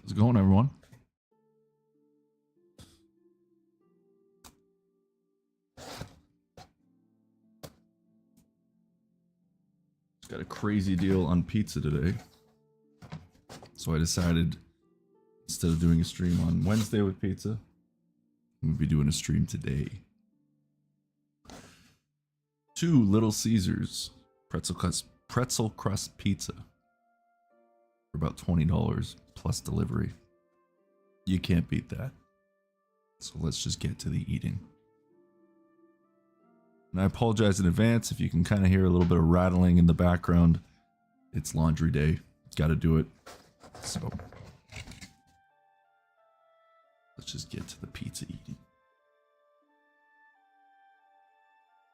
How's it going, everyone? Just got a crazy deal on pizza today. So I decided instead of doing a stream on Wednesday with pizza, I'm going to be doing a stream today. 2 Little Caesars pretzel crust pizza for about $20 plus delivery. You can't beat that. So let's just get to the eating. And I apologize in advance if you can kind of hear a little bit of rattling in the background. It's laundry day. Got to do it. So let's just get to the pizza eating.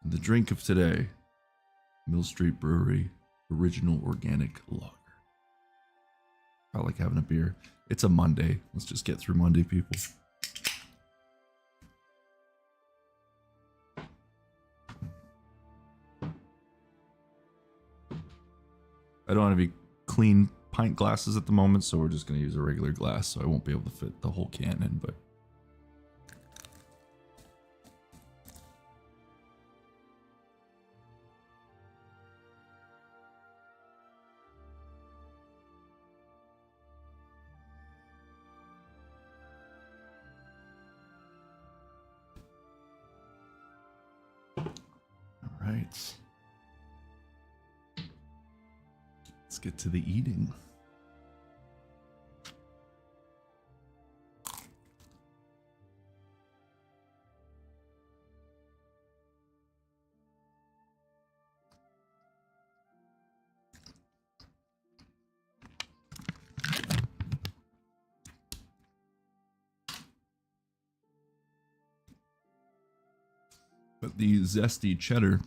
And the drink of today, Mill Street Brewery Original Organic Lager. I like having a beer. It's a Monday. Let's just get through Monday, people. I don't have any clean pint glasses at the moment, so we're just going to use a regular glass, so I won't be able to fit the whole can in, but... All right. Let's get to the eating. But the zesty cheddar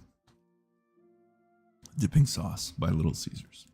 dipping sauce by Little Caesars.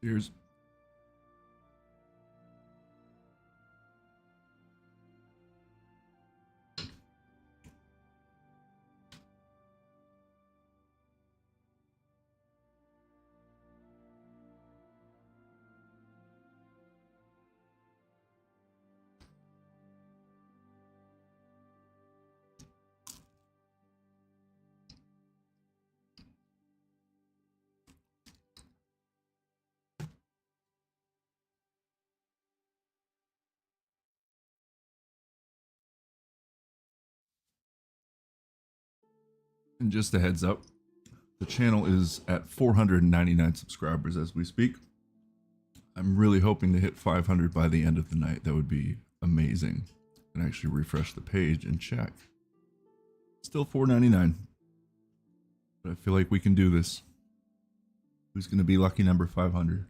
Cheers. And just a heads up, the channel is at 499 subscribers as we speak. I'm really hoping to hit 500 by the end of the night. That would be amazing. And actually refresh the page and check. Still 499. But I feel like we can do this. Who's going to be lucky number 500?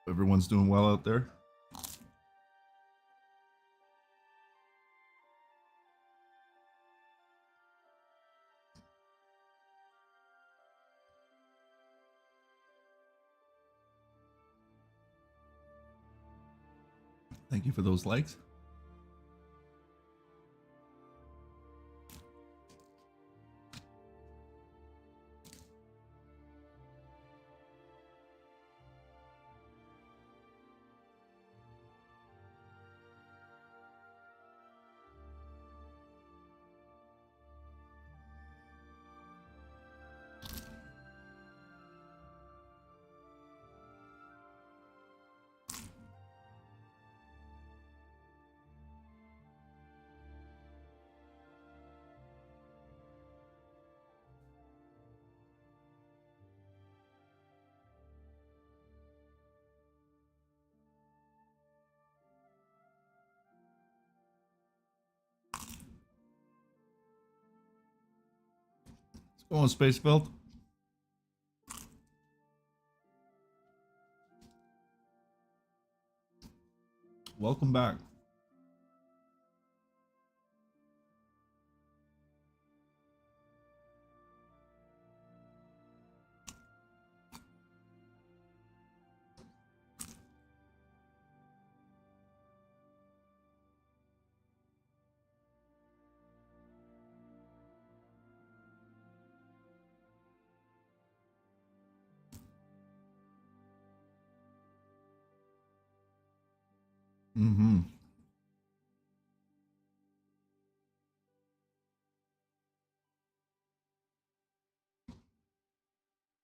Everyone's doing well out there. Thank you for those likes. Let's go on, Spacebelt. Welcome back. Mm-hmm.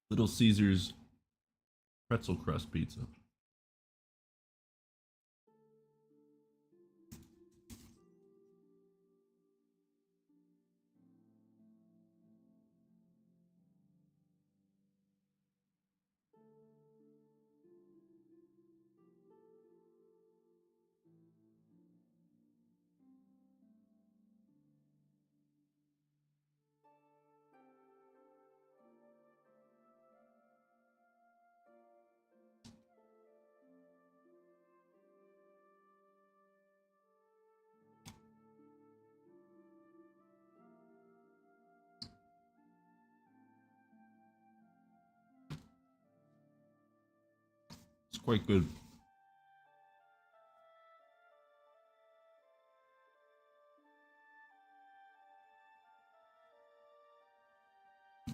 Little Caesars pretzel crust pizza. It's quite good.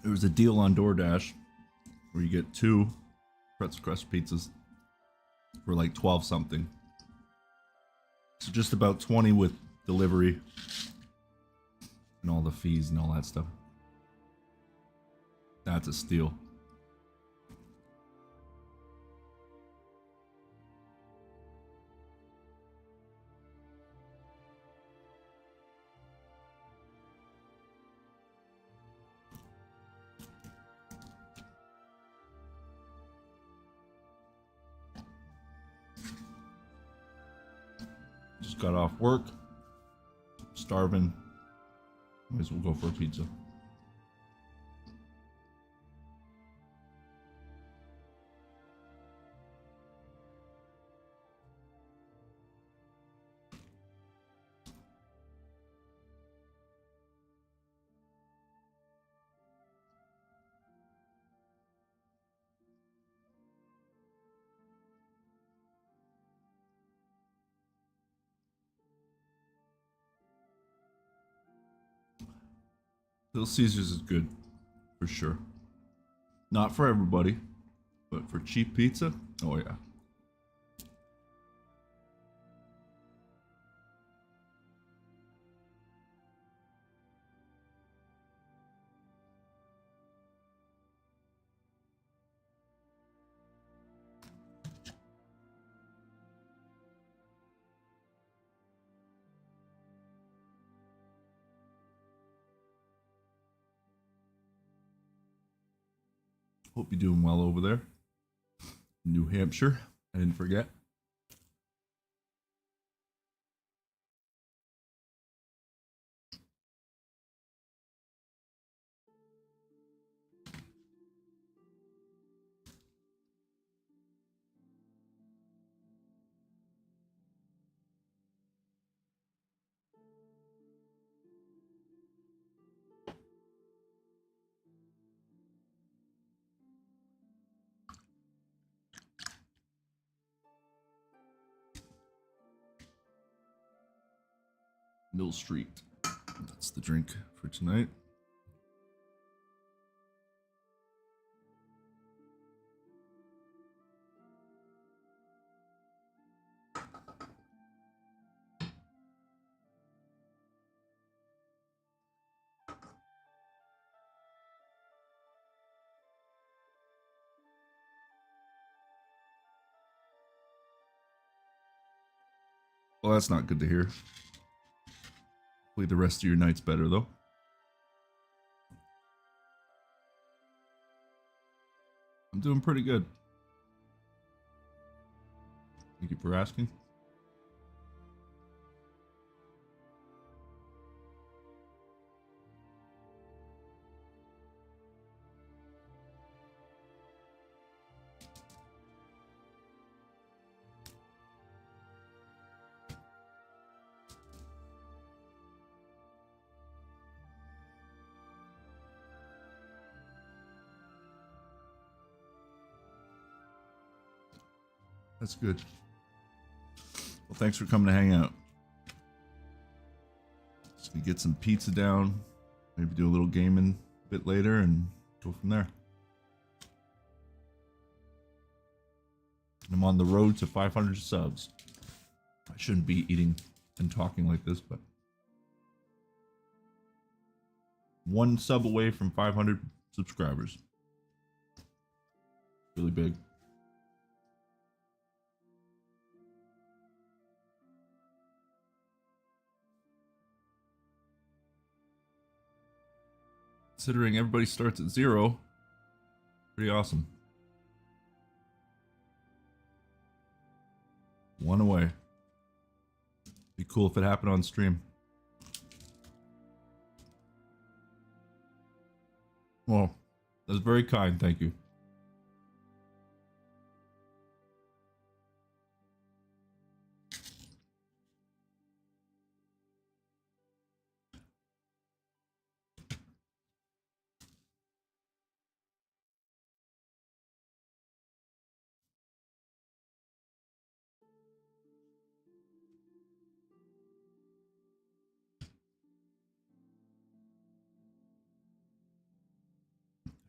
There was a deal on DoorDash where you get 2 pretzel crust pizzas for like 12 something. So just about 20 with delivery and all the fees and all that stuff. That's a steal. Just got off work. Starving. Might as well go for a pizza. Little Caesars is good, for sure. Not for everybody, but for cheap pizza, oh yeah. Hope you're doing well over there. New Hampshire, I didn't forget. Mill Street. That's the drink for tonight. Well, that's not good to hear. Hopefully the rest of your night's better, though. I'm doing pretty good. Thank you for asking. That's good. Well, thanks for coming to hang out. Just gonna get some pizza down, maybe do a little gaming a bit later and go from there. I'm on the road to 500 subs. I shouldn't be eating and talking like this, but one sub away from 500 subscribers. Really big. Considering everybody starts at 0, pretty awesome. One away. Be cool if it happened on stream. Well, that's very kind, thank you.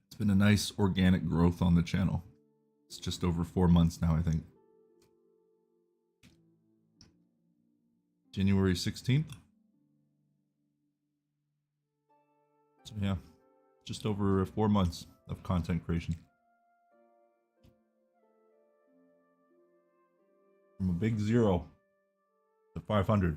It's been a nice organic growth on the channel. It's just over 4 months now, I think. January 16th. So yeah, just over 4 months of content creation. From a big 0 to 500.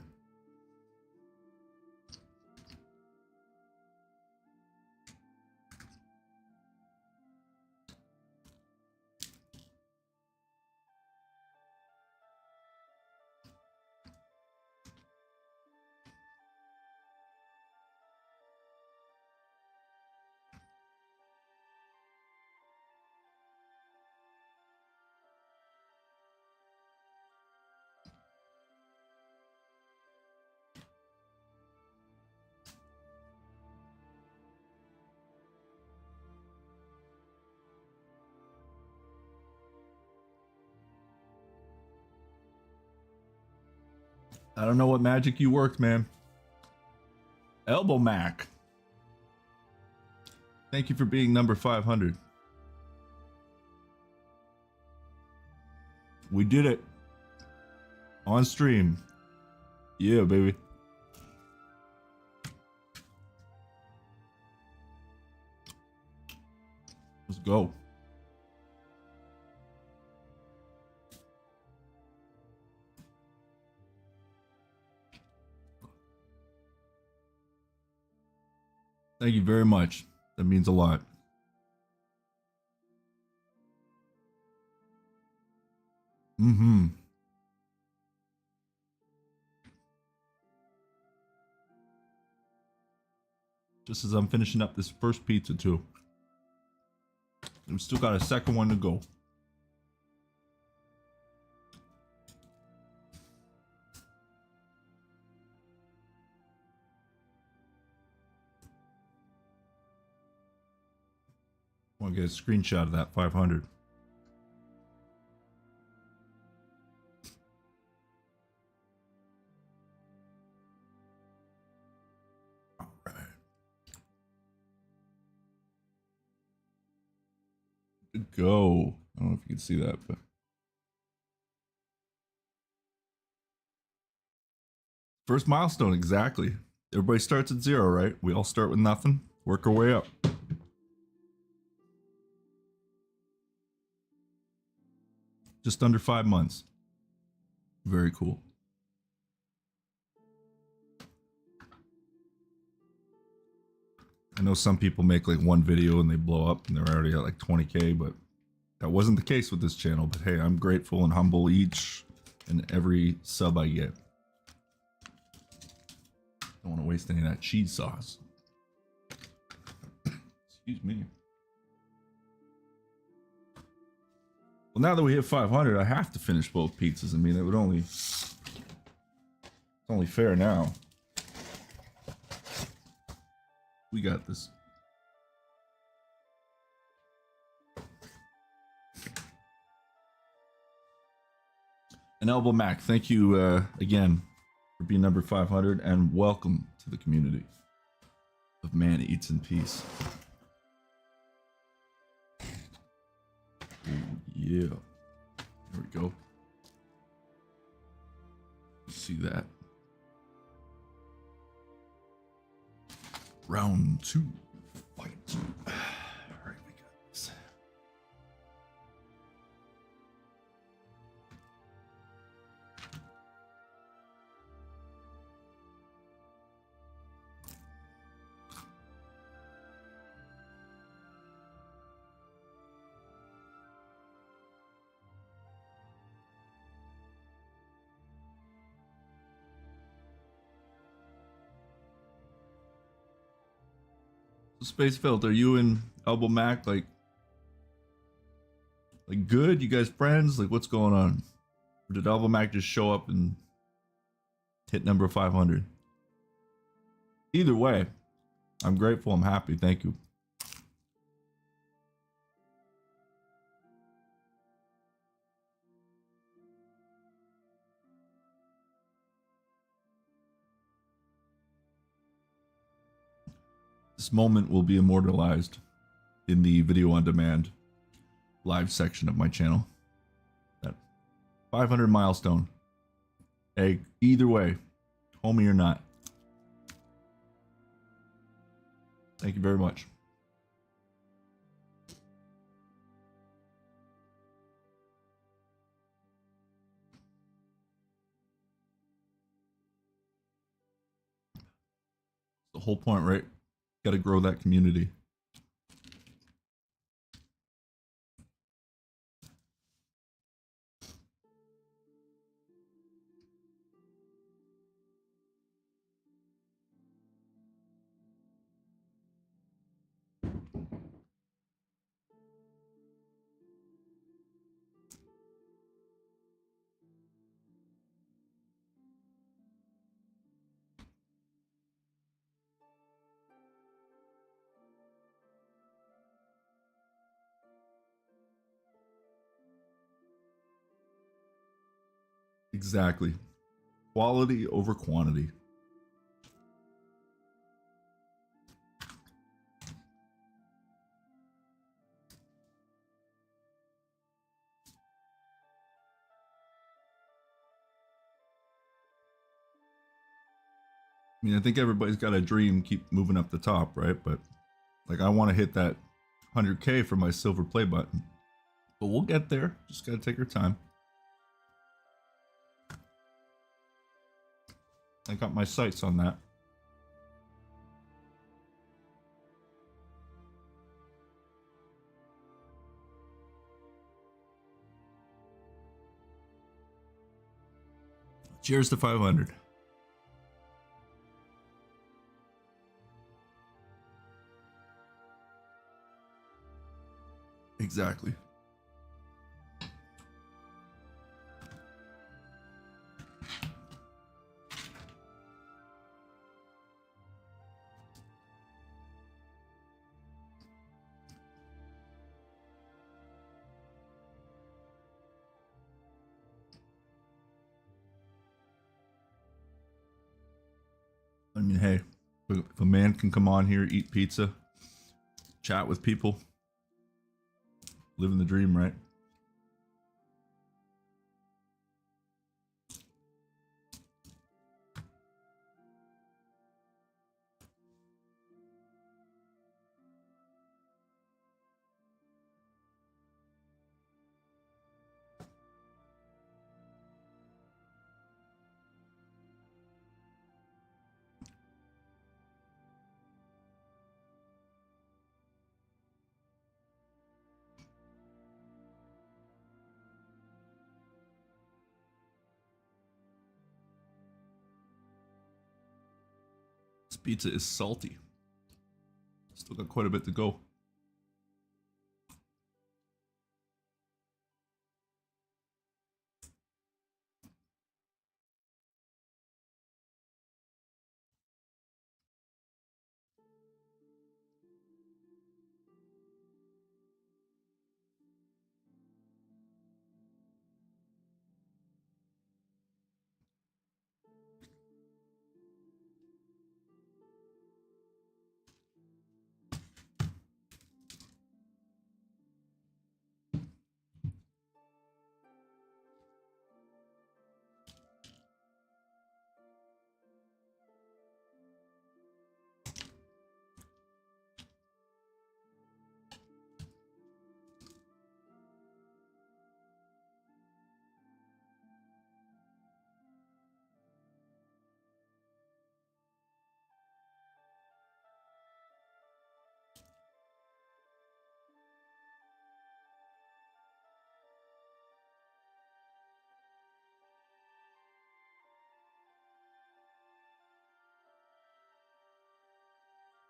I don't know what magic you worked, man. Elbow Mac. Thank you for being number 500. We did it. On stream. Yeah, baby. Let's go. Thank you very much. That means a lot. Mm-hmm. Just as I'm finishing up this first pizza too. We've still got a second one to go. I want to get a screenshot of that 500. go. I don't know if you can see that, but first milestone, exactly. Everybody starts at 0, right? We all start with nothing, work our way up. Just under 5 months. Very cool. I know some people make like one video and they blow up and they're already at like 20K, but that wasn't the case with this channel. But hey, I'm grateful and humble each and every sub I get. Don't want to waste any of that cheese sauce. Excuse me. Well, now that we hit 500, I have to finish both pizzas. I mean, it would only... It's only fair now. We got this. And Elbow Mac, thank you again for being number 500, and welcome to the community of Man Eats in Peace. Oh, yeah. There we go. See that. Round 2. Fight. All right, we got this. Space Filter, you and Elbow Mac like good? You guys friends? Like, what's going on? Or did Elbow Mac just show up and hit number 500? Either way, I'm grateful. I'm happy. Thank you. This moment will be immortalized in the video on demand live section of my channel. That 500 milestone. Hey, either way, homie or not. Thank you very much. The whole point, right? Got to grow that community. Exactly. Quality over quantity. I mean, I think everybody's got a dream, keep moving up the top, right? But like, I want to hit that 100K for my silver play button. But we'll get there. Just got to take our time. I got my sights on that. Cheers to 500. Exactly. I mean, hey, if a man can come on here, eat pizza, chat with people, Living the dream, right? This pizza is salty. Still got quite a bit to go.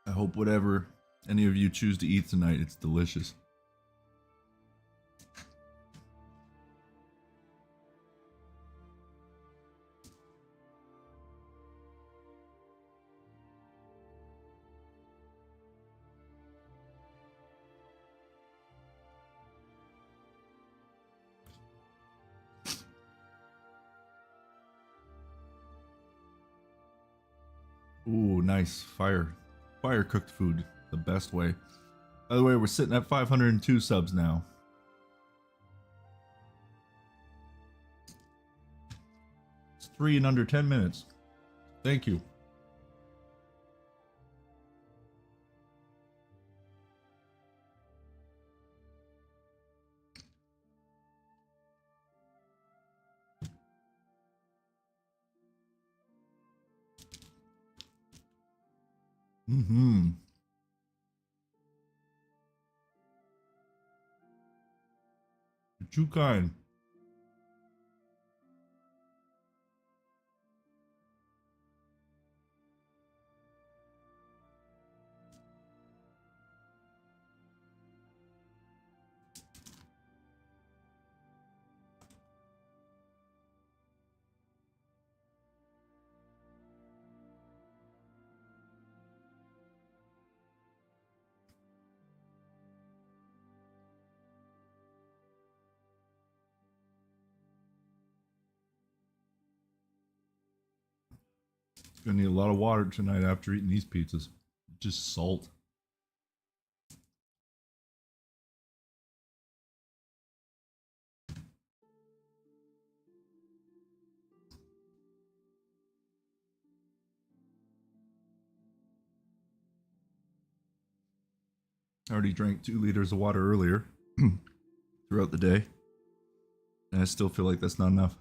I hope whatever any of you choose to eat tonight, it's delicious. Ooh, nice. Fire cooked food. The best way. By the way, we're sitting at 502 subs now. It's 3 in under 10 minutes. Thank you. Mm-hmm. You're too kind. Gonna need a lot of water tonight after eating these pizzas. Just salt. I already drank 2 liters of water earlier throughout the day. And I still feel like that's not enough.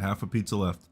half a pizza left.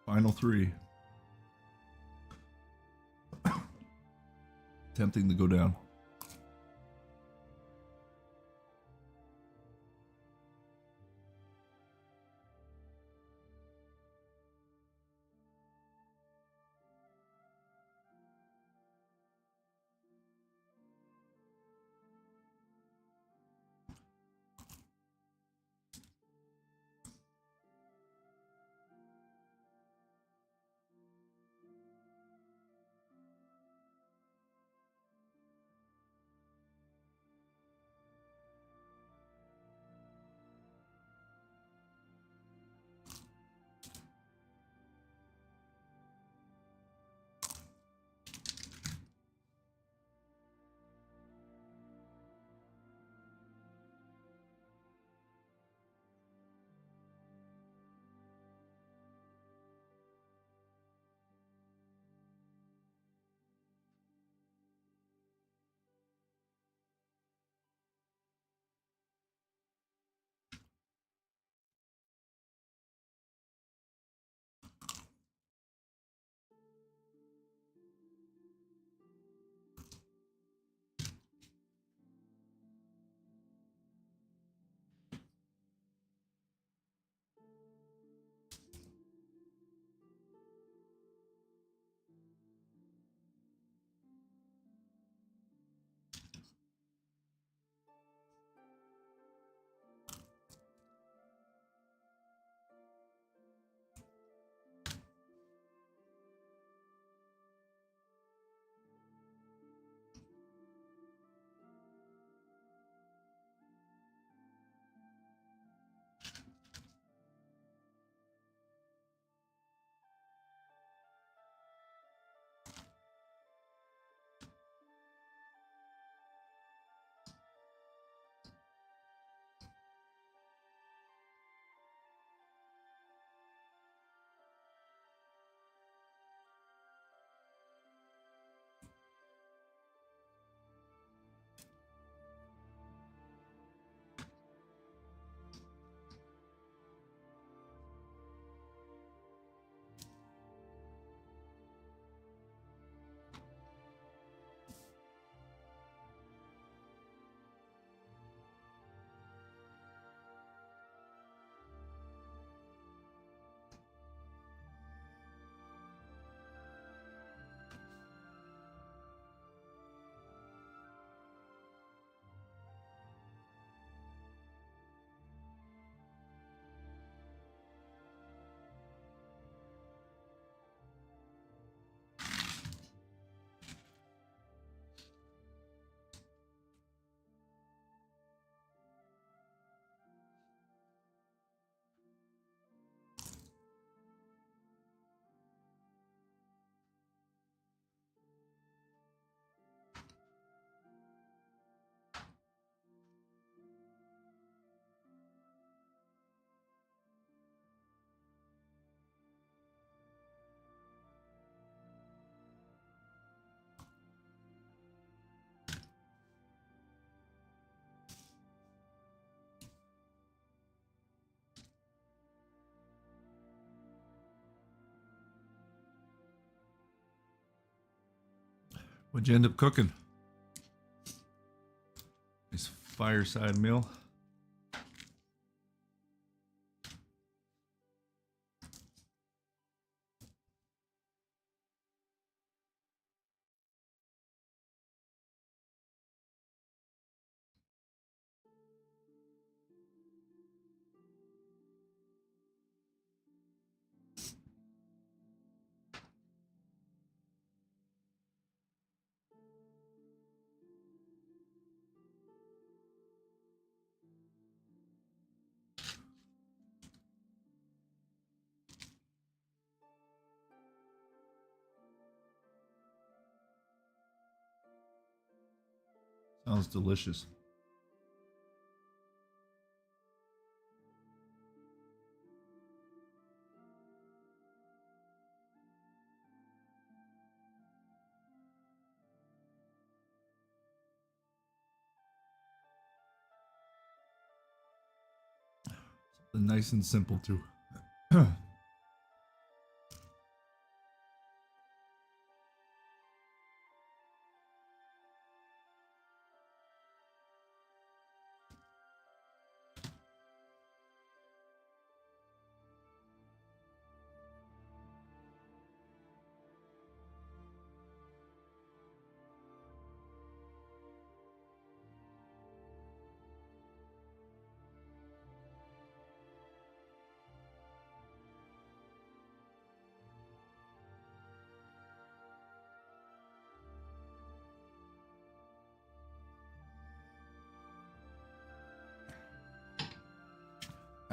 Final three. Tempting to go down. What'd you end up cooking? Nice fireside meal. Sounds delicious. Something nice and simple too.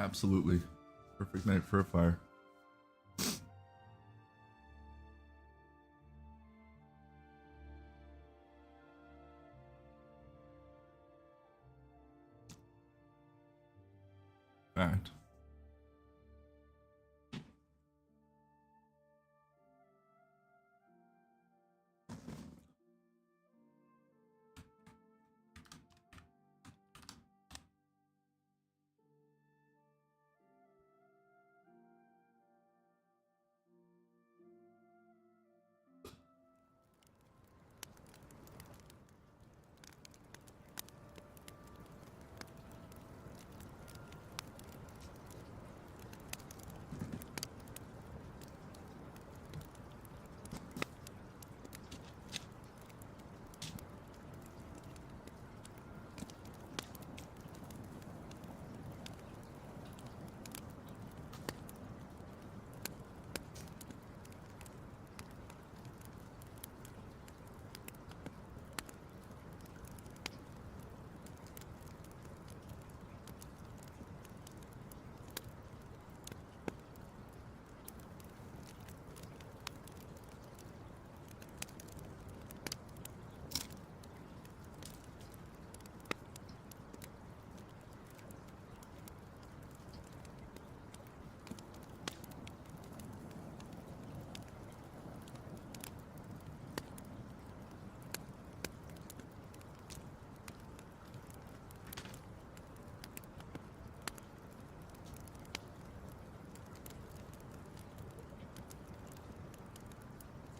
Absolutely. Perfect night for a fire. Fact.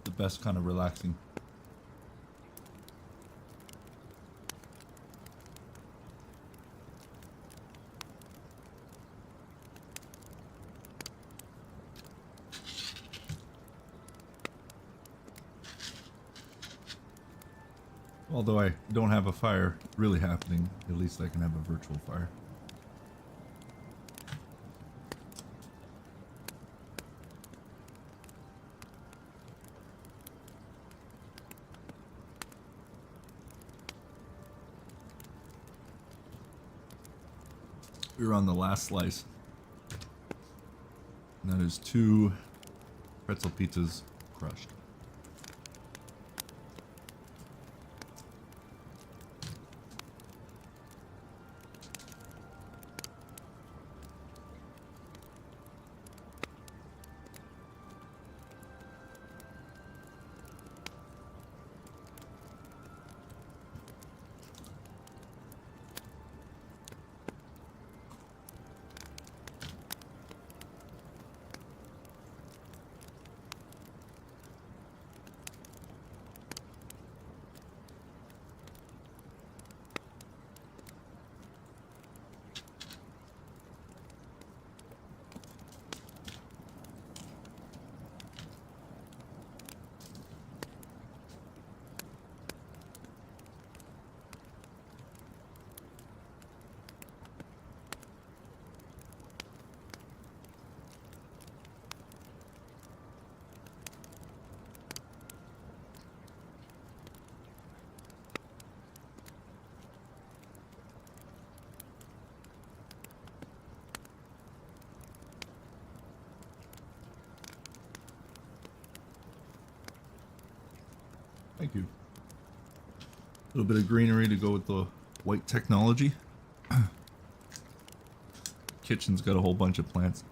The best kind of relaxing. Although I don't have a fire really happening, at least I can have a virtual fire. We're on the last slice. And that is 2 pretzel pizzas crushed. Thank you. A little bit of greenery to go with the white technology. Kitchen's got a whole bunch of plants.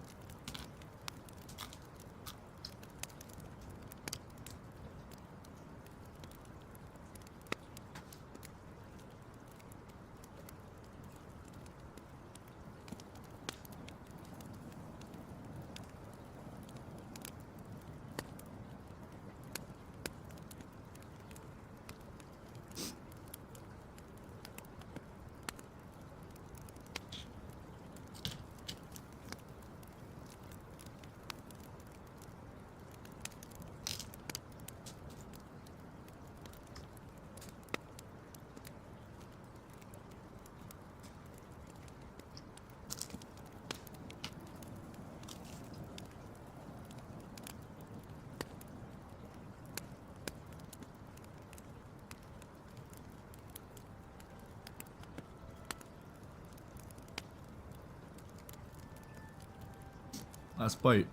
Last bite.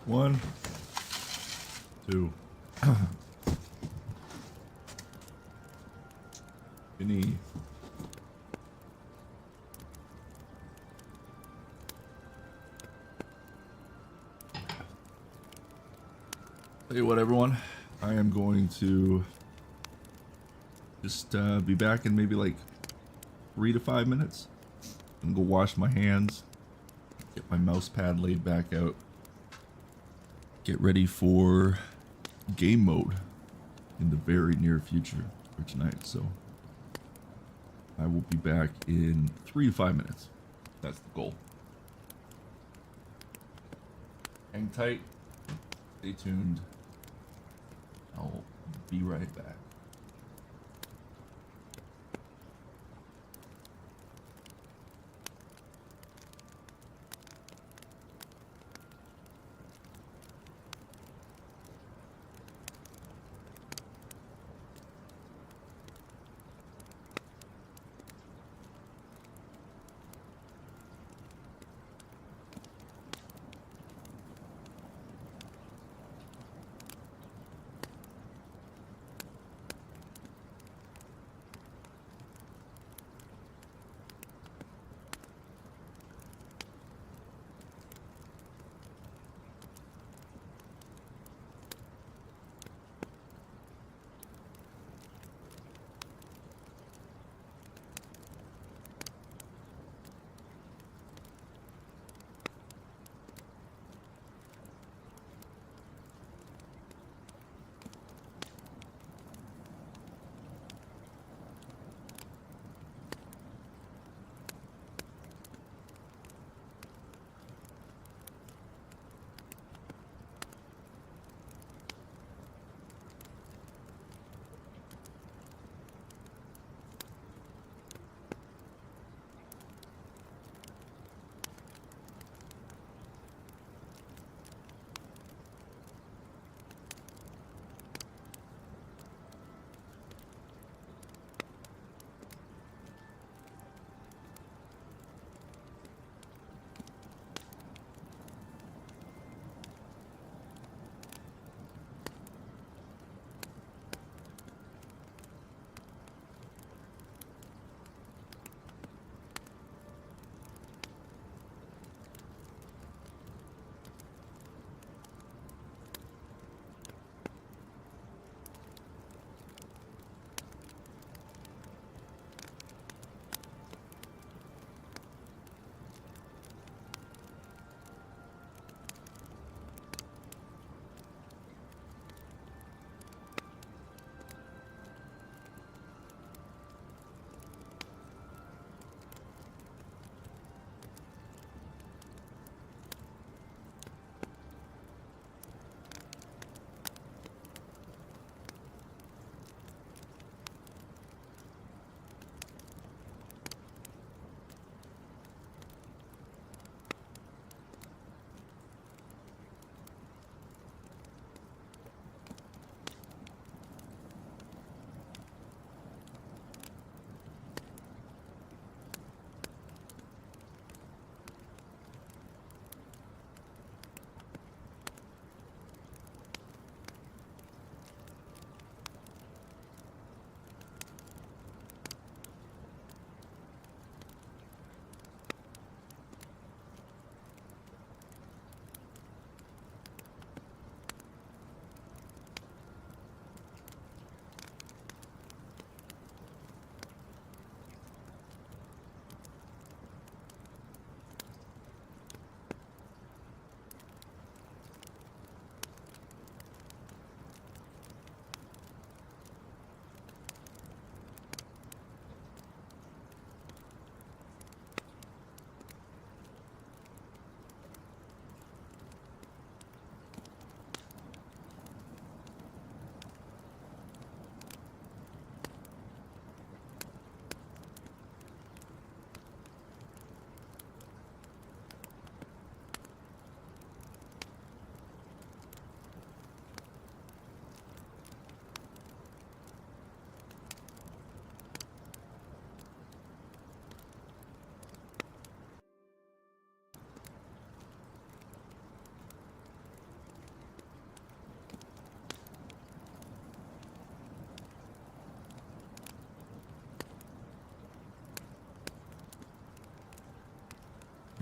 One, two. Vinny. Tell you what, everyone, I am going to just be back in maybe like 3 to 5 minutes. I'm gonna go wash my hands, get my mouse pad laid back out, get ready for game mode in the very near future for tonight. So I will be back in 3 to 5 minutes. That's the goal. Hang tight, stay tuned. I'll be right back.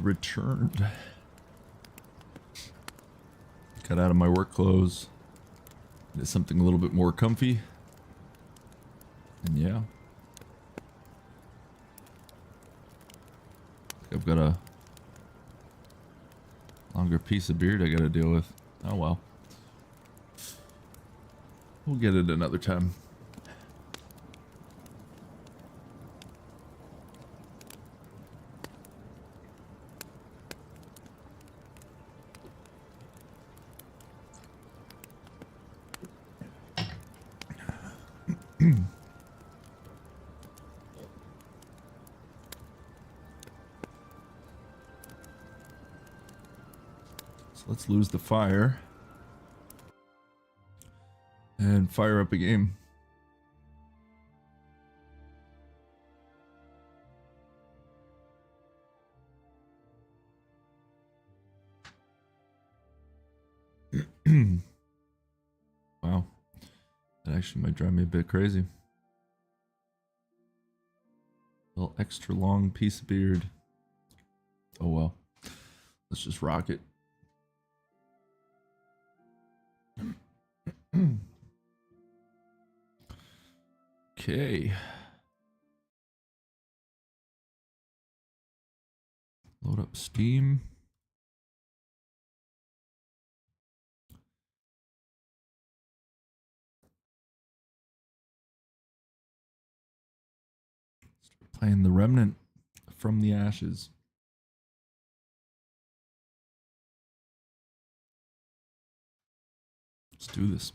returned. Got out of my work clothes. Did something a little bit more comfy. And yeah. I've got a longer piece of beard I gotta deal with. Oh well. We'll get it another time. So let's lose the fire and fire up a game. Wow. That actually might drive me a bit crazy. A little extra long piece of beard. Oh well. Let's just rock it. Okay. Load up Steam. Start playing the Remnant from the Ashes. Let's do this.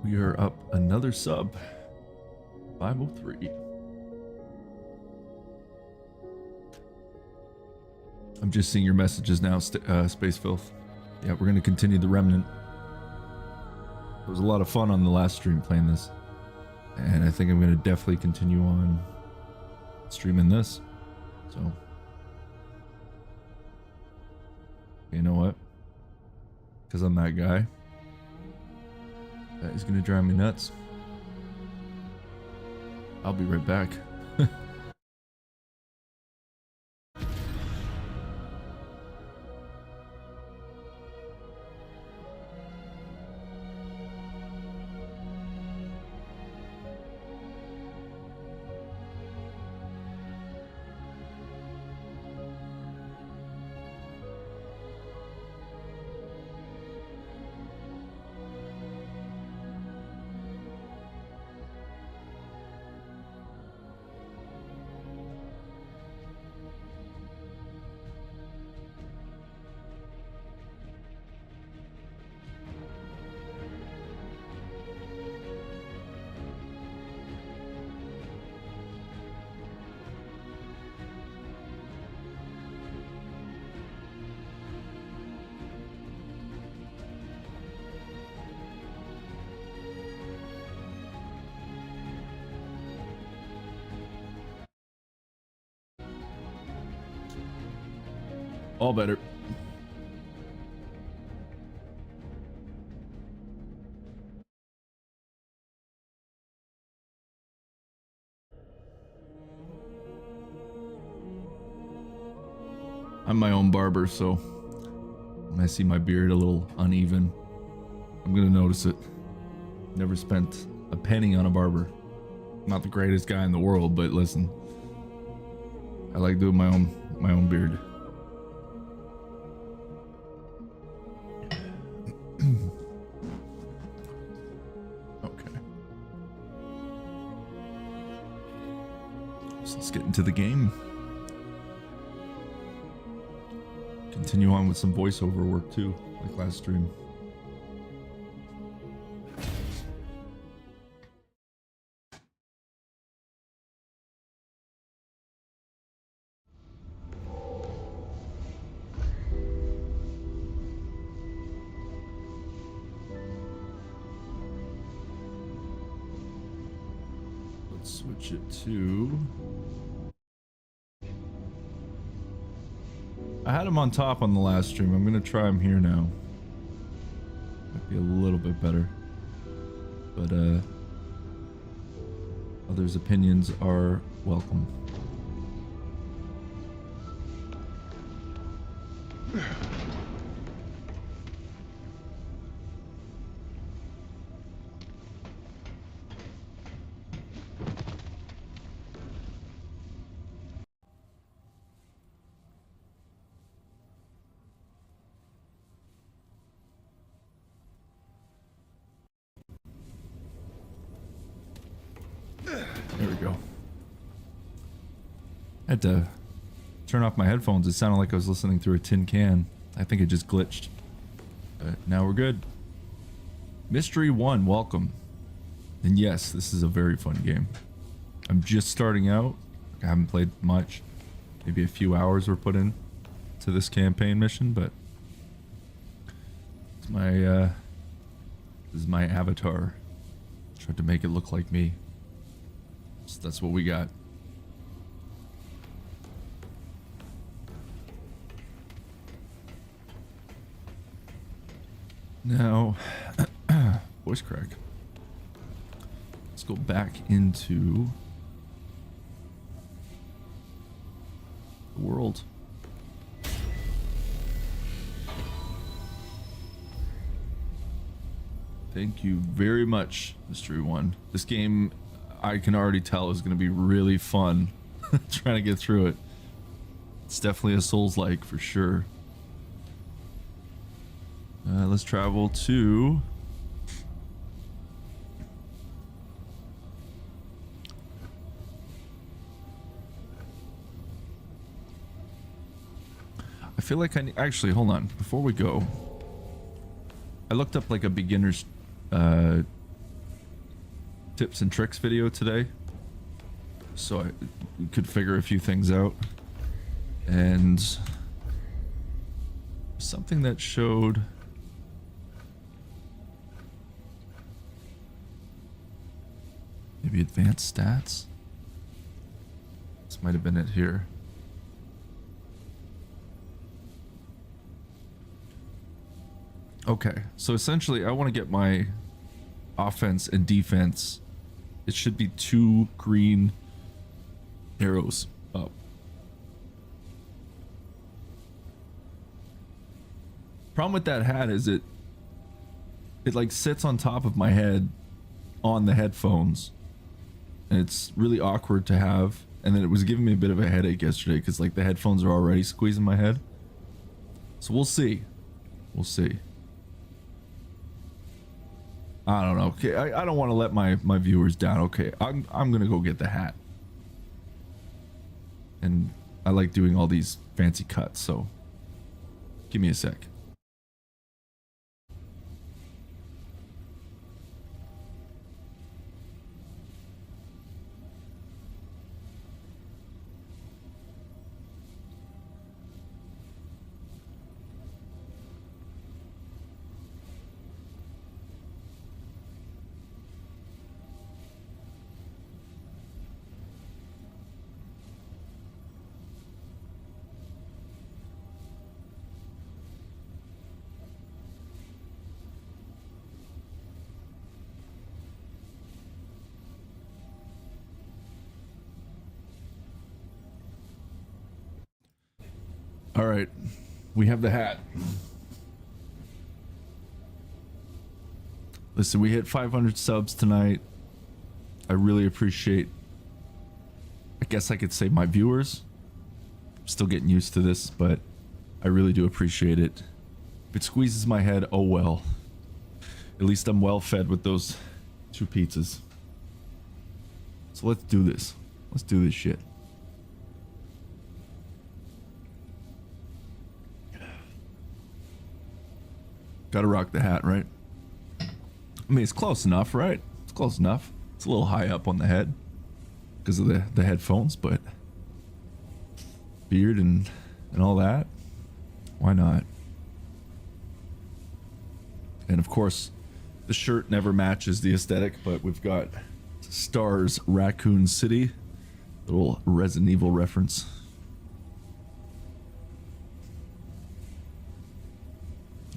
We are up another sub. 503. I'm just seeing your messages now, Space Filth. Yeah, we're going to continue the Remnant. It was a lot of fun on the last stream playing this. And I think I'm going to definitely continue on streaming this. So, you know what? Because I'm that guy. That is going to drive me nuts. I'll be right back. All better. I'm my own barber, so when I see my beard a little uneven, I'm gonna notice it. Never spent a penny on a barber. Not the greatest guy in the world, but listen, I like doing my own beard. Okay. So let's get into the game. Continue on with some voiceover work too, like last stream. Let's switch it to... I had him on top on the last stream. I'm gonna try him here now. Might be a little bit better. But others' opinions are welcome. There we go. I had to turn off my headphones. It sounded like I was listening through a tin can. I think it just glitched. But now we're good. Mystery 1, welcome. And yes, this is a very fun game. I'm just starting out. I haven't played much. Maybe a few hours were put in to this campaign mission, but it's my this is my avatar. Tried to make it look like me. So that's what we got. Now, voice crack. Let's go back into the world. Thank you very much, Mystery 1. This game, I can already tell, is going to be really fun trying to get through it. It's definitely a Souls-like for sure. Let's travel to... I feel like I actually, hold on, before we go, I looked up like a beginner's tips and tricks video today, so I could figure a few things out, and something that showed maybe advanced stats. This might have been it here. Okay, so essentially I want to get my offense and defense. It should be 2 green arrows up. Problem with that hat is it like sits on top of my head on the headphones, and it's really awkward to have. And then it was giving me a bit of a headache yesterday because like the headphones are already squeezing my head. So we'll see. We'll see. I don't know. Okay, I don't want to let my viewers down. Okay, I'm gonna go get the hat. And I like doing all these fancy cuts, so give me a sec. All right, we have the hat. Listen, we hit 500 subs tonight. I really appreciate, I guess I could say, my viewers. I'm still getting used to this, but I really do appreciate it. If it squeezes my head, oh well. At least I'm well fed with those 2 pizzas. So let's do this. Let's do this shit. Gotta rock the hat, right? I mean, it's close enough, right? It's close enough. It's a little high up on the head because of the headphones, but beard and all that, why not? And of course, the shirt never matches the aesthetic, but we've got Stars Raccoon City, little Resident Evil reference.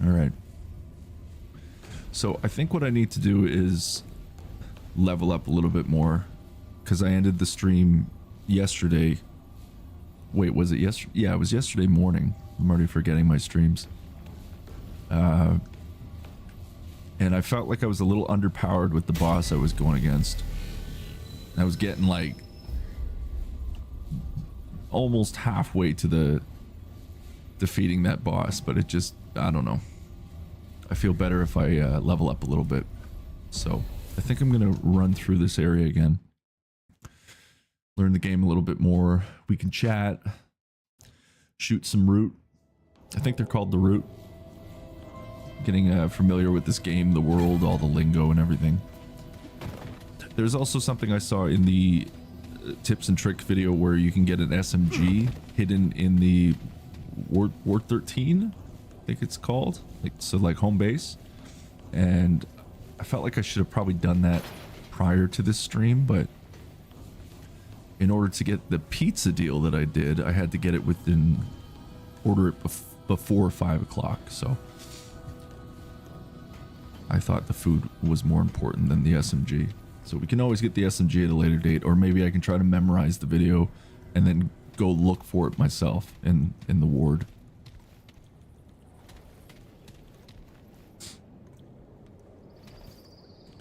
All right. So I think what I need to do is level up a little bit more, because I ended the stream yesterday. Wait, was it yesterday? Yeah, it was yesterday morning. I'm already forgetting my streams. And I felt like I was a little underpowered with the boss I was going against. I was getting like almost halfway to the defeating that boss, but it just, I don't know. I feel better if I level up a little bit. So I think I'm gonna run through this area again. Learn the game a little bit more. We can chat, shoot some root. I think they're called the root. Getting familiar with this game, the world, all the lingo and everything. There's also something I saw in the tips and trick video where you can get an SMG hidden in the Ward 13, I think it's called. Like home base. And I felt like I should have probably done that prior to this stream, but in order to get the pizza deal that I did, I had to get it order it before 5 o'clock, so I thought the food was more important than the SMG. So we can always get the SMG at a later date, or maybe I can try to memorize the video and then go look for it myself in the ward.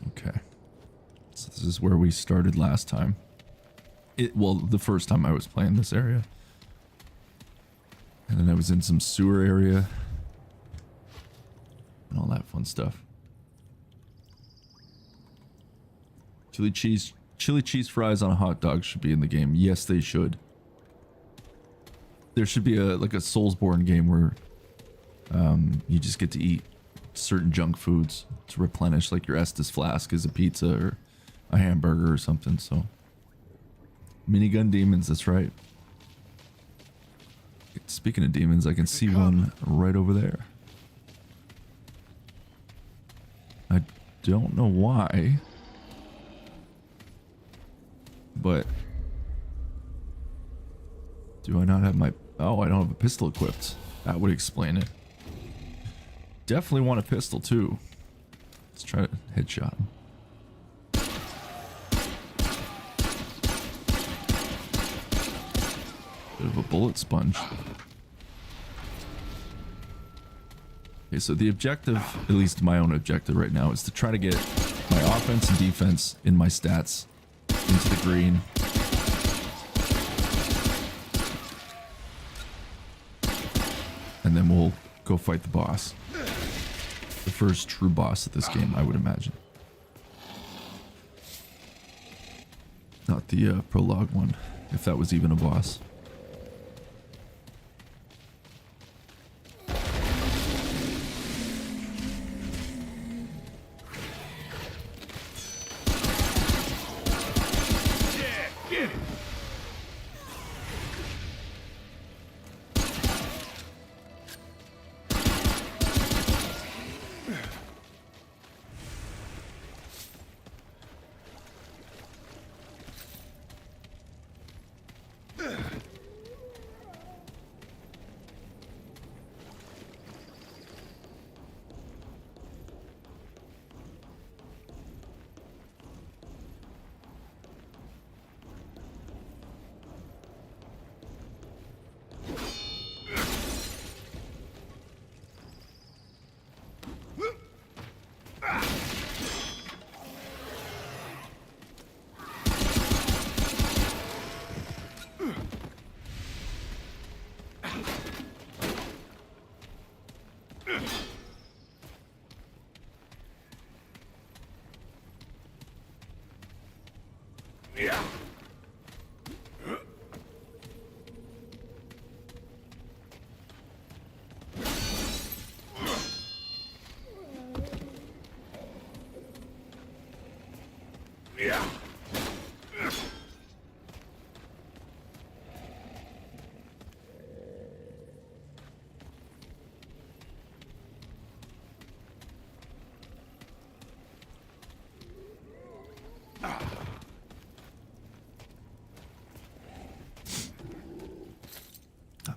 Okay. So this is where we started last time. Well, the first time I was playing this area. And then I was in some sewer area. And all that fun stuff. Chili cheese fries on a hot dog should be in the game. Yes, they should. There should be like a Soulsborne game where you just get to eat certain junk foods to replenish, like your Estus flask is a pizza or a hamburger or something. So minigun demons, that's right. Speaking of demons, I can see one right over there. I don't know why, but do I not have my... Oh, I don't have a pistol equipped. That would explain it. Definitely want a pistol too. Let's try to headshot him. Bit of a bullet sponge. Okay, so the objective, at least my own objective right now, is to try to get my offense and defense in my stats into the green. And then we'll go fight the boss. The first true boss of this game, I would imagine. Not the prologue one, if that was even a boss.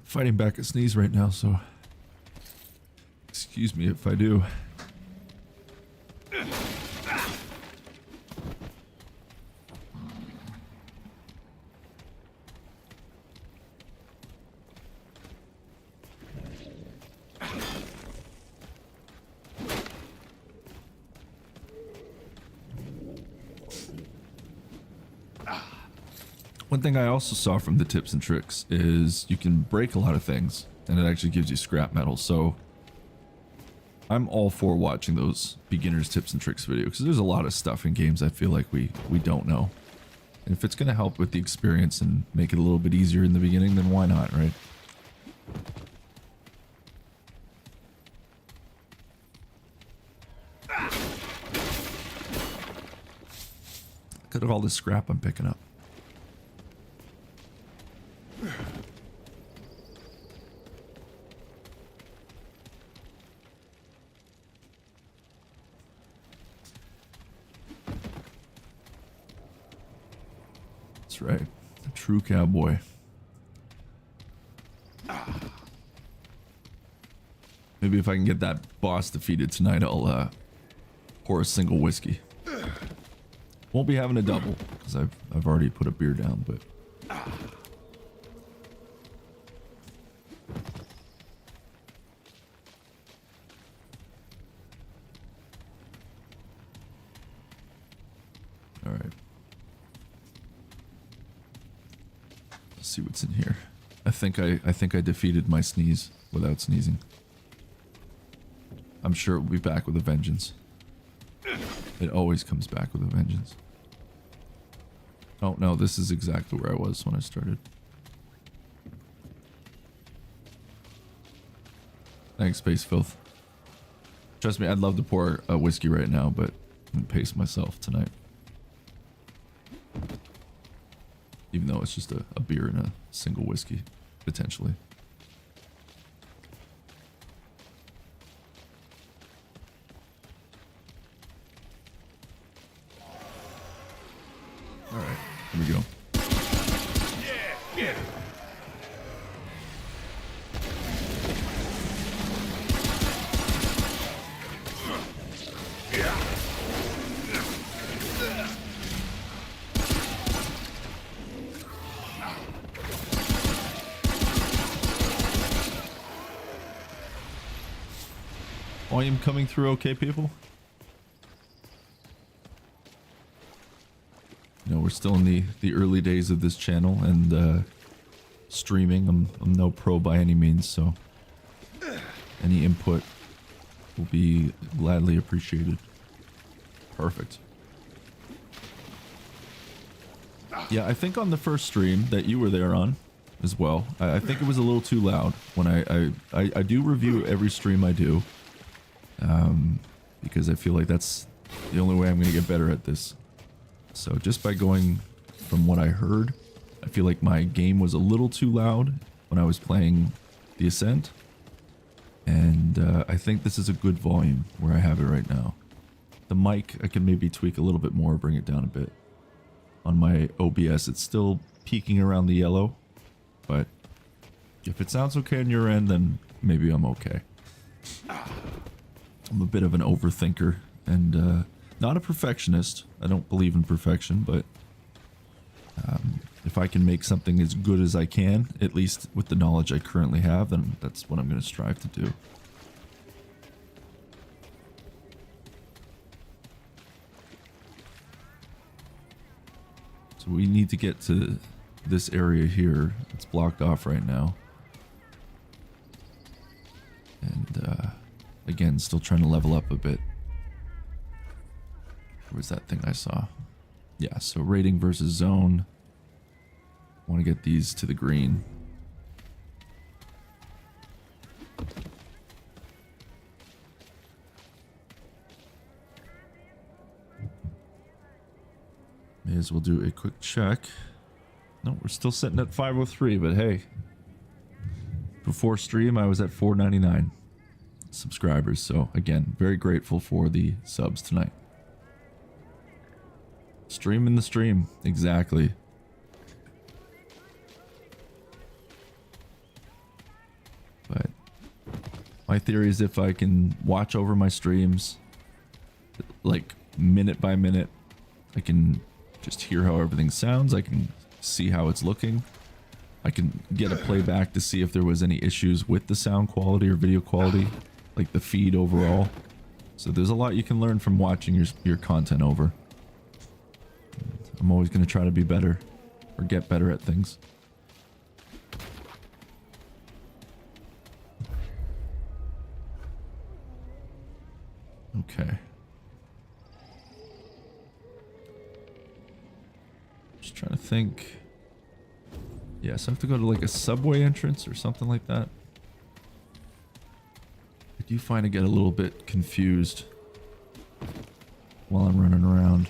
Fighting back a sneeze right now, so excuse me if I do. One thing I also saw from the tips and tricks is you can break a lot of things and it actually gives you scrap metal. So I'm all for watching those beginners tips and tricks videos because there's a lot of stuff in games I feel like we don't know. And if it's going to help with the experience and make it a little bit easier in the beginning, then why not, right? Look at all this scrap I'm picking up. That's right. A true cowboy. Maybe if I can get that boss defeated tonight, I'll pour a single whiskey. Won't be having a double because I've already put a beer down, but all right. Let's see what's in here. I think I defeated my sneeze without sneezing. I'm sure it will be back with a vengeance. It always comes back with a vengeance. Oh no, this is exactly where I was when I started. Thanks, Space Filth. Trust me, I'd love to pour a whiskey right now, but I'm gonna pace myself tonight. Even though it's just a beer and a single whiskey, potentially. Alright, here we go. Yeah. Volume coming through okay, people? You know, we're still in the early days of this channel and streaming. I'm no pro by any means, so any input will be gladly appreciated. Perfect. Yeah, I think on the first stream that you were there on as well, I think it was a little too loud when I do review every stream I do. Because I feel like that's the only way I'm going to get better at this. So just by going from what I heard, I feel like my game was a little too loud when I was playing The Ascent. And I think this is a good volume where I have it right now. The mic, I can maybe tweak a little bit more, bring it down a bit. On my OBS, it's still peaking around the yellow. But if it sounds okay on your end, then maybe I'm okay. I'm a bit of an overthinker and not a perfectionist. I don't believe in perfection, but if I can make something as good as I can, at least with the knowledge I currently have, then that's what I'm going to strive to do. So we need to get to this area here. It's blocked off right now. And again, still trying to level up a bit. Where's that thing I saw? Yeah, so rating versus zone. I want to get these to the green. May as well do a quick check. No, we're still sitting at 503, but hey. Before stream, I was at 499 subscribers. So again, very grateful for the subs tonight. Streaming the stream. Exactly. But my theory is if I can watch over my streams, like minute by minute, I can just hear how everything sounds. I can see how it's looking. I can get a playback to see if there was any issues with the sound quality or video quality, like the feed overall. So there's a lot you can learn from watching your content over. I'm always going to try to be better or get better at things. Okay. Just trying to think. Yes, I have to go to like a subway entrance or something like that. I do find I get a little bit confused while I'm running around.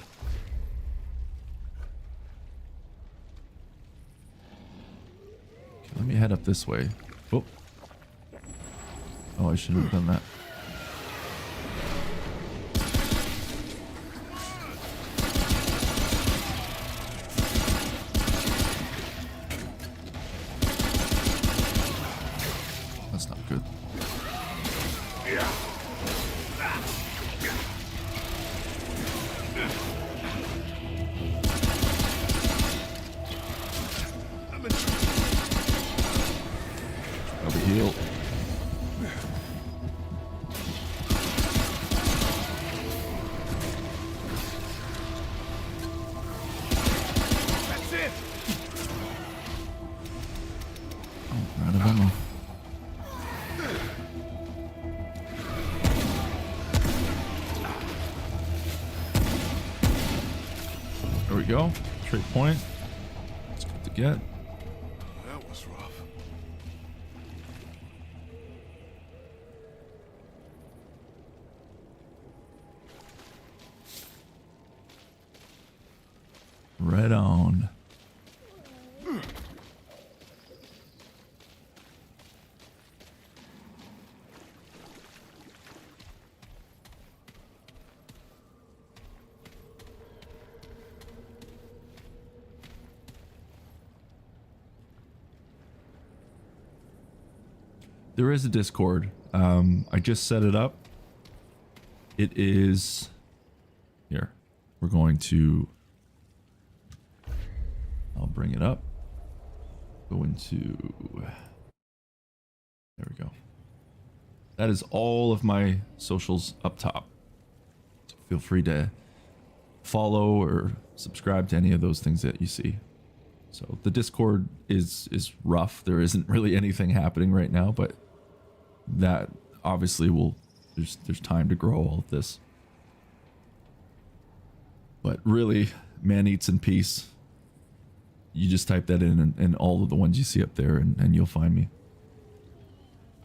Okay, let me head up this way. Oh. Oh, I shouldn't have done that. Go. Straight point. It's good to get. That was rough. Right on. There is a Discord. I just set it up. It is here. We're going to, I'll bring it up. Go into, there we go. That is all of my socials up top. So feel free to follow or subscribe to any of those things that you see. So the Discord is rough. There isn't really anything happening right now, but that obviously will, there's time to grow all of this. But really, Man Eats in Peace, you just type that in and all of the ones you see up there and you'll find me.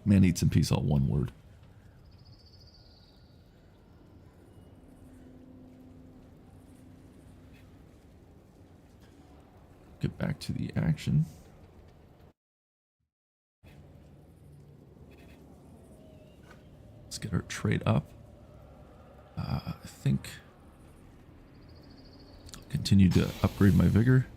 Man Eats in Peace, all one word. Get back to the action. Let's get our trade up. I think I'll continue to upgrade my vigor.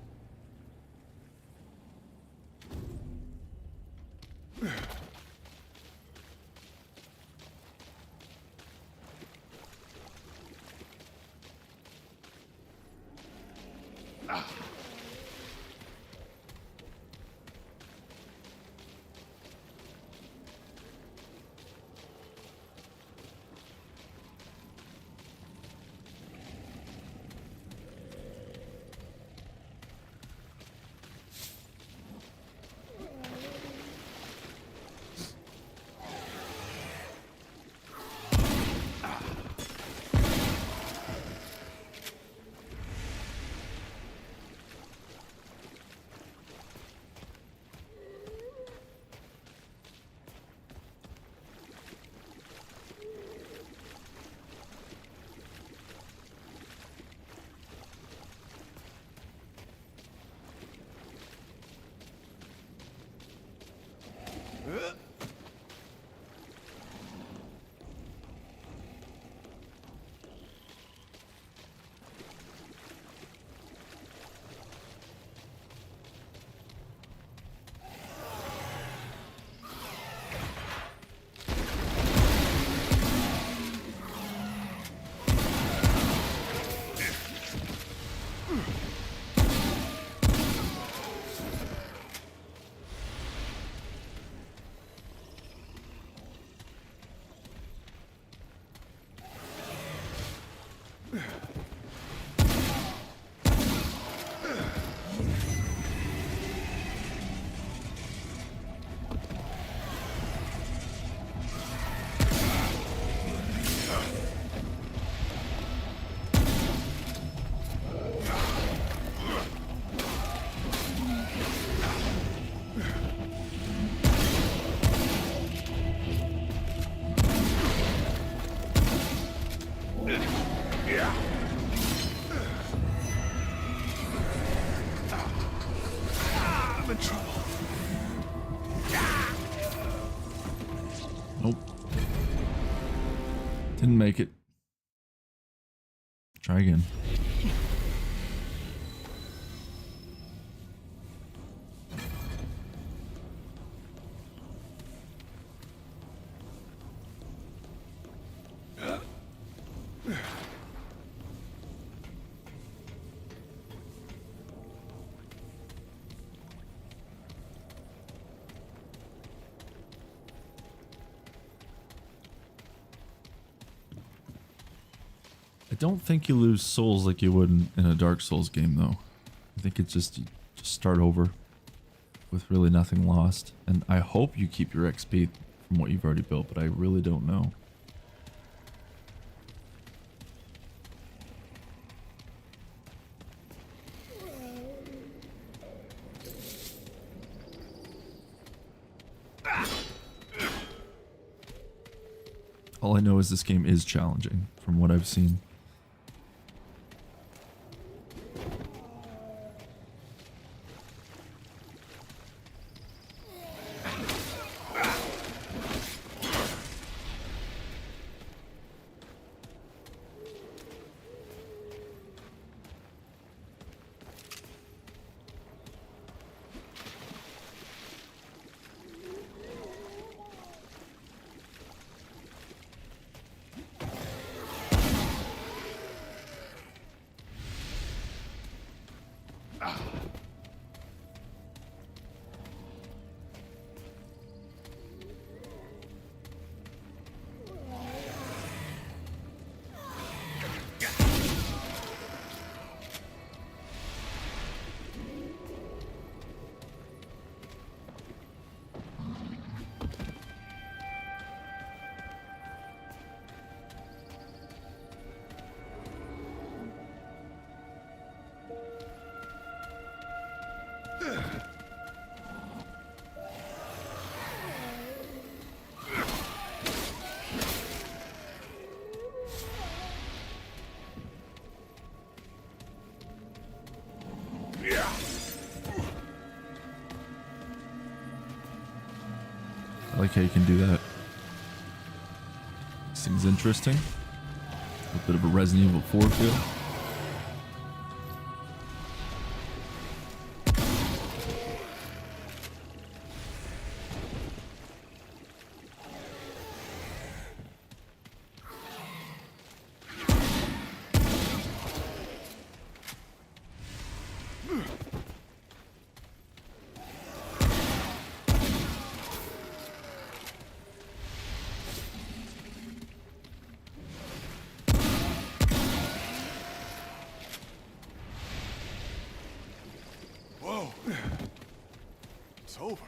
didn't make it. Try again. I don't think you lose souls like you would in a Dark Souls game, though. I think it's just you just start over with really nothing lost. And I hope you keep your XP from what you've already built, but I really don't know. All I know is this game is challenging from what I've seen. I like how you can do that. Seems interesting. A bit of a Resident Evil 4 feel. Whoa. It's over.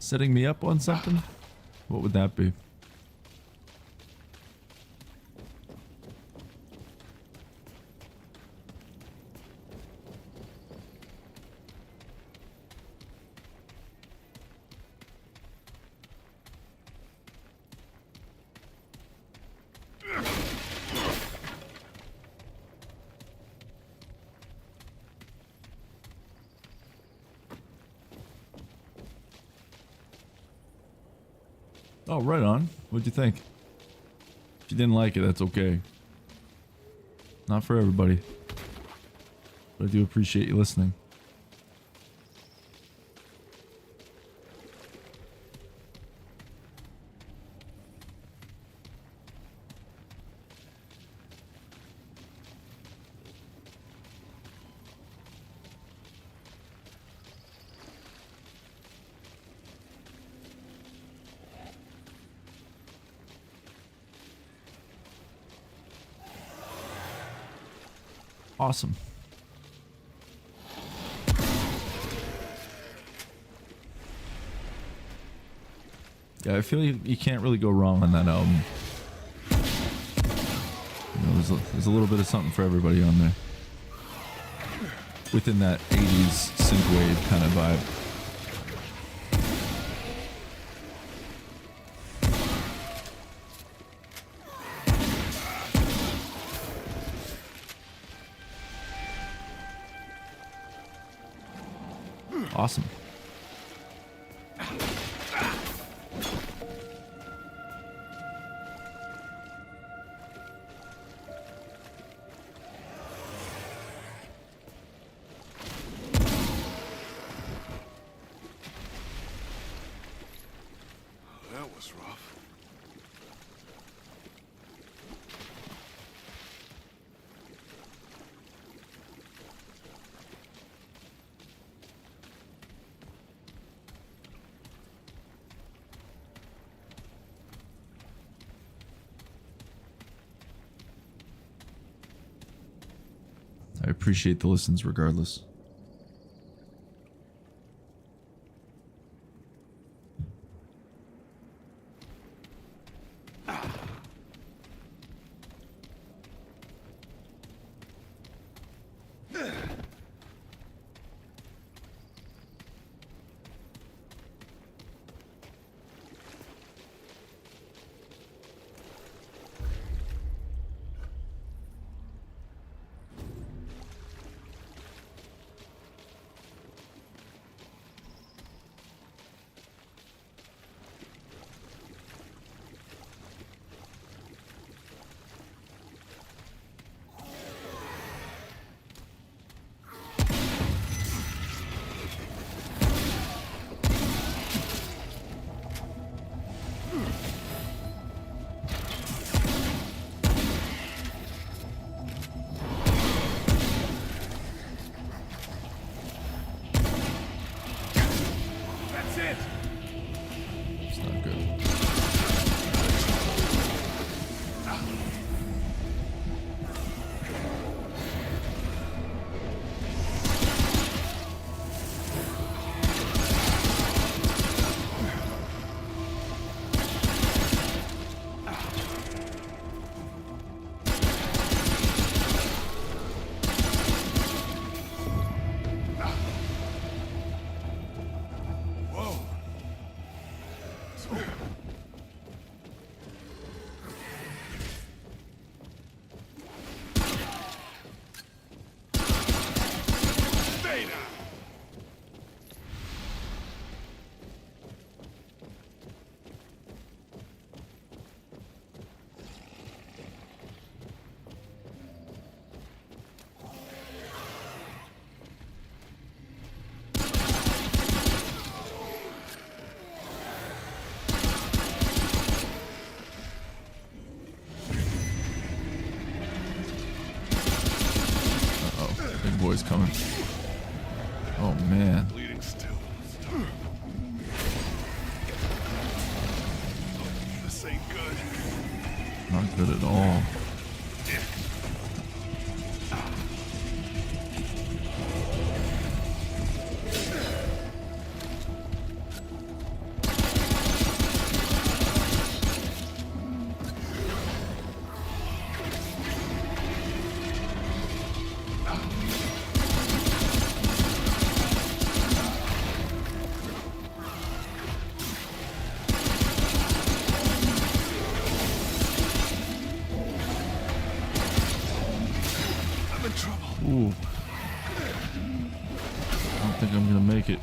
Setting me up on something? What would that be? Oh, right on. What'd you think? If you didn't like it, that's okay. Not for everybody. But I do appreciate you listening. Awesome. Yeah, I feel you can't really go wrong on that album. You know, there's a little bit of something for everybody on there. Within that 80s synthwave kind of vibe. Awesome. That was rough. I appreciate the listens regardless. It's not good. Whoa. It's over. Stay down. Uh-oh. Big boy's coming. Oh, man. Bleeding still. This ain't good. Not good at all. think I'm gonna make it.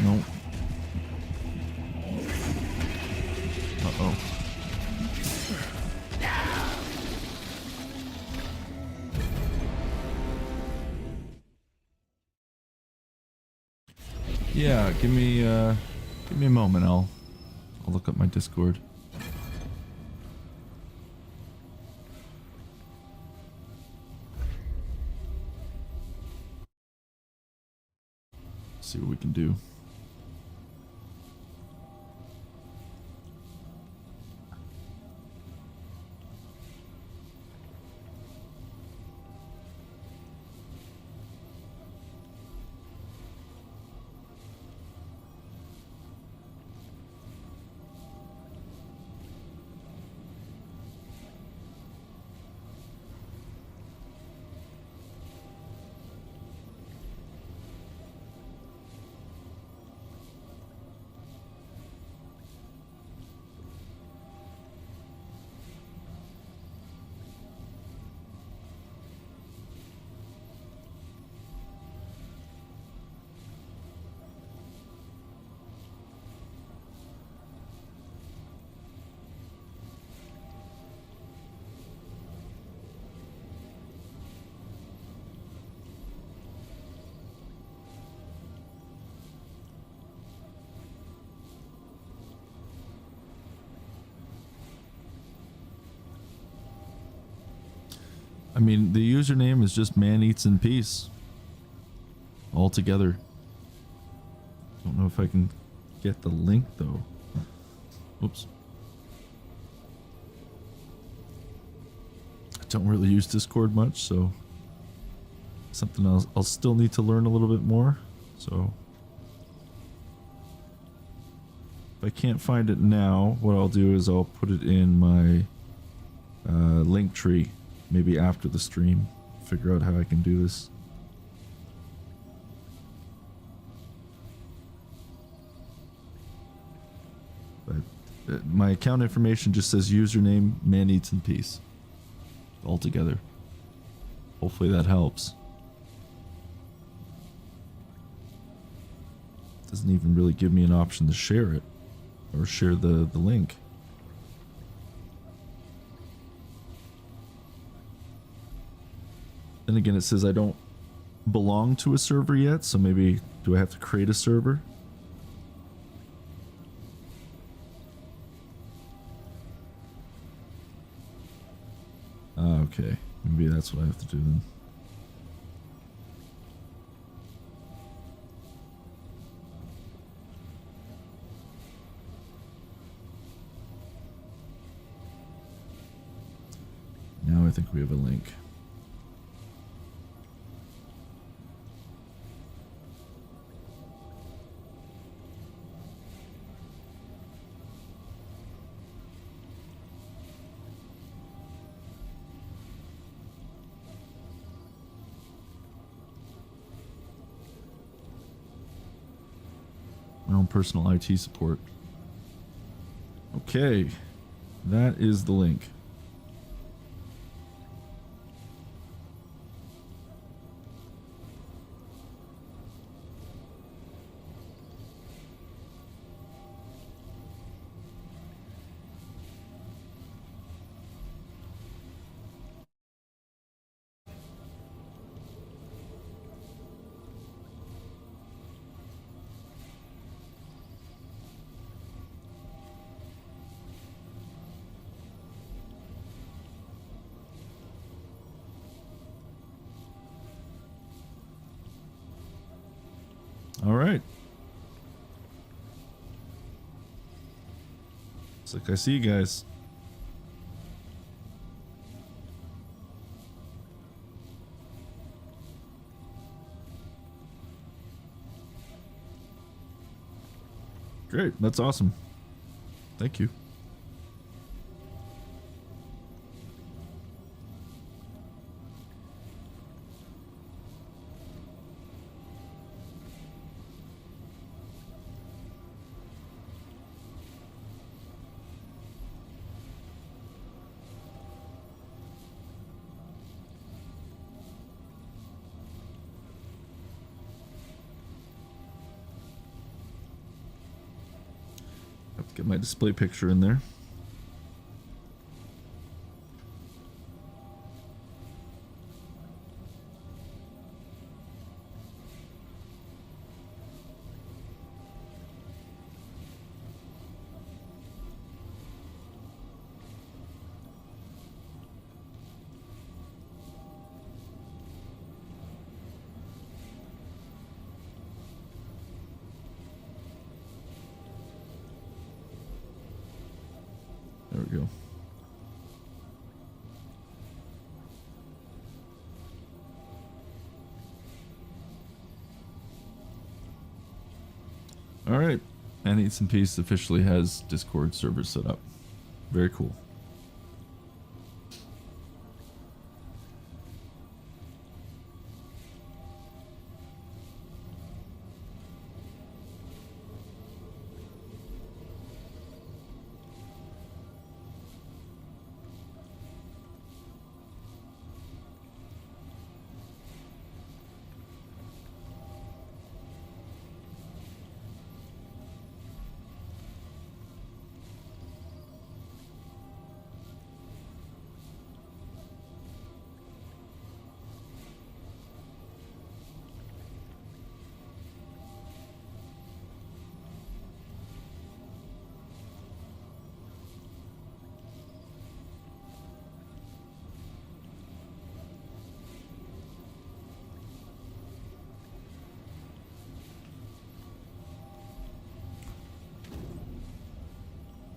Nope. Uh-oh. Yeah, give me a moment. I'll look up my Discord. See what we can do. I mean, the username is just man eats in peace. All together. Don't know if I can get the link though. Oops. I don't really use Discord much, so something else I'll still need to learn a little bit more. So if I can't find it now, what I'll do is I'll put it in my link tree. Maybe after the stream, figure out how I can do this. But my account information just says username man eats in peace. All together. Hopefully that helps. Doesn't even really give me an option to share it or share the link. Then again, it says I don't belong to a server yet, so maybe do I have to create a server? Okay, maybe that's what I have to do then. Now I think we have a link. My own personal IT support. Okay, that is the link. All right. Looks like I see you guys. Great. That's awesome. Thank you. Get my display picture in there. There we go. All right, and Eats and Peace officially has Discord server set up. Very cool.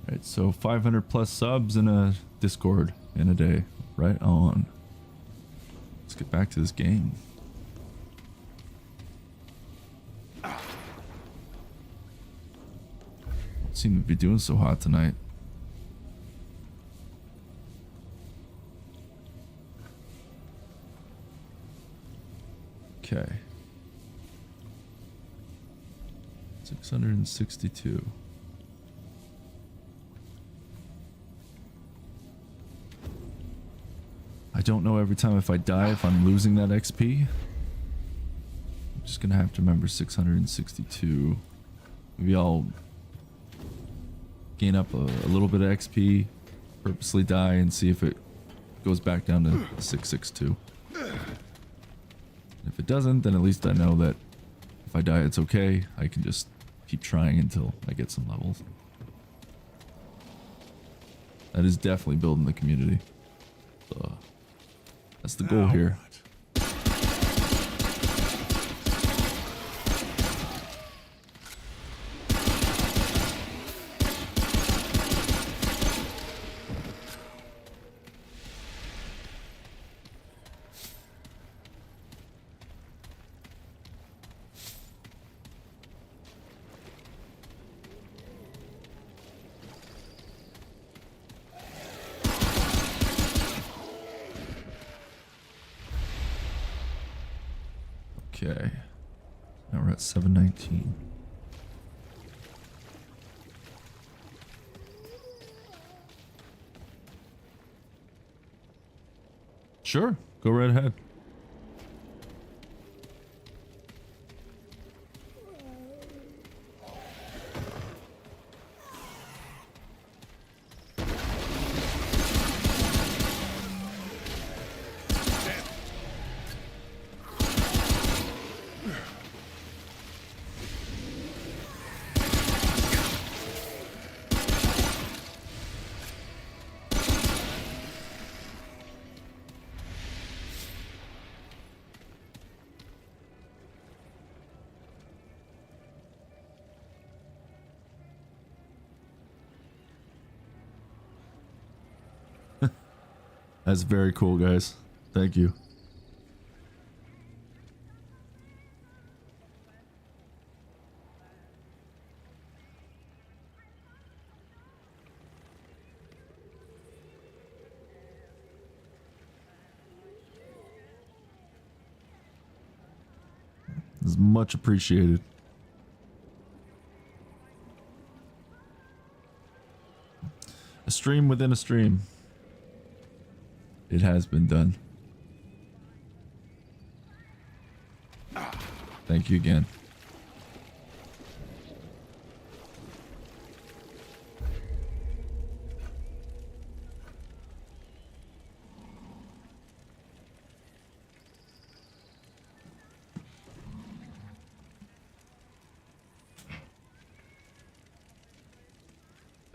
Right, so 500 plus subs in a Discord in a day. Right on. Let's get back to this game. Don't seem to be doing so hot tonight. Okay. 662. I don't know every time if I die if I'm losing that XP. I'm just gonna have to remember 662. Maybe I'll gain up a little bit of XP, purposely die, and see if it goes back down to 662. If it doesn't, then at least I know that if I die, it's okay. I can just keep trying until I get some levels. That is definitely building the community. That's the goal here. Okay, now we're at 719. Sure, go right ahead. That's very cool, guys. Thank you. It's much appreciated. A stream within a stream. It has been done. Thank you again.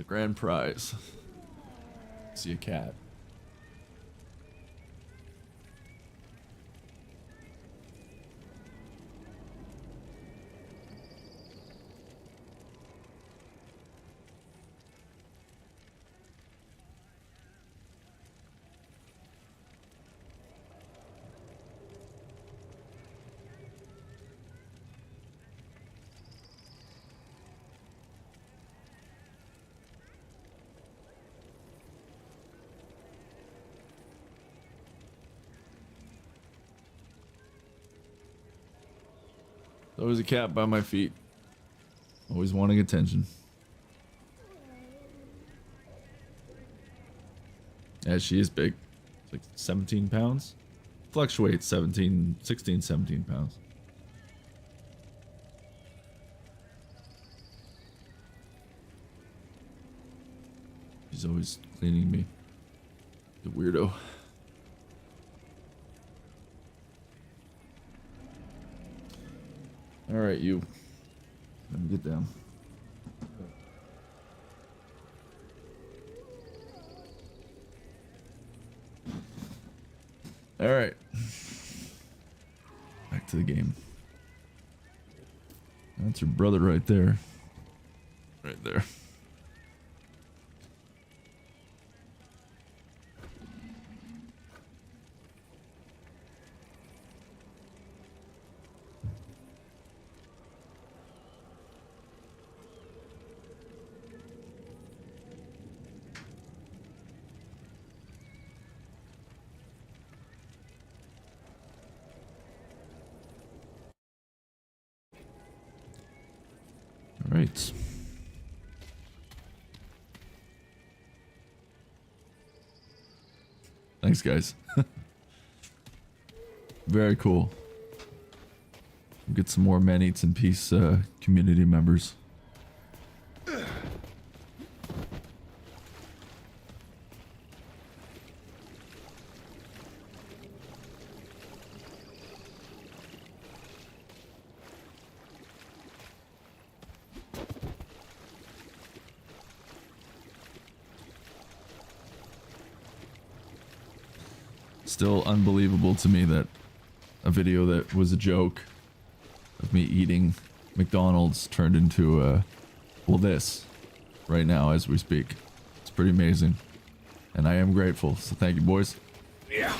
grand prize. See a cat. Always a cat by my feet. Always wanting attention. Yeah, she is big. It's like 17 pounds. Fluctuates 17, 16, 17 pounds. She's always cleaning me. The weirdo. All right, you. Let me get down. All right. Back to the game. That's your brother right there. Right there. All right. Thanks, guys. Very cool. We'll get some more Man Eats in Peace community members. Still unbelievable to me that a video that was a joke of me eating McDonald's turned into well, this right now as we speak. It's pretty amazing, and I am grateful, so thank you, boys. Yeah.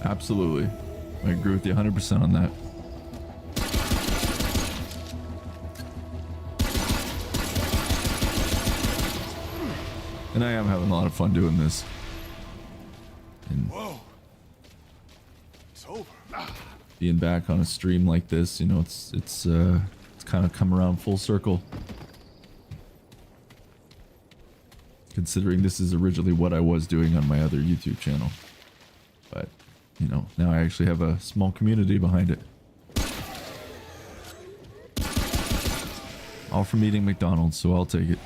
Absolutely. I agree with you 100% on that. And I am having a lot of fun doing this. And Whoa. It's over. being back on a stream like this, you know, it's kind of come around full circle. Considering this is originally what I was doing on my other YouTube channel. But, you know, now I actually have a small community behind it. All from eating McDonald's, so I'll take it.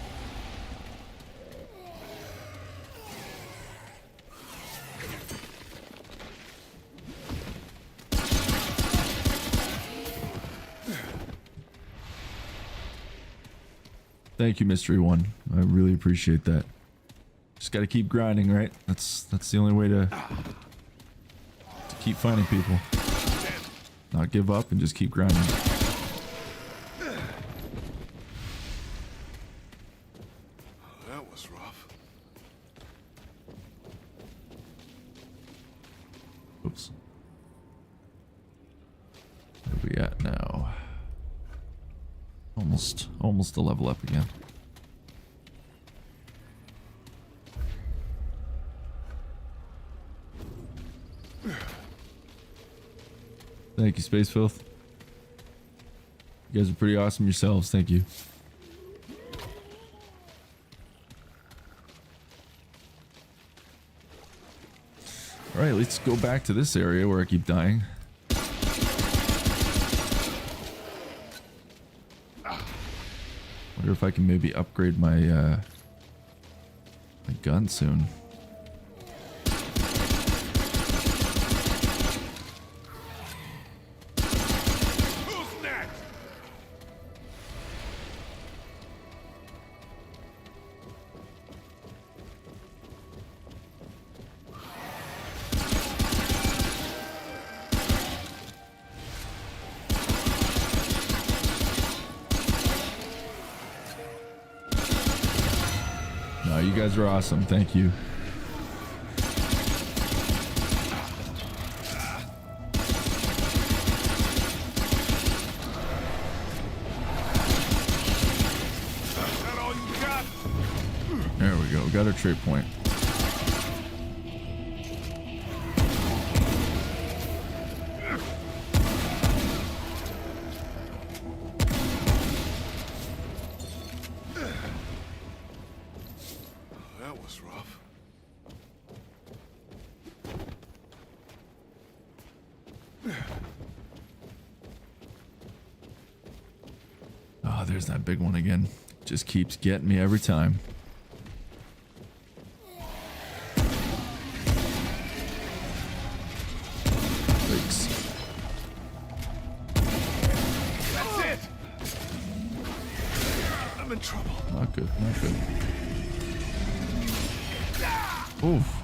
Thank you, Mystery One. I really appreciate that. Just gotta keep grinding, right? That's the only way to keep finding people. Not give up and just keep grinding. That was rough. Oops. Where are we at now? Almost a level up again. Thank you, Space Filth. You guys are pretty awesome yourselves. Thank you. Alright, let's go back to this area where I keep dying. Wonder if I can maybe upgrade my my gun soon. Who's next? No, you guys are awesome. Thank you. Is that all you got? There we go. Got our trait point. That was rough. Oh, there's that big one again. Just keeps getting me every time. Thanks. That's it. I'm in trouble. Not good, not good. Oof.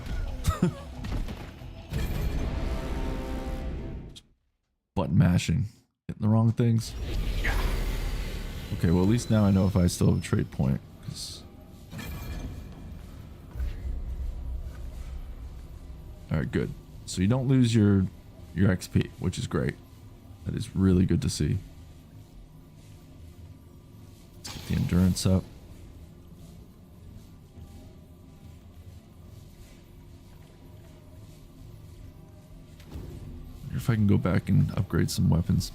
Button mashing. Hitting the wrong things. Okay, well at least now I know if I still have a trait point. 'Cause... Alright, good. So you don't lose your XP, which is great. That is really good to see. Let's get the endurance up. Wonder if I can go back and upgrade some weapons.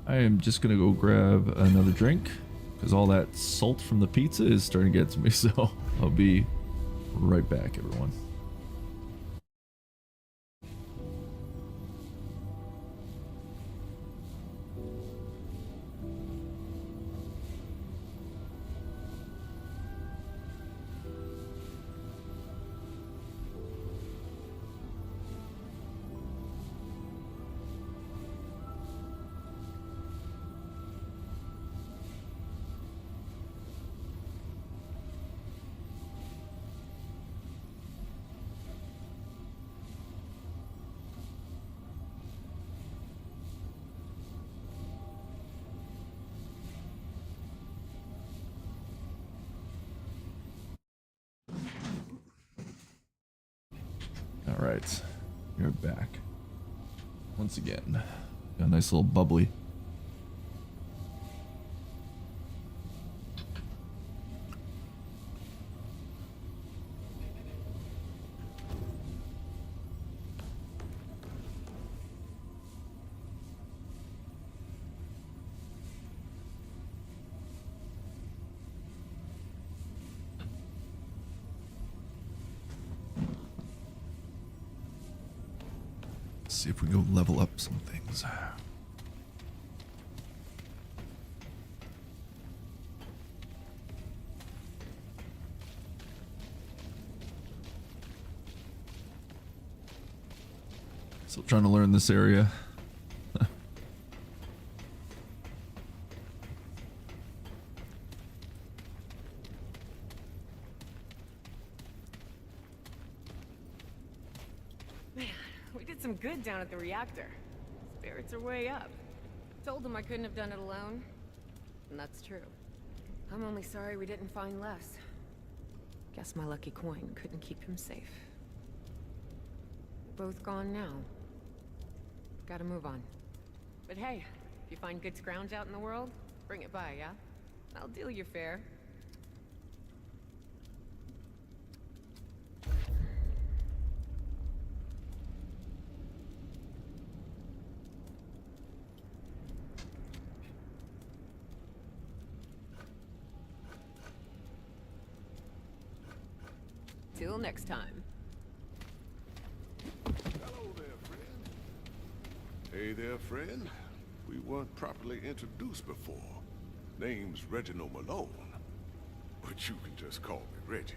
I am just gonna go grab another drink because all that salt from the pizza is starting to get to me, so I'll be right back, everyone. Alright, we're back. Once again, got a nice little bubbly. See if we go level up some things. Still trying to learn this area. Man, we did some good down at the reactor. Spirits are way up. Told them I couldn't have done it alone. And that's true. I'm only sorry we didn't find Les. Guess my lucky coin couldn't keep him safe. Both gone now. Gotta move on. But hey, if you find good scrounge out in the world, bring it by, yeah? I'll deal you fair. Till next time. Hello there, friend. Hey there, friend. We weren't properly introduced before. Name's Reginald Malone. But you can just call me Reggie.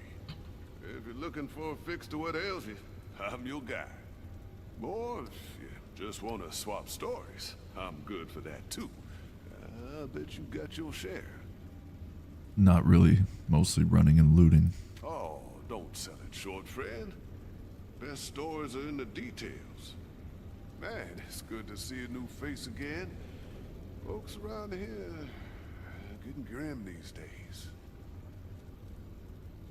If you're looking for a fix to what ails you, I'm your guy. Or if you just want to swap stories, I'm good for that too. I bet you got your share. Not really. Mostly running and looting. Oh, don't sell it short, friend. Best stories are in the details. Man, it's good to see a new face again. Folks around here getting grim these days.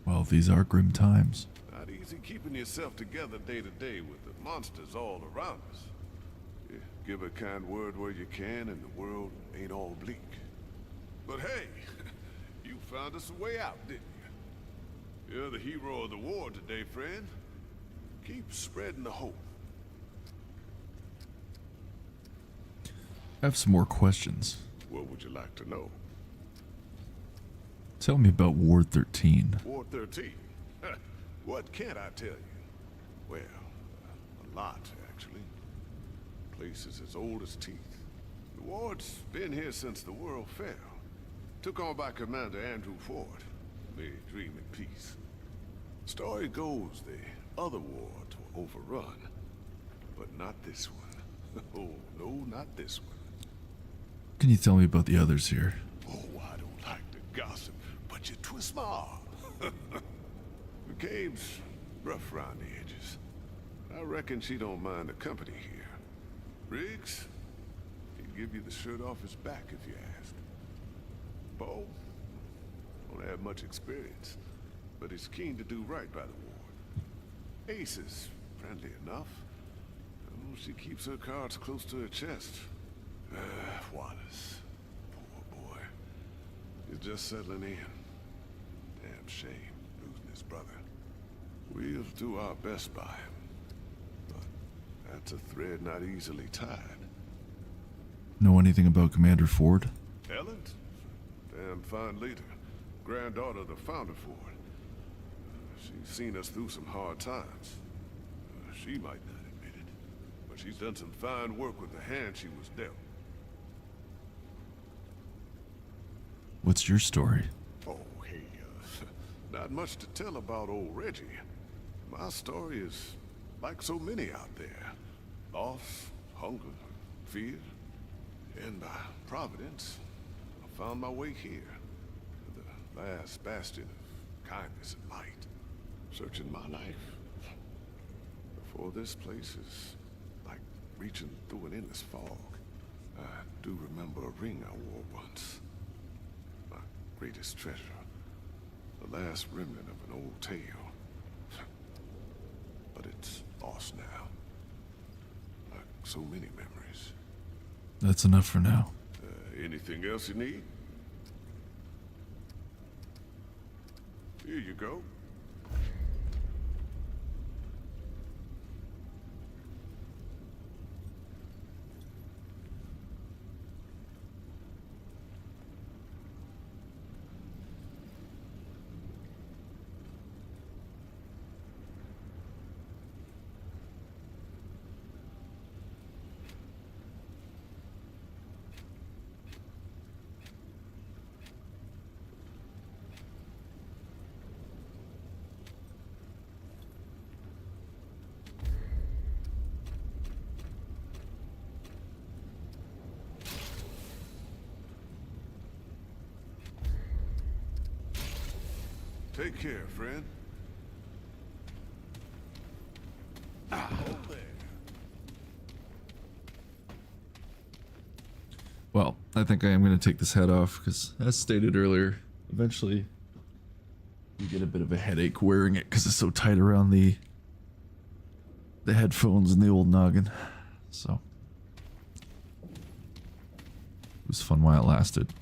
Well, these are grim times. Not easy keeping yourself together day to day with the monsters all around us. Yeah, give a kind word where you can and the world ain't all bleak. But hey, you found us a way out, didn't you? You're the hero of the war today, friend. Keep spreading the hope. I have some more questions. What would you like to know? Tell me about Ward 13. Ward 13? What can't I tell you? Well, a lot, actually. Place is as old as teeth. The ward's been here since the world fell. Took on by Commander Andrew Ford. May he dream in peace. Story goes the other wards were overrun. But not this one. Oh, no, not this one. Can you tell me about the others here? Oh, I don't like to gossip, but you twist my arm. The cave's rough around the edges. I reckon she don't mind the company here. Riggs, he'd give you the shirt off his back if you asked. Bo, don't have much experience, but he's keen to do right by the ward. Ace is friendly enough. Oh, she keeps her cards close to her chest. Wallace, poor boy. He's just settling in. Damn shame, losing his brother. We'll do our best by him. But that's a thread not easily tied. Know anything about Commander Ford? Helen? Damn fine leader. Granddaughter of the founder Ford. She's seen us through some hard times. She might not admit it, but she's done some fine work with the hand she was dealt. What's your story? Oh, hey, not much to tell about old Reggie. My story is like so many out there. Loss, hunger, fear, and by providence, I found my way here. The last bastion of kindness and light. Searching my life. Before this place is like reaching through an endless fog. I do remember a ring I wore once. My greatest treasure. The last remnant of an old tale. But it's lost now. Like so many memories. That's enough for now. Anything else you need? Here you go. Take care, friend. Hold there. Well, I think I am going to take this head off because, as stated earlier, eventually you get a bit of a headache wearing it because it's so tight around the headphones and the old noggin. So it was fun while it lasted.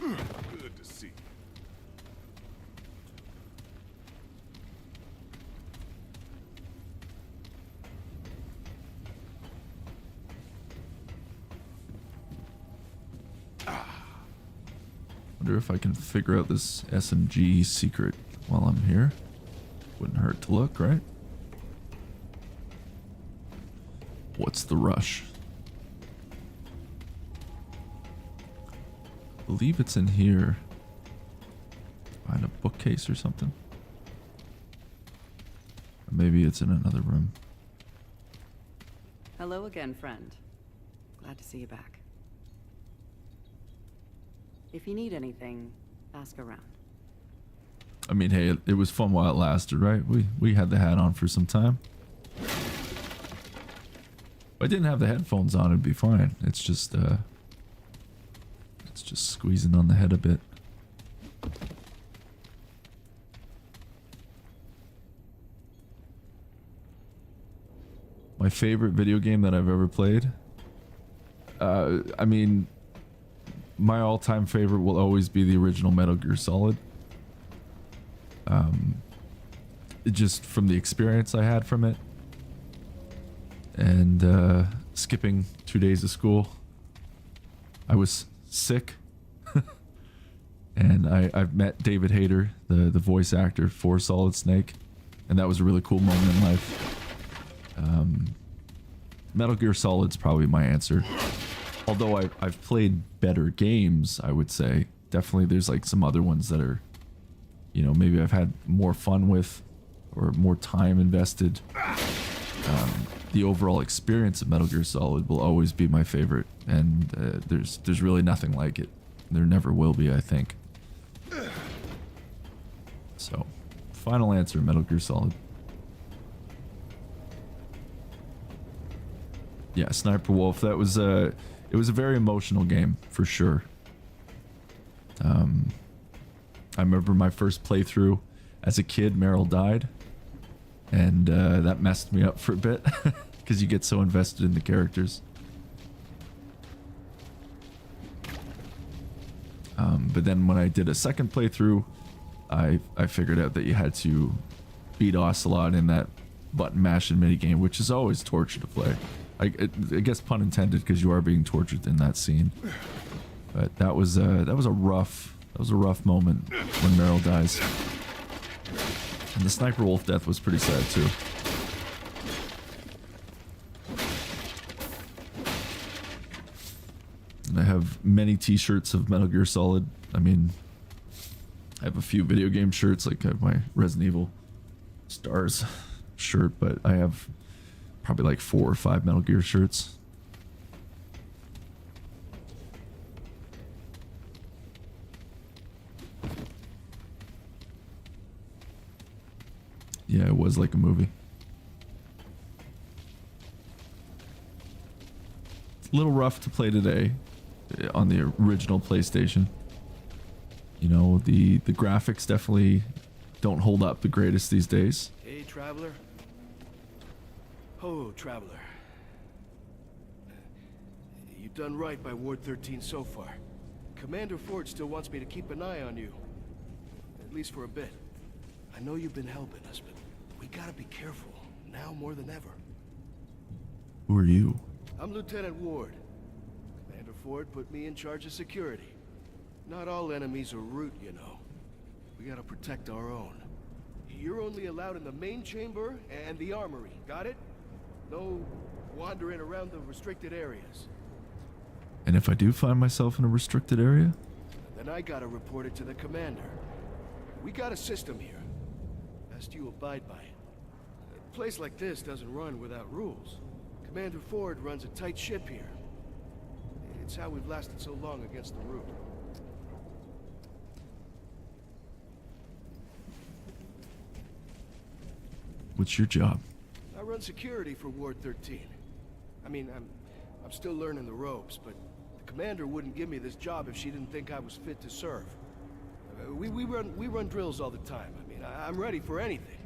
Good to see you. Wonder if I can figure out this SMG secret while I'm here. Wouldn't hurt to look, right? What's the rush? I believe it's in here. Behind a bookcase or something. Or maybe it's in another room. Hello again, friend. Glad to see you back. If you need anything, ask around. I mean, hey, it was fun while it lasted, right? We had the hat on for some time. If I didn't have the headphones on, it'd be fine. It's just squeezing on the head a bit. My favorite video game that I've ever played. I mean, my all-time favorite will always be the original Metal Gear Solid. Just from the experience I had from it, and skipping 2 days of school. I was sick, and I've met David Hayter, the voice actor for Solid Snake, and that was a really cool moment in life. Metal Gear Solid's probably my answer. Although I've played better games, I would say. Definitely there's like some other ones that are, you know, maybe I've had more fun with or more time invested. The overall experience of Metal Gear Solid will always be my favorite, and there's really nothing like it. There never will be, I think. So, final answer, Metal Gear Solid. Yeah, Sniper Wolf, that was it was a very emotional game, for sure. I remember my first playthrough as a kid, Meryl died, and that messed me up for a bit, because you get so invested in the characters. But then when I did a second playthrough, I figured out that you had to beat Ocelot in that button mashing minigame, which is always torture to play. I guess pun intended, because you are being tortured in that scene. But that was a rough moment when Meryl dies. And the Sniper Wolf death was pretty sad too. And I have many t-shirts of Metal Gear Solid. I mean, I have a few video game shirts, like I have my Resident Evil Stars shirt, but I have probably like 4 or 5 Metal Gear shirts. Yeah, it was like a movie. It's a little rough to play today on the original PlayStation. You know, the graphics definitely don't hold up the greatest these days. Hey, Traveler. Oh, Traveler. You've done right by Ward 13 so far. Commander Ford still wants me to keep an eye on you. At least for a bit. I know you've been helping us, but we gotta be careful, now more than ever. Who are you? I'm Lieutenant Ward. Commander Ford put me in charge of security. Not all enemies are root, you know. We gotta protect our own. You're only allowed in the main chamber and the armory, got it? No wandering around the restricted areas. And if I do find myself in a restricted area? Then I gotta report it to the commander. We got a system here. Best you abide by it. A place like this doesn't run without rules. Commander Ford runs a tight ship here. It's how we've lasted so long against the root. What's your job? I run security for Ward 13. I mean, I'm still learning the ropes, but the commander wouldn't give me this job if she didn't think I was fit to serve. We run drills all the time. I mean, I'm ready for anything.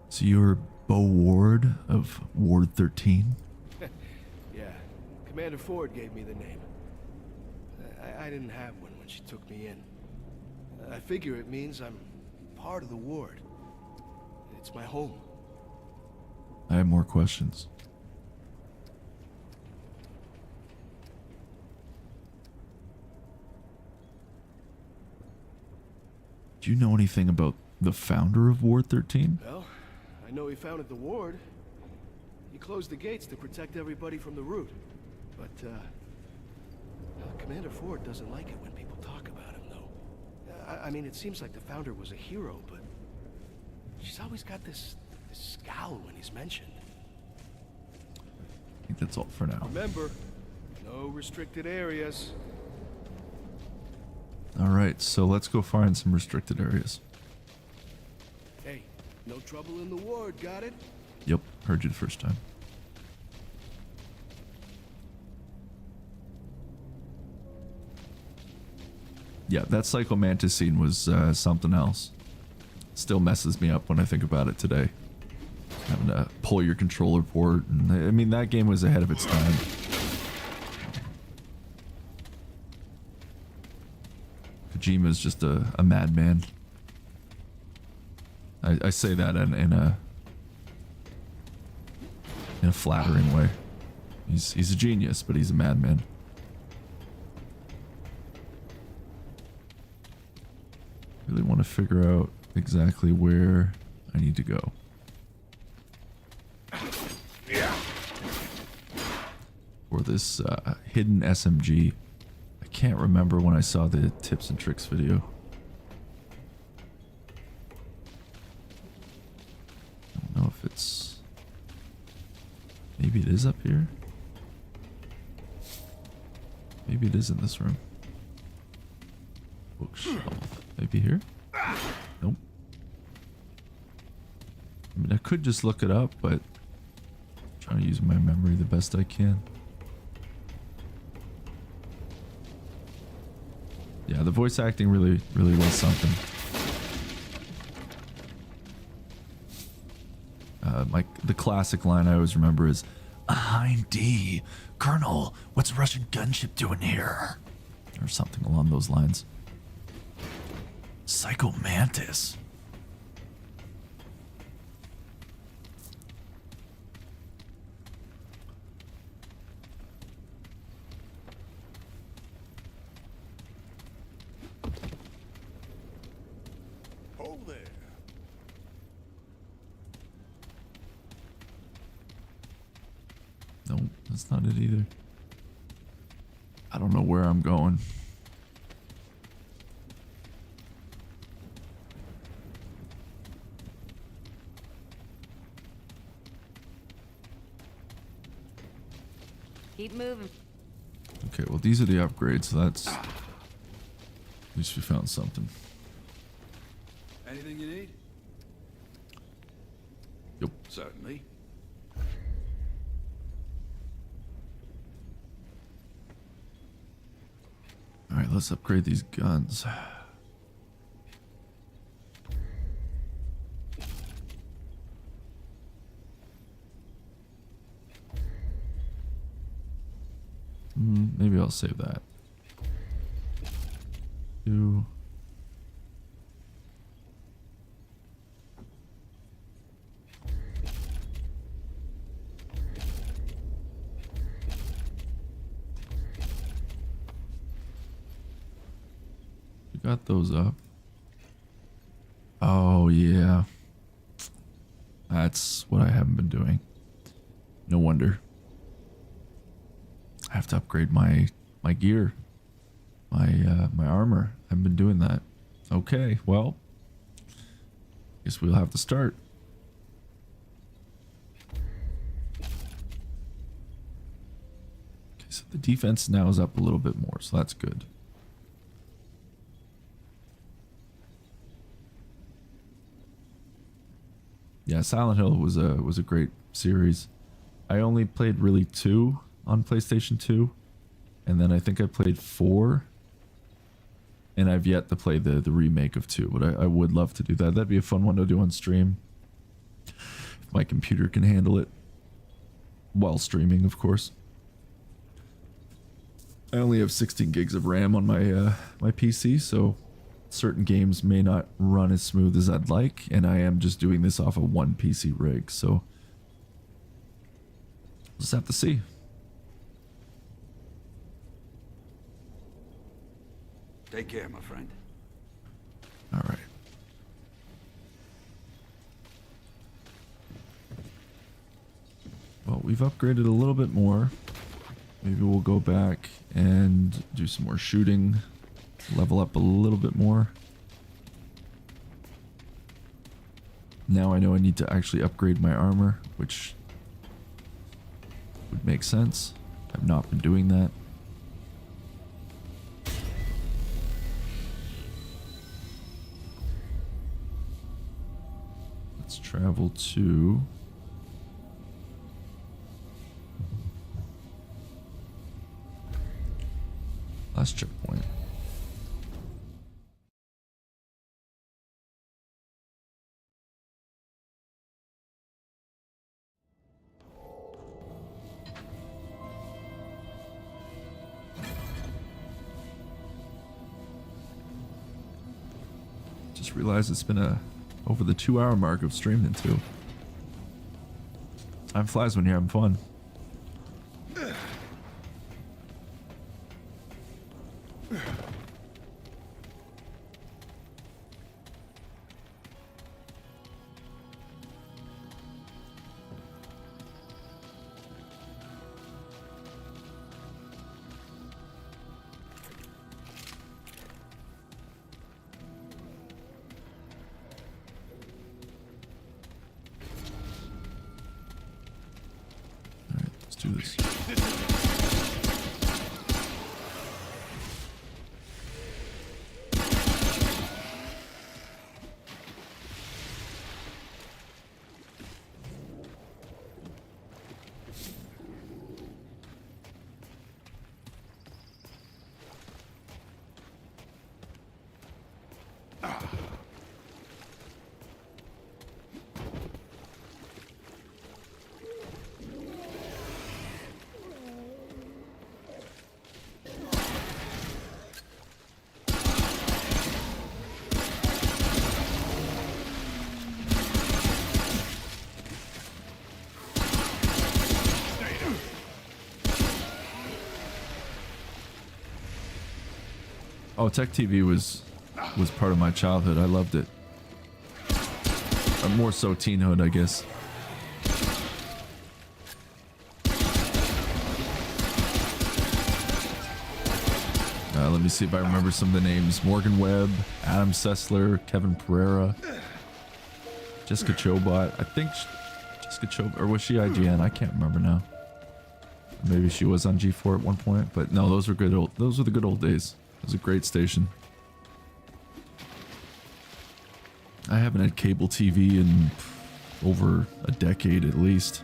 So you're Beau Ward of Ward 13? Yeah, Commander Ford gave me the name. I didn't have one when she took me in. I figure it means I'm part of the ward. It's my home. I have more questions. Do you know anything about the founder of Ward 13? Well, I know he founded the ward. He closed the gates to protect everybody from the root. But, Commander Ford doesn't like it when people talk about him, though. I mean, it seems like the founder was a hero, but she's always got this scowl when he's mentioned. I think that's all for now. Remember, no restricted areas. Alright, so let's go find some restricted areas. Hey, no trouble in the ward, got it? Yep, heard you the first time. Yeah, that Psycho Mantis scene was something else. Still messes me up when I think about it today. Having to pull your controller port, and I mean, that game was ahead of its time. Kojima's just a madman. I say that in a flattering way. He's a genius, but he's a madman. Really want to figure out exactly where I need to go. For this hidden SMG. I can't remember when I saw the tips and tricks video. I don't know if it's... Maybe it is up here? Maybe it is in this room. Bookshelf. Maybe here? Nope. I mean, I could just look it up, but I'm trying to use my memory the best I can. Yeah, the voice acting really was something. The classic line I always remember is, "Behind D, Colonel, what's a Russian gunship doing here?" Or something along those lines. Psycho Mantis. Hold there. No, that's not it either. I don't know where I'm going. Keep moving. Okay, well, these are the upgrades, so that's... At least we found something. Anything you need? Yep. Certainly. Alright, let's upgrade these guns. Maybe I'll save that. Two. We got those up. Oh, yeah. That's what I haven't been doing. No wonder. I have to upgrade my gear, my armor. I haven't been doing that. Okay, well, guess we'll have to start. Okay, so the defense now is up a little bit more, so that's good. Yeah, Silent Hill was a great series. I only played really 2 on PlayStation 2, and then I think I played 4, and I've yet to play the remake of 2, but I would love to do that. That'd be a fun one to do on stream. If my computer can handle it. While streaming, of course. I only have 16 gigs of RAM on my my PC, so certain games may not run as smooth as I'd like, and I am just doing this off of one PC rig, so we'll just have to see. Take care, my friend. All right. Well, we've upgraded a little bit more. Maybe we'll go back and do some more shooting, level up a little bit more. Now I know I need to actually upgrade my armor, which would make sense. I've not been doing that. Let's travel to... last checkpoint. Just realized it's been over the 2-hour mark of streaming too. Time flies when you're having fun. Do this. Oh, Tech TV was part of my childhood. I loved it. Or more so teenhood, I guess. Let me see if I remember some of the names. Morgan Webb, Adam Sessler, Kevin Pereira, Jessica Chobot. I think Jessica Chobot, or was she IGN? I can't remember now. Maybe she was on G4 at one point, but no, those were the good old days. It was a great station. I haven't had cable TV in over a decade at least.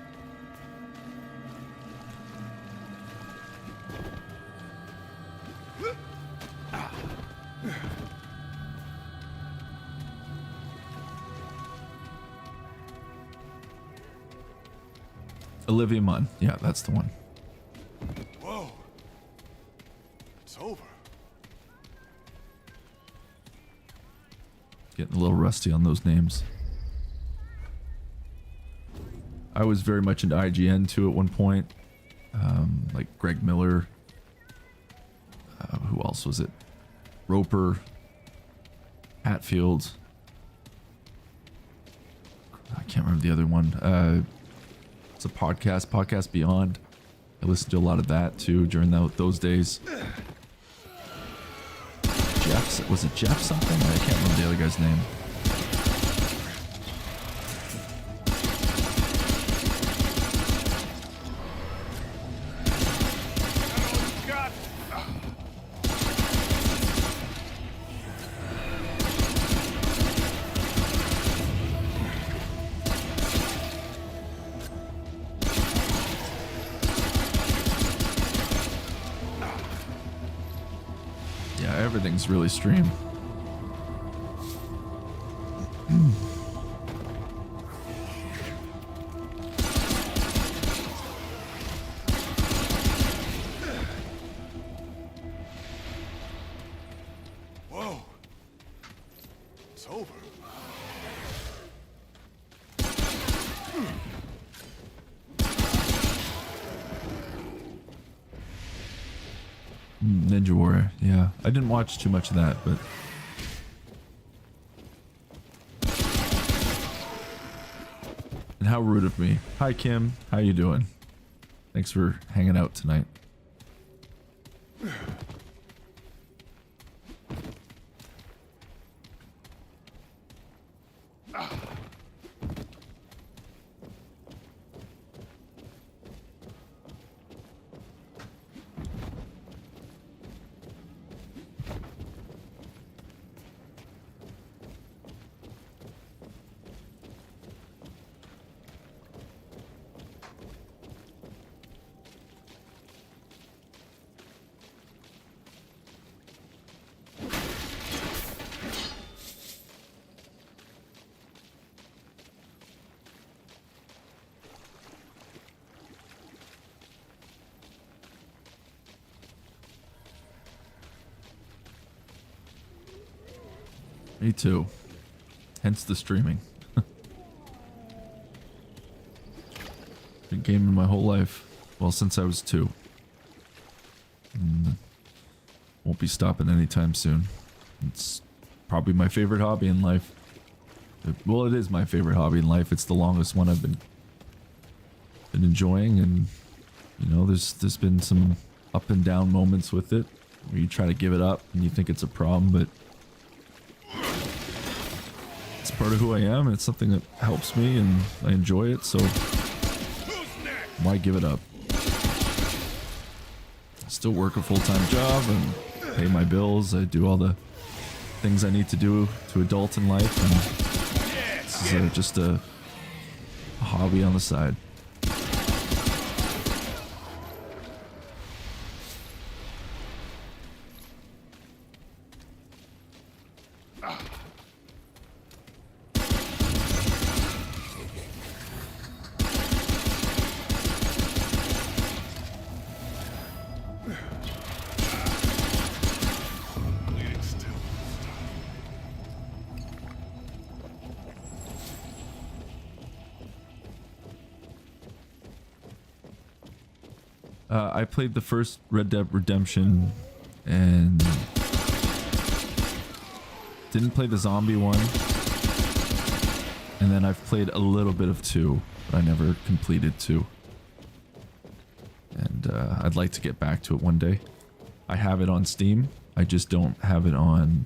Olivia Munn. Yeah, that's the one. Whoa. It's over. Getting a little rusty on those names. I was very much into IGN too at one point. Like Greg Miller. Who else was it? Roper. Hatfield. I can't remember the other one. It's a Podcast Beyond. I listened to a lot of that too during those days. Was it Jeff something? I can't remember the other guy's name. Yeah, everything's really streamed. Whoa. It's over. Ninja Warrior. Yeah, I didn't watch too much of that, but and how rude of me. Hi Kim, how you doing? Thanks for hanging out tonight. Me too. Hence the streaming. Been gaming my whole life. Well, since I was 2. And won't be stopping anytime soon. It's probably my favorite hobby in life. Well, it is my favorite hobby in life. It's the longest one I've been enjoying, and you know, there's been some up and down moments with it where you try to give it up and you think it's a problem, but it's part of who I am, and it's something that helps me, and I enjoy it, so why give it up? I still work a full-time job and pay my bills. I do all the things I need to do to adult in life, and this is just a hobby on the side. I played the first Red Dead Redemption and didn't play the zombie one. And then I've played a little bit of 2, but I never completed 2. And I'd like to get back to it one day. I have it on Steam. I just don't have it on...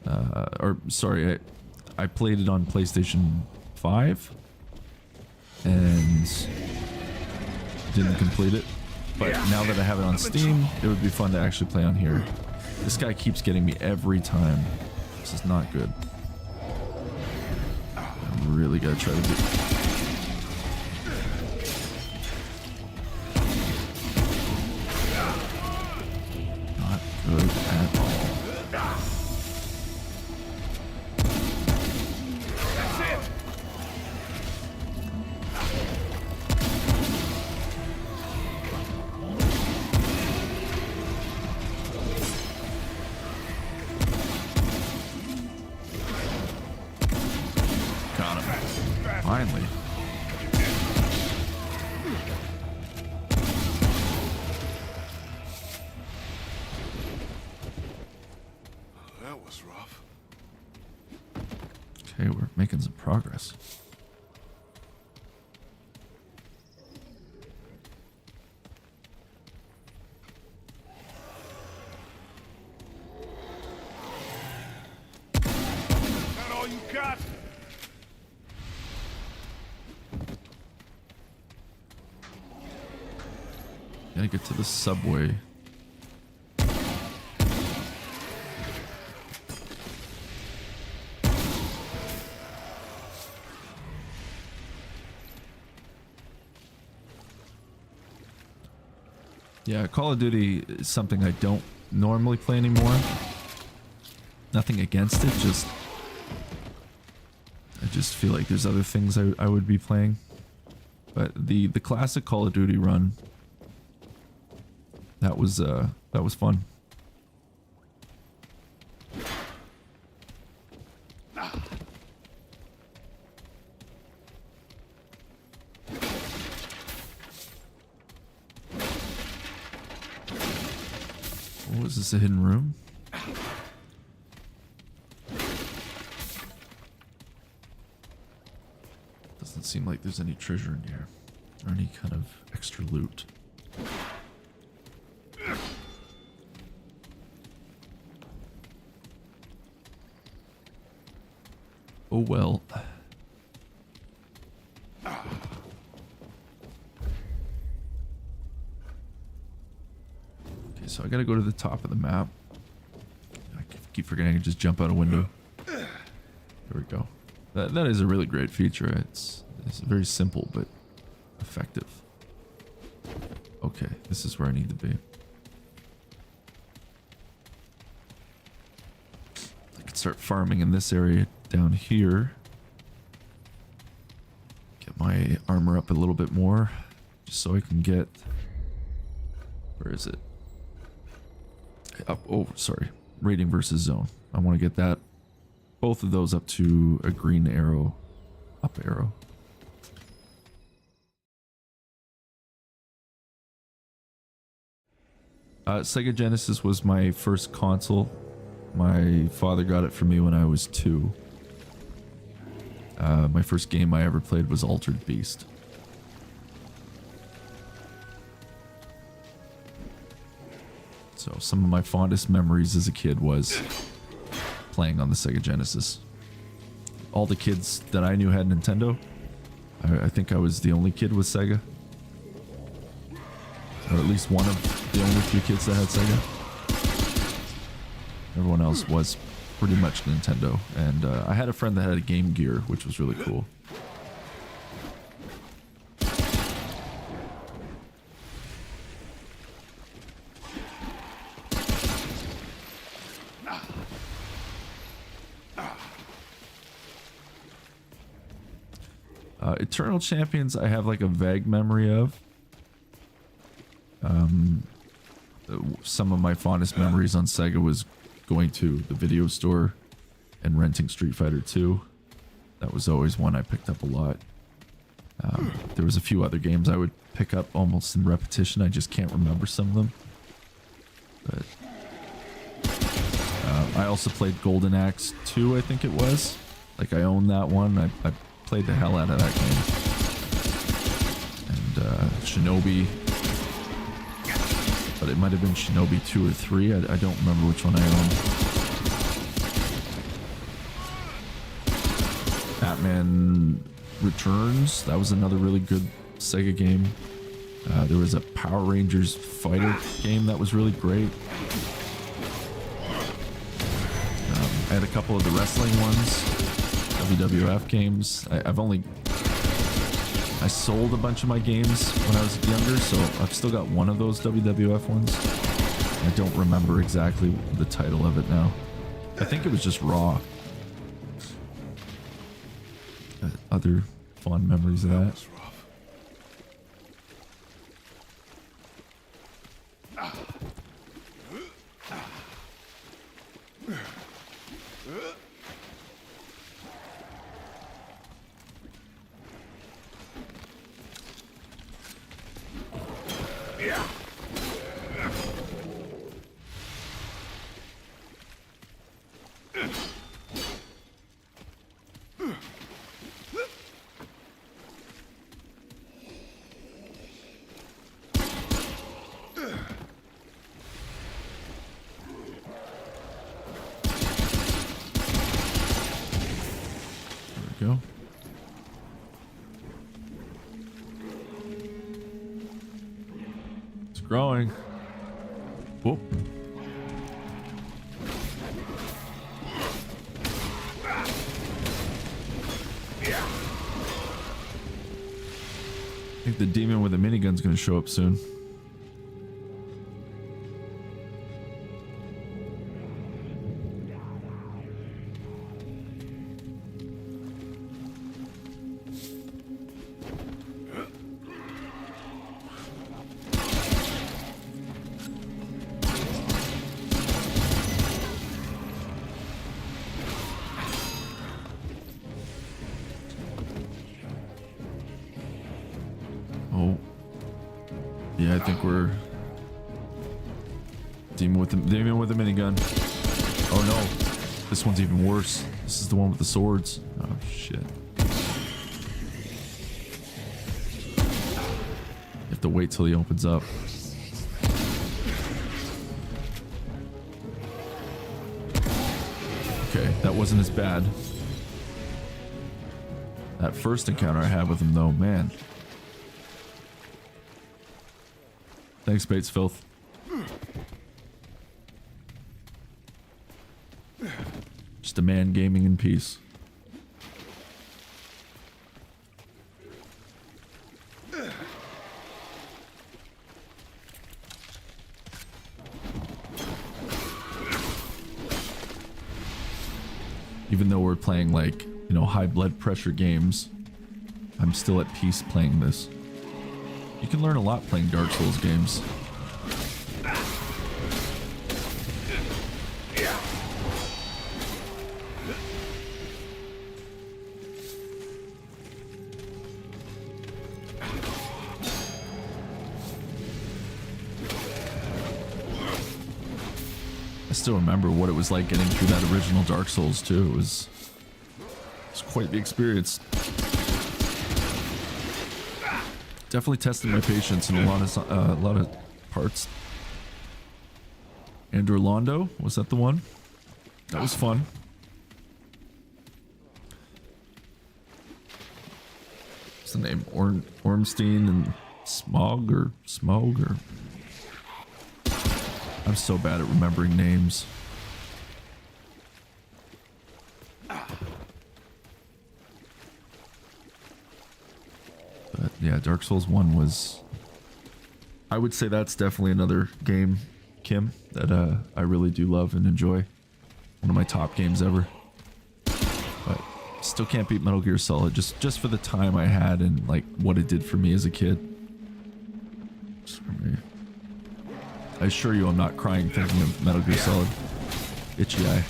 I played it on PlayStation 5 and didn't complete it. But now that I have it on Steam, it would be fun to actually play on here. This guy keeps getting me every time. This is not good. I really gotta try to do... Not good at all. Finally. That was rough. Okay, we're making some progress. That all you got? Gotta get to the subway. Yeah, Call of Duty is something I don't normally play anymore. Nothing against it, just I just feel like there's other things I would be playing. But the classic Call of Duty run, that was fun. What was this, a hidden room? Doesn't seem like there's any treasure in here or any kind of extra loot. Oh well. Okay, so I gotta go to the top of the map. I keep forgetting I can just jump out a window. There we go. That is a really great feature. It's very simple but effective. Okay, this is where I need to be. I can start farming in this area down here. Get my armor up a little bit more, just so I can get... Where is it? Up. Oh, sorry. Rating versus zone. I want to get that. Both of those up to a green arrow. Up arrow. Sega Genesis was my first console. My father got it for me when I was 2. My first game I ever played was Altered Beast. So some of my fondest memories as a kid was playing on the Sega Genesis. All the kids that I knew had Nintendo. I think I was the only kid with Sega. Or at least one of the only few kids that had Sega. Everyone else was pretty much Nintendo. And I had a friend that had a Game Gear, which was really cool. Eternal Champions, I have like a vague memory of. Some of my fondest memories on Sega was going to the video store and renting Street Fighter 2. That was always one I picked up a lot. There was a few other games I would pick up almost in repetition. I just can't remember some of them. But I also played Golden Axe 2, I think it was. Like, I own that one. I played the hell out of that game. And Shinobi. But it might have been Shinobi 2 or 3. I don't remember which one I owned. Batman Returns. That was another really good Sega game. There was a Power Rangers fighter game that was really great. I had a couple of the wrestling ones. WWF games. I sold a bunch of my games when I was younger, so I've still got one of those WWF ones. I don't remember exactly the title of it now. I think it was just Raw. Other fond memories of that. Go. It's growing. Whoop. I think the demon with the minigun's gonna show up soon. I think we're demon with the minigun. Oh no, this one's even worse. This is the one with the swords. Oh shit. You have to wait till he opens up. Okay, that wasn't as bad. That first encounter I had with him though, man. Thanks, Bates Filth. Just a man gaming in peace. Even though we're playing like, you know, high blood pressure games, I'm still at peace playing this. You can learn a lot playing Dark Souls games. I still remember what it was like getting through that original Dark Souls too. It was quite the experience. Definitely tested my patience in a lot of parts. And Orlando, was that the one? That was fun. What's the name? Ormstein and Smog or Smog or... I'm so bad at remembering names. But yeah, Dark Souls 1 was... I would say that's definitely another game, Kim, that I really do love and enjoy. One of my top games ever. But still can't beat Metal Gear Solid, just for the time I had and like what it did for me as a kid. Just for me. I assure you I'm not crying thinking of Metal Gear Solid. Itchy eye.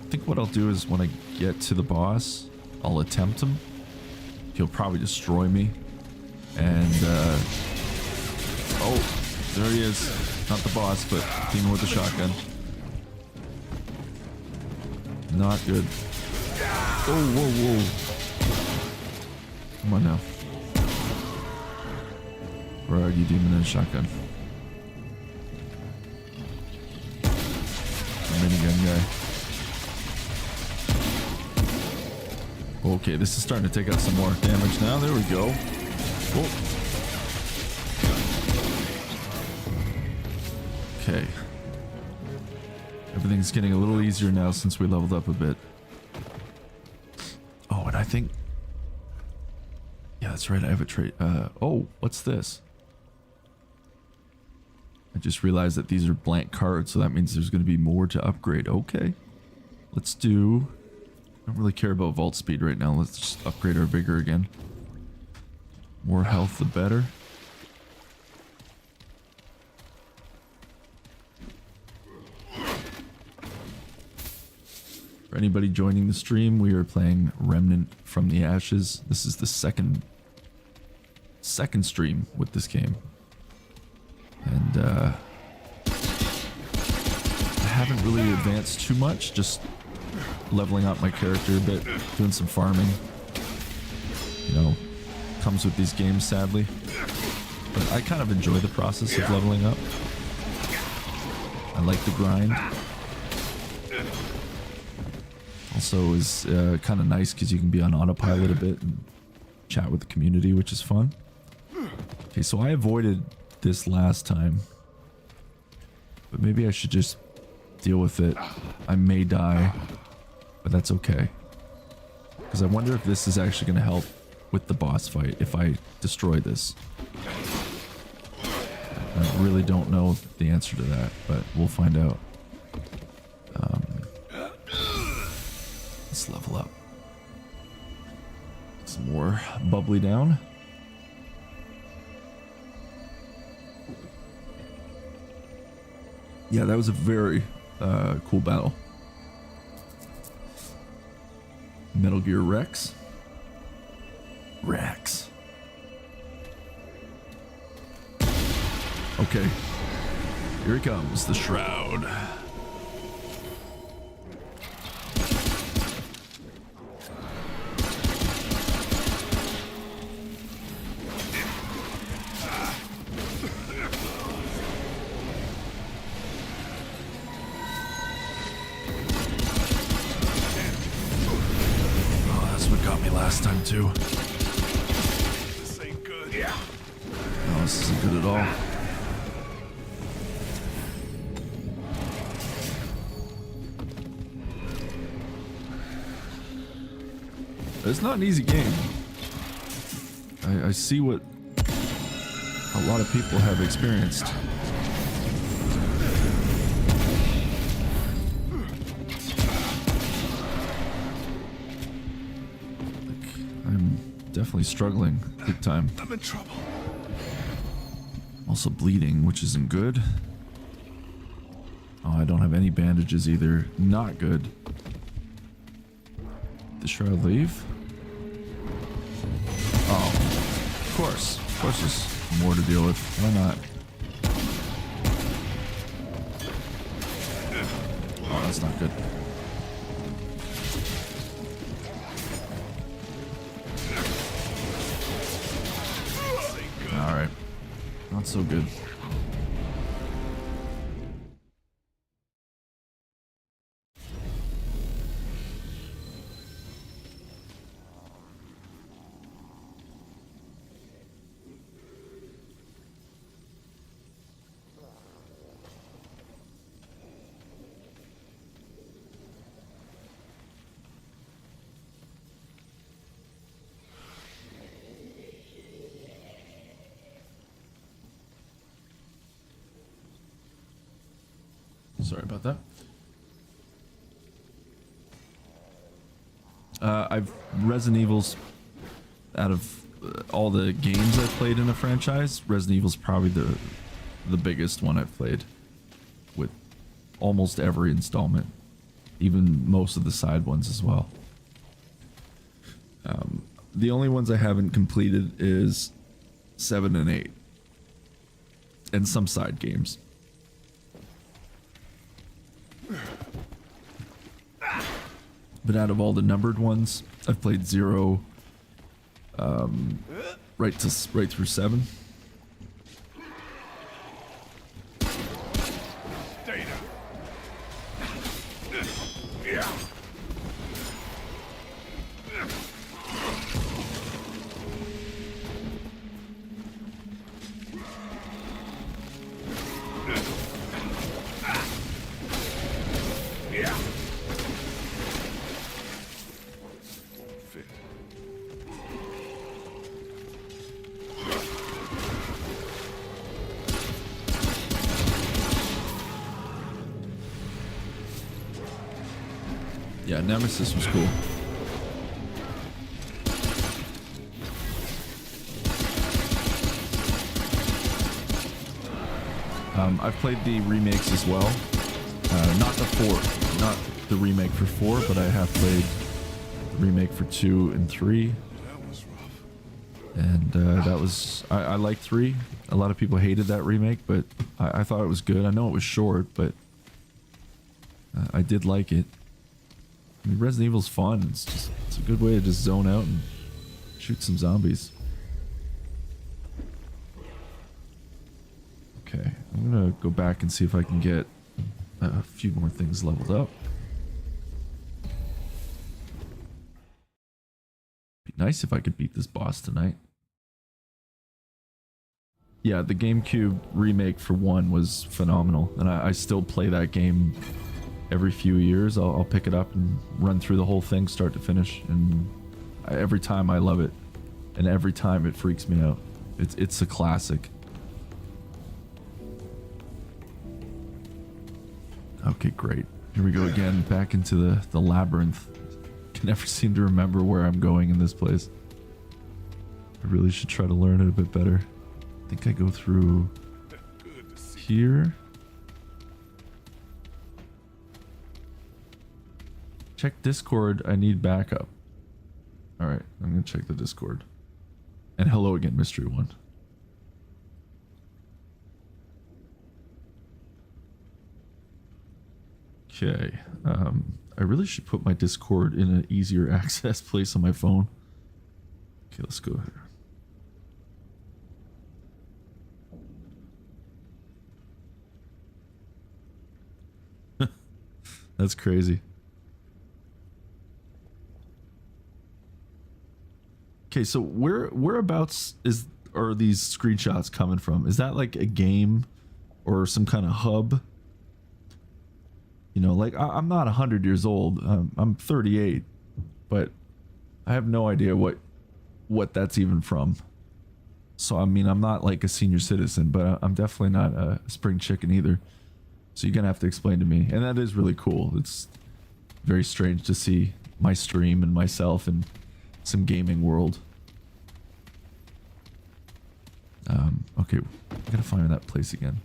I think what I'll do is when I get to the boss, I'll attempt him. He'll probably destroy me. And, oh, there he is. Not the boss, but demon with the shotgun. Not good. Oh, whoa, whoa. Come on now. Where are you, demon and shotgun? Minigun guy. Okay, this is starting to take out some more damage now. There we go. Oh. Okay. Everything's getting a little easier now since we leveled up a bit. Oh, and I think... Yeah, that's right. I have a trait. Oh, what's this? I just realized that these are blank cards, so that means there's going to be more to upgrade. Okay. Let's do... I don't really care about vault speed right now. Let's just upgrade our vigor again. More health, the better. For anybody joining the stream, we are playing Remnant from the Ashes. This is the second stream with this game. And I haven't really advanced too much, just leveling up my character a bit, doing some farming. You know, comes with these games, sadly. But I kind of enjoy the process of leveling up. I like the grind. Also is kind of nice because you can be on autopilot a bit and chat with the community, which is fun. Okay, so I avoided this last time. But maybe I should just deal with it. I may die, but that's okay. Because I wonder if this is actually going to help with the boss fight if I destroy this. I really don't know the answer to that, but we'll find out. Let's level up. Some more bubbly down. Yeah, that was a very cool battle. Metal Gear Rex. Rex. Okay. Here it comes, the Shroud. Oh, that's what got me last time too. This ain't good. Yeah. No, this isn't good at all. It's not an easy game. I see what a lot of people have experienced. Like, I'm definitely struggling big time. I'm in trouble. Also bleeding, which isn't good. Oh, I don't have any bandages either. Not good. The Shroud leave? Oh, of course. Of course there's more to deal with. Why not? Oh, that's not good. Alright. Not so good. Sorry about that. I've Resident Evil's out of all the games I've played in the franchise, Resident Evil's probably the biggest one I've played, with almost every installment, even most of the side ones as well. The only ones I haven't completed is 7 and 8, and some side games. But out of all the numbered ones, I've played 0 right through 7. Data. Yeah. Yeah, Nemesis was cool. I've played the remakes as well. Not the remake for 4, but I have played the remake for 2 and 3. That was rough. And that was... I like 3. A lot of people hated that remake, but I thought it was good. I know it was short, but I did like it. I mean, Resident Evil's fun. It's a good way to just zone out and shoot some zombies. Okay, I'm gonna go back and see if I can get a few more things leveled up. Be nice if I could beat this boss tonight. Yeah, the GameCube remake for 1 was phenomenal, and I still play that game every few years. I'll pick it up and run through the whole thing start to finish, and every time I love it, and every time it freaks me out. It's a classic. Okay, great. Here we go again, back into the labyrinth. Can never seem to remember where I'm going in this place. I really should try to learn it a bit better. I think I go through here. Check Discord. I need backup. All right, I'm gonna check the Discord. And hello again, Mystery One. Okay. I really should put my Discord in an easier access place on my phone. Okay, let's go here. That's crazy. Okay, so whereabouts are these screenshots coming from? Is that like a game or some kind of hub? You know, like I'm not 100 years old. I'm 38, but I have no idea what that's even from. So I mean, I'm not like a senior citizen, but I'm definitely not a spring chicken either. So you're gonna have to explain to me, and that is really cool. It's very strange to see my stream and myself in some gaming world. Okay, I gotta find that place again.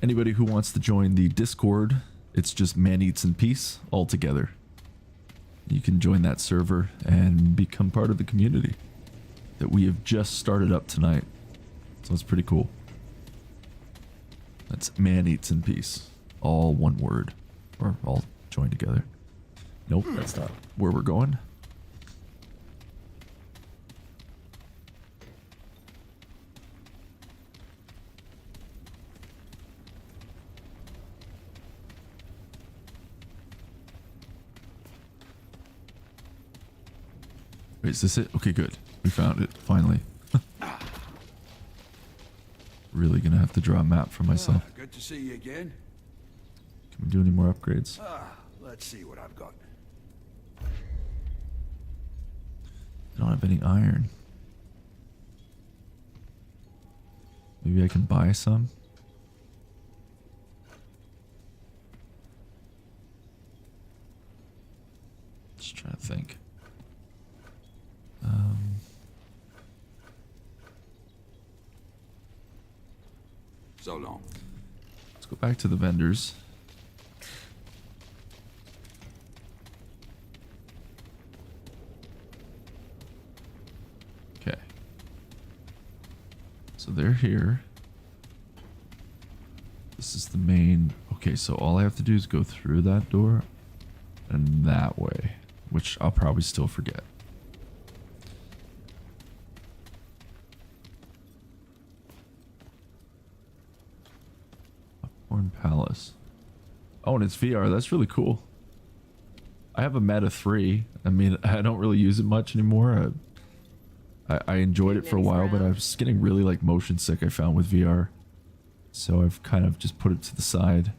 Anybody who wants to join the Discord, it's just Man Eats in Peace all together. You can join that server and become part of the community that we have just started up tonight. So it's pretty cool. That's Man Eats in Peace. All one word. Or all joined together. Nope, that's not where we're going. Wait, is this it? Okay, good. We found it, finally. Really gonna have to draw a map for myself. Good to see you again. Can we do any more upgrades? Let's see what I've got. I don't have any iron. Maybe I can buy some? Just trying to think. So long. Let's go back to the vendors. Okay. So they're here. This is the main. Okay, so all I have to do is go through that door and that way, which I'll probably still forget. Palace. Oh, and it's VR. That's really cool. I have a Meta 3. I mean, I don't really use it much anymore. I enjoyed it for a while, but I was getting really like motion sick, I found, with VR. So I've kind of just put it to the side.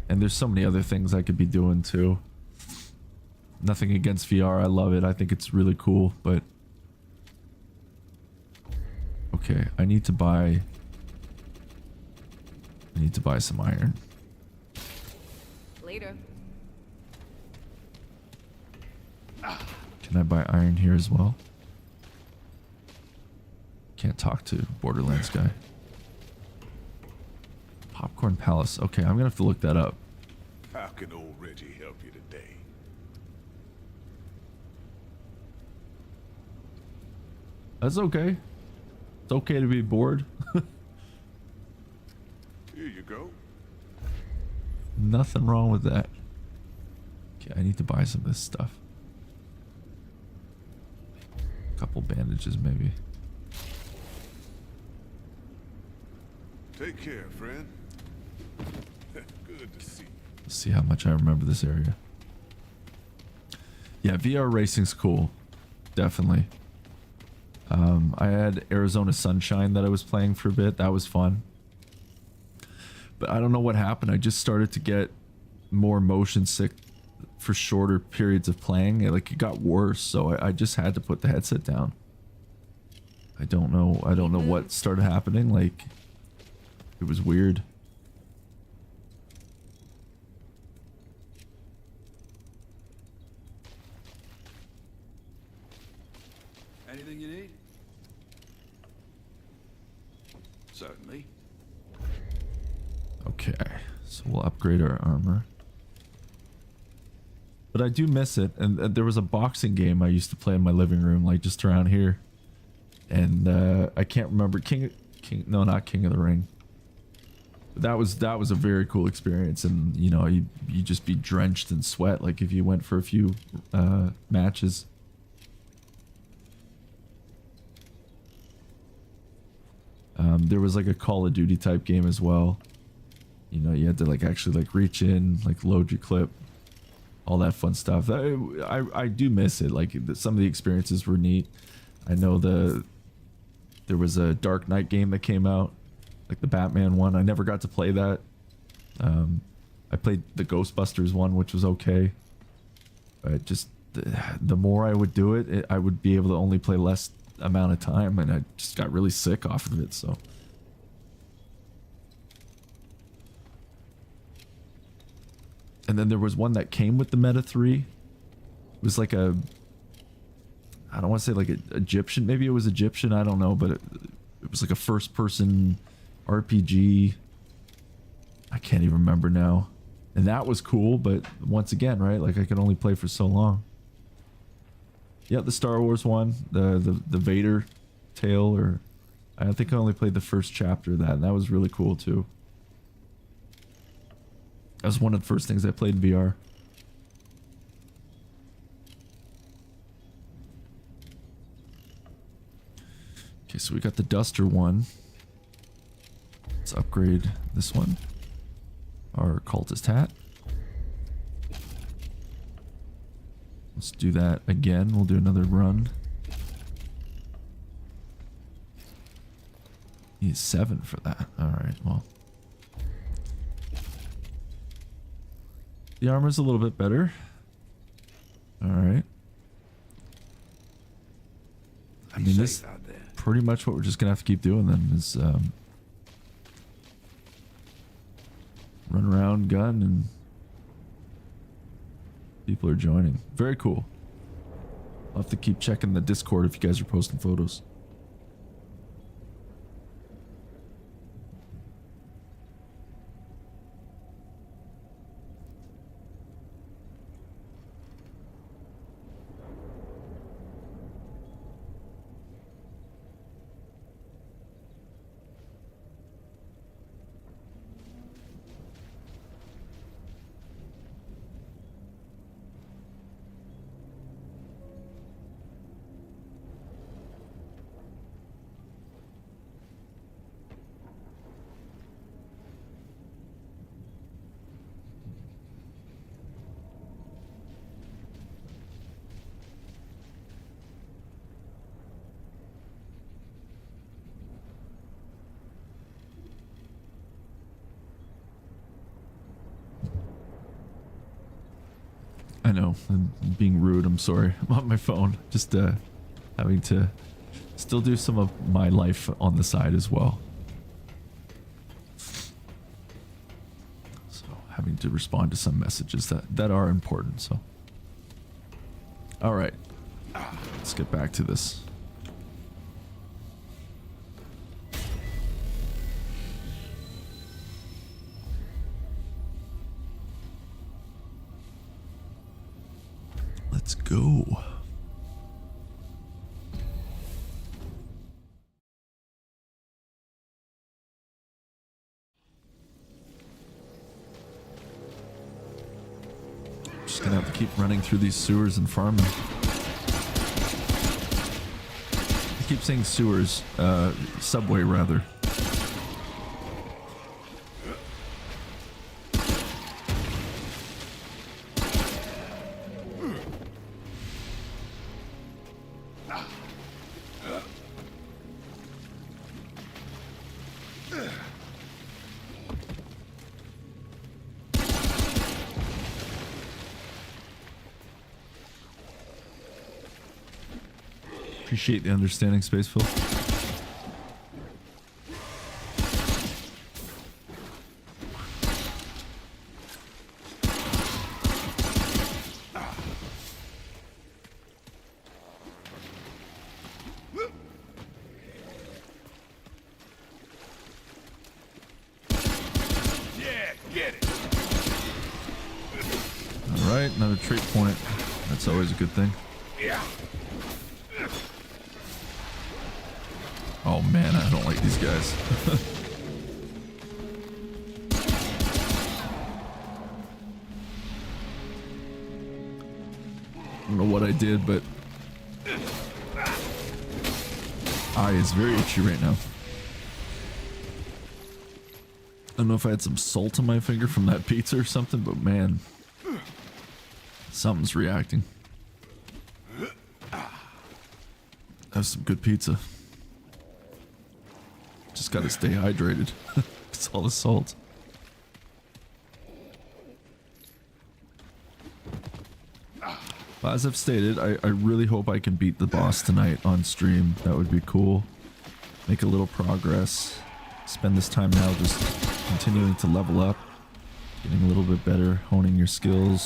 And there's so many other things I could be doing too. Nothing against VR. I love it. I think it's really cool, but okay, I need to buy some iron. Later. Can I buy iron here as well? Can't talk to Borderlands guy. Popcorn Palace. Okay, I'm gonna have to look that up. How can old Reggie help you today? That's okay. It's okay to be bored. Here you go. Nothing wrong with that. Okay, I need to buy some of this stuff. A couple bandages, maybe. Take care, friend. Good to see you. Let's see how much I remember this area. Yeah, VR racing's cool. Definitely. I had Arizona Sunshine that I was playing for a bit. That was fun. But I don't know what happened. I just started to get more motion sick for shorter periods of playing. It got worse, so I just had to put the headset down. I don't know what started happening. Like, it was weird. Anything you need? Certainly. Okay, So we'll upgrade our armor. But I do miss it. And there was a boxing game I used to play in my living room, like just around here. And I can't remember no, not King of the Ring. But that was a very cool experience. And you know, you just be drenched in sweat, like if you went for a few matches. There was like a Call of Duty type game as well. You know, you had to like actually like reach in, like load your clip, all that fun stuff. I do miss it. Like some of the experiences were neat. I know there was a Dark Knight game that came out, like the Batman one. I never got to play that. I played the Ghostbusters one, which was okay. But just the more I would do it, I would be able to only play less amount of time, and I just got really sick off of it. So and then there was one that came with the Meta 3. It was like a, I don't want to say like a Egyptian, maybe it was Egyptian, I don't know, but it was like a first person RPG. I can't even remember now. And that was cool, but once again, right, like I could only play for so long. Yeah, the Star Wars one, the Vader tale, or I think I only played the first chapter of that, and that was really cool too. That was one of the first things I played in VR. Okay, so we got the Duster one. Let's upgrade this one. Our cultist hat. Let's do that again. We'll do another run. Need 7 for that. Alright, well. The armor's a little bit better. Alright. I mean, this pretty much what we're just gonna have to keep doing then is run around, gun, and people are joining. Very cool. I'll have to keep checking the Discord if you guys are posting photos. I know, I'm being rude, I'm sorry. I'm on my phone. Just having to still do some of my life on the side as well. So having to respond to some messages that are important, so. Alright. Let's get back to this. Let's go. Just gonna have to keep running through these sewers and farming. I keep saying sewers, subway rather. Appreciate the understanding, Spaceville. Yeah, get it. another trait point. That's always a good thing. Oh man, I don't like these guys. I don't know what I did, but eye is very itchy right now. I don't know if I had some salt on my finger from that pizza or something, but man, something's reacting. That's some good pizza. Just gotta stay hydrated. It's all the salt. But as I've stated, I really hope I can beat the boss tonight on stream. That would be cool. Make a little progress. Spend this time now just continuing to level up. Getting a little bit better, honing your skills.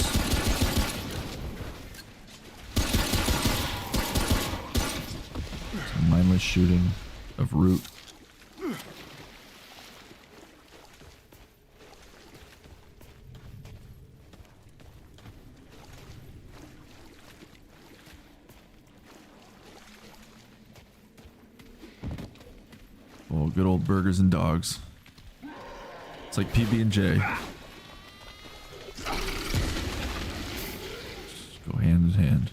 Some mindless shooting of root. Oh, good old burgers and dogs. It's like PB&J. Just go hand in hand.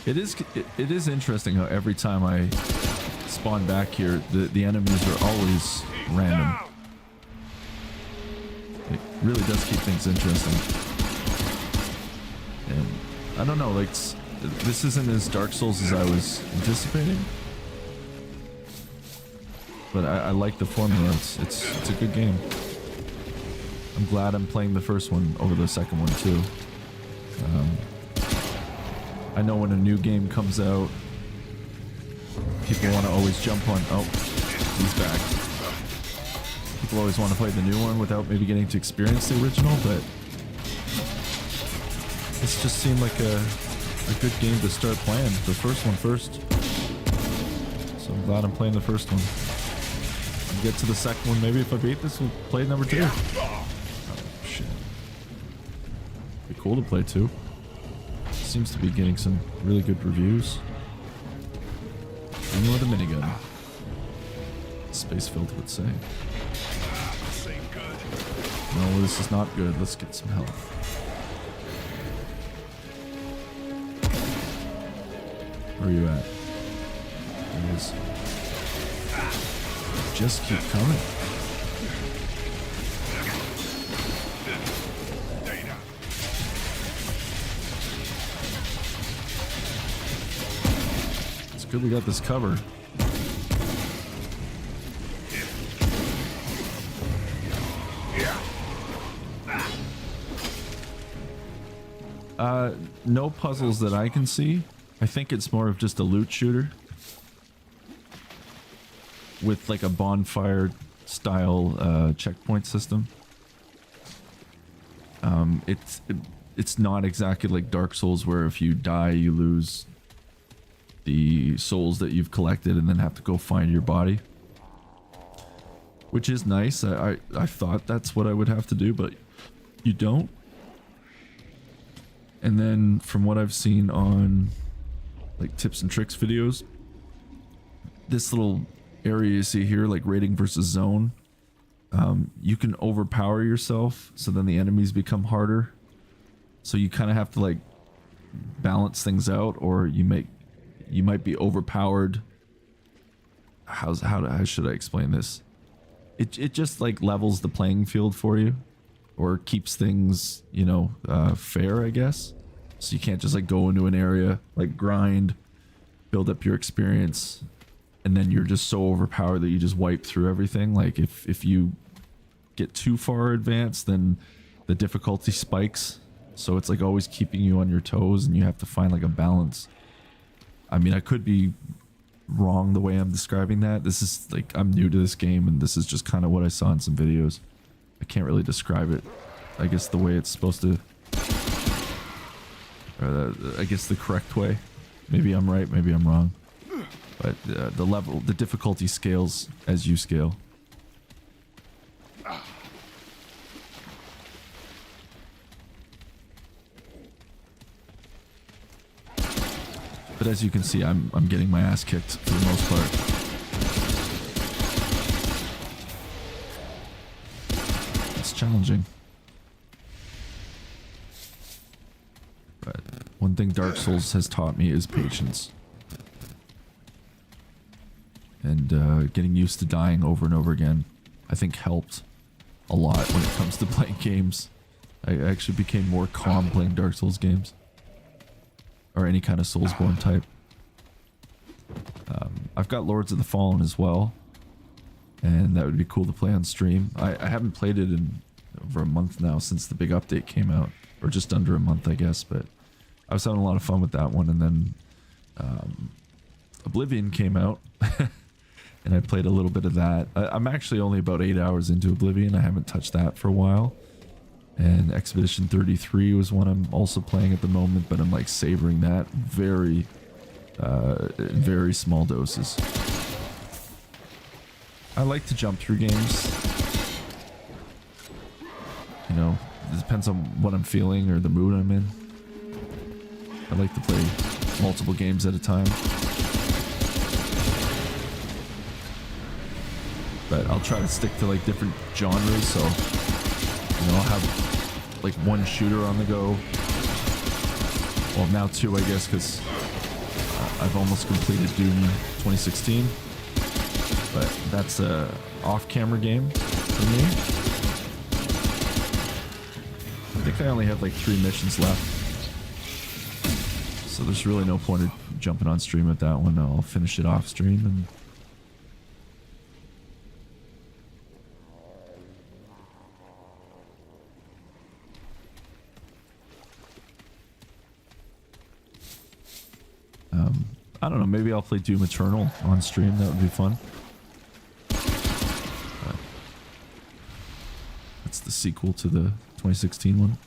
It is interesting how every time I spawn back here, the enemies are always random. It really does keep things interesting. And I don't know, like, this isn't as Dark Souls as I was anticipating. But I like the formula. It's a good game. I'm glad I'm playing the first one over the second one too. I know when a new game comes out, people want to always jump on, oh, he's back. People always want to play the new one without maybe getting to experience the original, but this just seemed like a good game to start playing. The first one first. So I'm glad I'm playing the first one. I'll get to the second one, maybe if I beat this, we'll play number 2. Oh, shit. Be cool to play 2. Seems to be getting some really good reviews. Even with a minigun. Space Filter would say. No, this is not good. Let's get some health. Where are you at? There it is. Just keep coming. Good, we got this covered. No puzzles that I can see. I think it's more of just a loot shooter with like a bonfire style checkpoint system. It's not exactly like Dark Souls where if you die you lose the souls that you've collected and then have to go find your body, which is nice. I thought that's what I would have to do, but you don't. And then from what I've seen on like tips and tricks videos, this little area you see here, like rating versus zone, you can overpower yourself, so then the enemies become harder. So you kind of have to like balance things out, or you might be overpowered. How should I explain this? It just like levels the playing field for you, or keeps things, you know, fair, I guess. So you can't just like go into an area, like grind, build up your experience, and then you're just so overpowered that you just wipe through everything. Like if you get too far advanced, then the difficulty spikes. So it's like always keeping you on your toes, and you have to find like a balance. I mean, I could be wrong the way I'm describing that. This is like, I'm new to this game, and this is just kind of what I saw in some videos. I can't really describe it. I guess the way it's supposed to, or I guess the correct way. Maybe I'm right, maybe I'm wrong. But the difficulty scales as you scale. But as you can see, I'm getting my ass kicked for the most part. It's challenging. But one thing Dark Souls has taught me is patience. And getting used to dying over and over again, I think helped a lot when it comes to playing games. I actually became more calm playing Dark Souls games. Or any kind of Soulsborne type. I've got Lords of the Fallen as well. And that would be cool to play on stream. I haven't played it in over a month now since the big update came out. Or just under a month, I guess. But I was having a lot of fun with that one. And then Oblivion came out. And I played a little bit of that. I'm actually only about 8 hours into Oblivion. I haven't touched that for a while. And Expedition 33 was one I'm also playing at the moment, but I'm like savoring that very, in very small doses. I like to jump through games. You know, it depends on what I'm feeling or the mood I'm in. I like to play multiple games at a time. But I'll try to stick to like different genres, so you know, I'll have like one shooter on the go. Well, now two, I guess, because I've almost completed Doom 2016. But that's a off-camera game for me. I think I only have like 3 missions left. So there's really no point in jumping on stream at that one. I'll finish it off stream and I don't know, maybe I'll play Doom Eternal on stream. That would be fun. But that's the sequel to the 2016 one,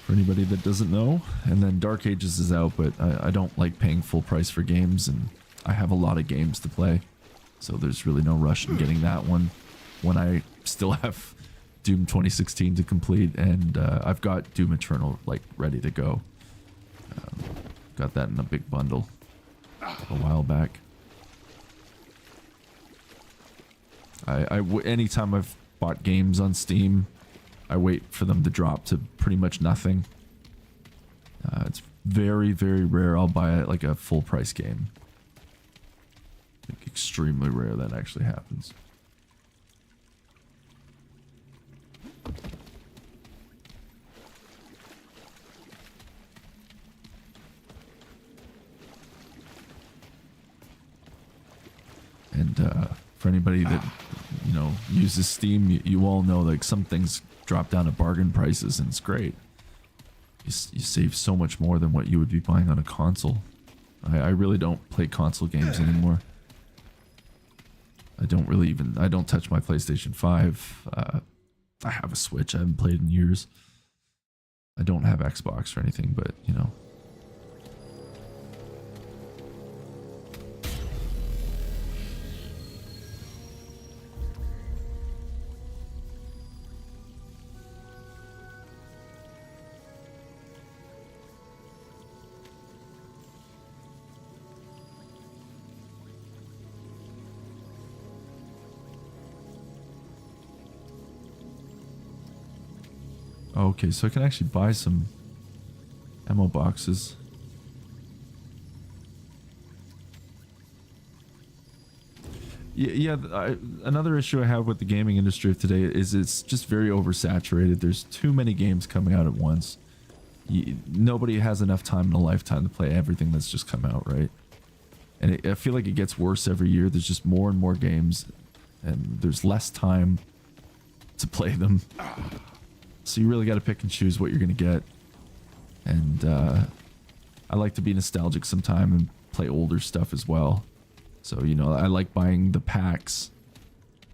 for anybody that doesn't know. And then Dark Ages is out, but I don't like paying full price for games, and I have a lot of games to play. So there's really no rush in getting that one when I still have Doom 2016 to complete, and I've got Doom Eternal like ready to go. Got that in a big bundle a while back. Anytime I've bought games on Steam, I wait for them to drop to pretty much nothing. It's very, very rare I'll buy like a full price game. Like, extremely rare that actually happens. And for anybody that, you know, uses Steam, you all know like some things drop down at bargain prices, and it's great. You save so much more than what you would be buying on a console. I really don't play console games anymore. I don't touch my PlayStation 5. I have a Switch. I haven't played in years. I don't have Xbox or anything, but you know. Okay, so I can actually buy some ammo boxes. Yeah, another issue I have with the gaming industry of today is it's just very oversaturated. There's too many games coming out at once. Nobody has enough time in a lifetime to play everything that's just come out, right? And I feel like it gets worse every year. There's just more and more games, and there's less time to play them. So you really got to pick and choose what you're going to get. And I like to be nostalgic sometime and play older stuff as well. So, you know, I like buying the packs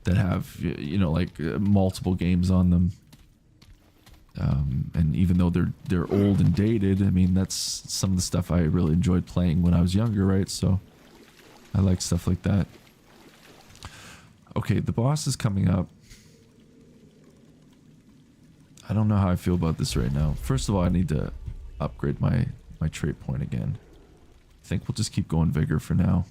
that have, you know, like multiple games on them. And even though they're old and dated, I mean, that's some of the stuff I really enjoyed playing when I was younger, right? So I like stuff like that. Okay, the boss is coming up. I don't know how I feel about this right now. First of all, I need to upgrade my trait point again. I think we'll just keep going vigor for now.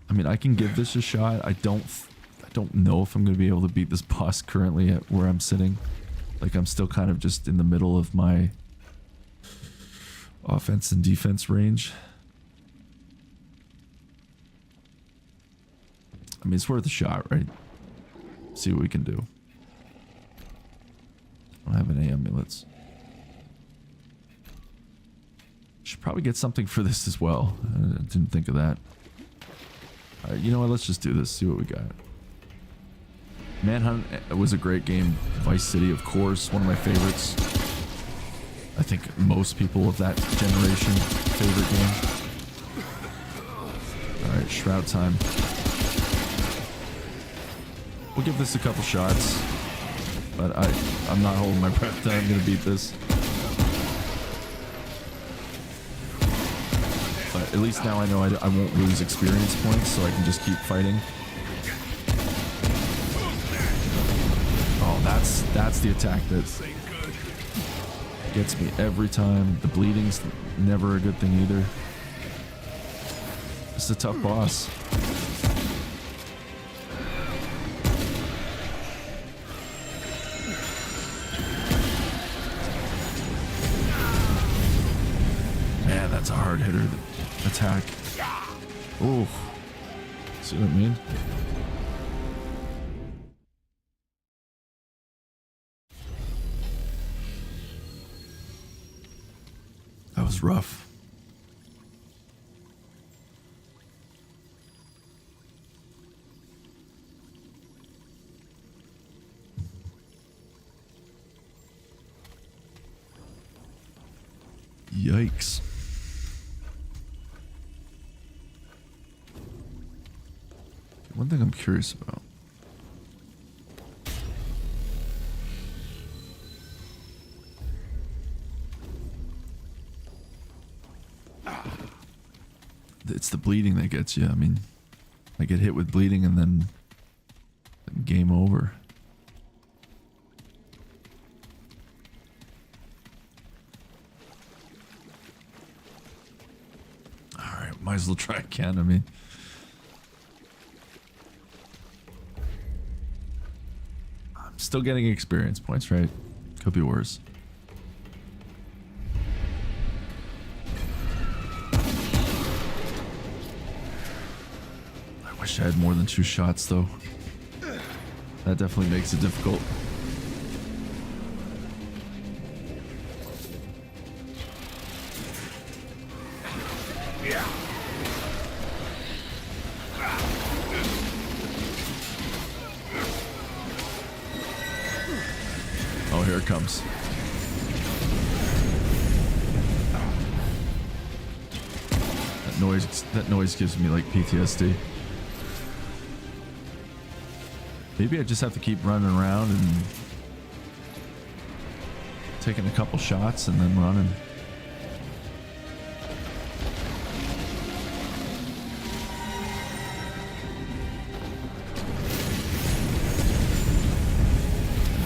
I mean, I can give this a shot. I don't know if I'm going to be able to beat this boss currently at where I'm sitting. Like, I'm still kind of just in the middle of my offense and defense range. I mean, it's worth a shot, right? See what we can do. I don't have any amulets. Should probably get something for this as well. I didn't think of that. Alright, you know what? Let's just do this. See what we got. Manhunt was a great game. Vice City, of course, one of my favorites. I think most people of that generation favorite game. Alright, Shroud time. We'll give this a couple shots, but I'm not holding my breath that I'm gonna beat this. But at least now I know I won't lose experience points, so I can just keep fighting. Oh, that's the attack that gets me every time. The bleeding's never a good thing either. It's a tough boss. Man, that's a hard hitter attack. Ooh. See what I mean? That was rough. Yikes. One thing I'm curious about. It's the bleeding that gets you. I mean, I get hit with bleeding and then game over. Alright, might as well try again. I mean, I'm still getting experience points, right? Could be worse. I wish I had more than 2 shots, though. That definitely makes it difficult. Oh, here it comes. That noise gives me like PTSD. Maybe I just have to keep running around and taking a couple shots and then running.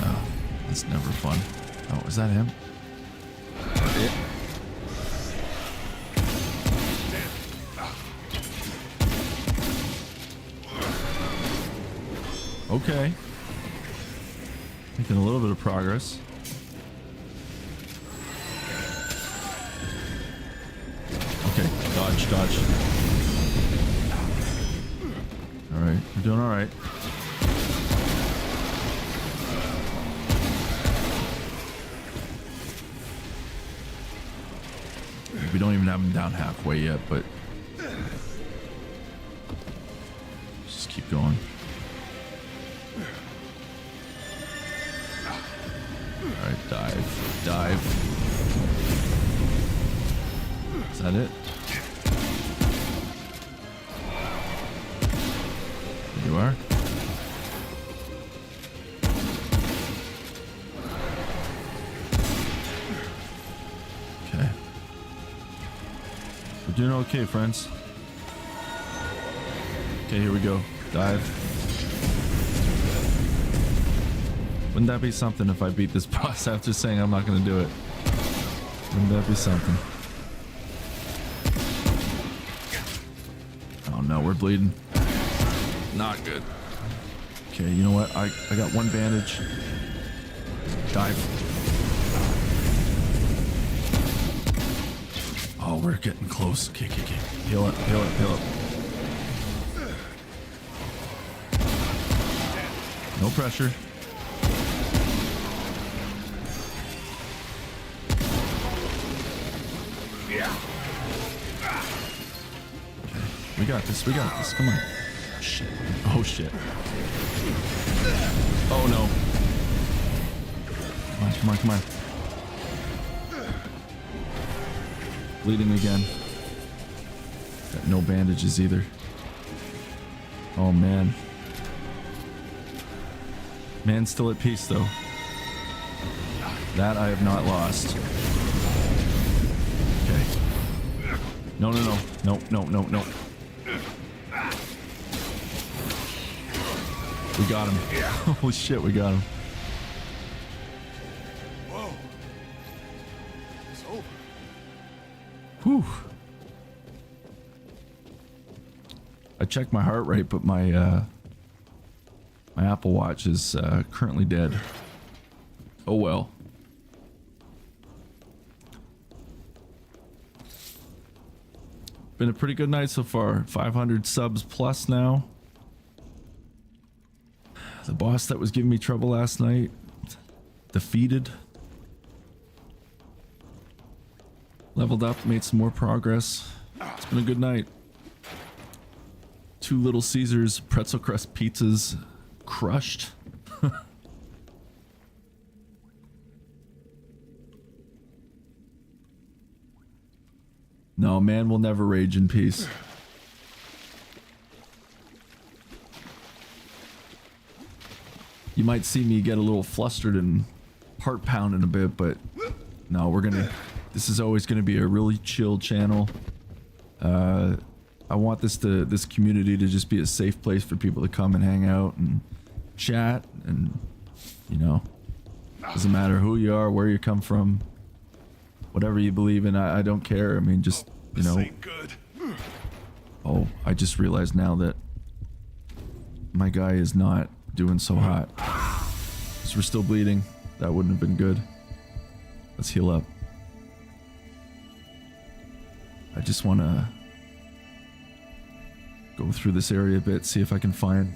No, that's never fun. Oh, is that him? Yeah. Okay. Making a little bit of progress. Okay, dodge, dodge. Alright, we're doing alright. We don't even have him down halfway yet, but just keep going. Alright, dive. Dive. Is that it? are. Okay. We're doing okay, friends. Okay, here we go. Dive. Wouldn't that be something if I beat this boss after saying I'm not going to do it? Wouldn't that be something? Oh no, we're bleeding. Not good. Okay, you know what? I got one bandage. Dive. Oh, we're getting close. Okay. Heal up. No pressure. We got this. Come on. Shit. Oh, shit. Oh, no. Come on. Bleeding again. Got no bandages either. Oh, man. Man's still at peace, though. That I have not lost. Okay. No. We got him. Holy shit, we got him. Whoa. It's over. Whew. I checked my heart rate, but my Apple Watch is currently dead. Oh well. Been a pretty good night so far. 500 subs plus now. The boss that was giving me trouble last night, defeated. Leveled up, made some more progress. It's been a good night. 2 Little Caesars pretzel crust pizzas crushed. No, man will never rage in peace. You might see me get a little flustered and heart pounding a bit, but no, this is always gonna be a really chill channel. I want this community to just be a safe place for people to come and hang out and chat, and you know, doesn't matter who you are, where you come from, whatever you believe in. I don't care. I mean, just, you know. This ain't good. Oh, I just realized now that my guy is not doing so hot. So we're still bleeding. That wouldn't have been good. Let's heal up. I just want to go through this area a bit, see if I can find...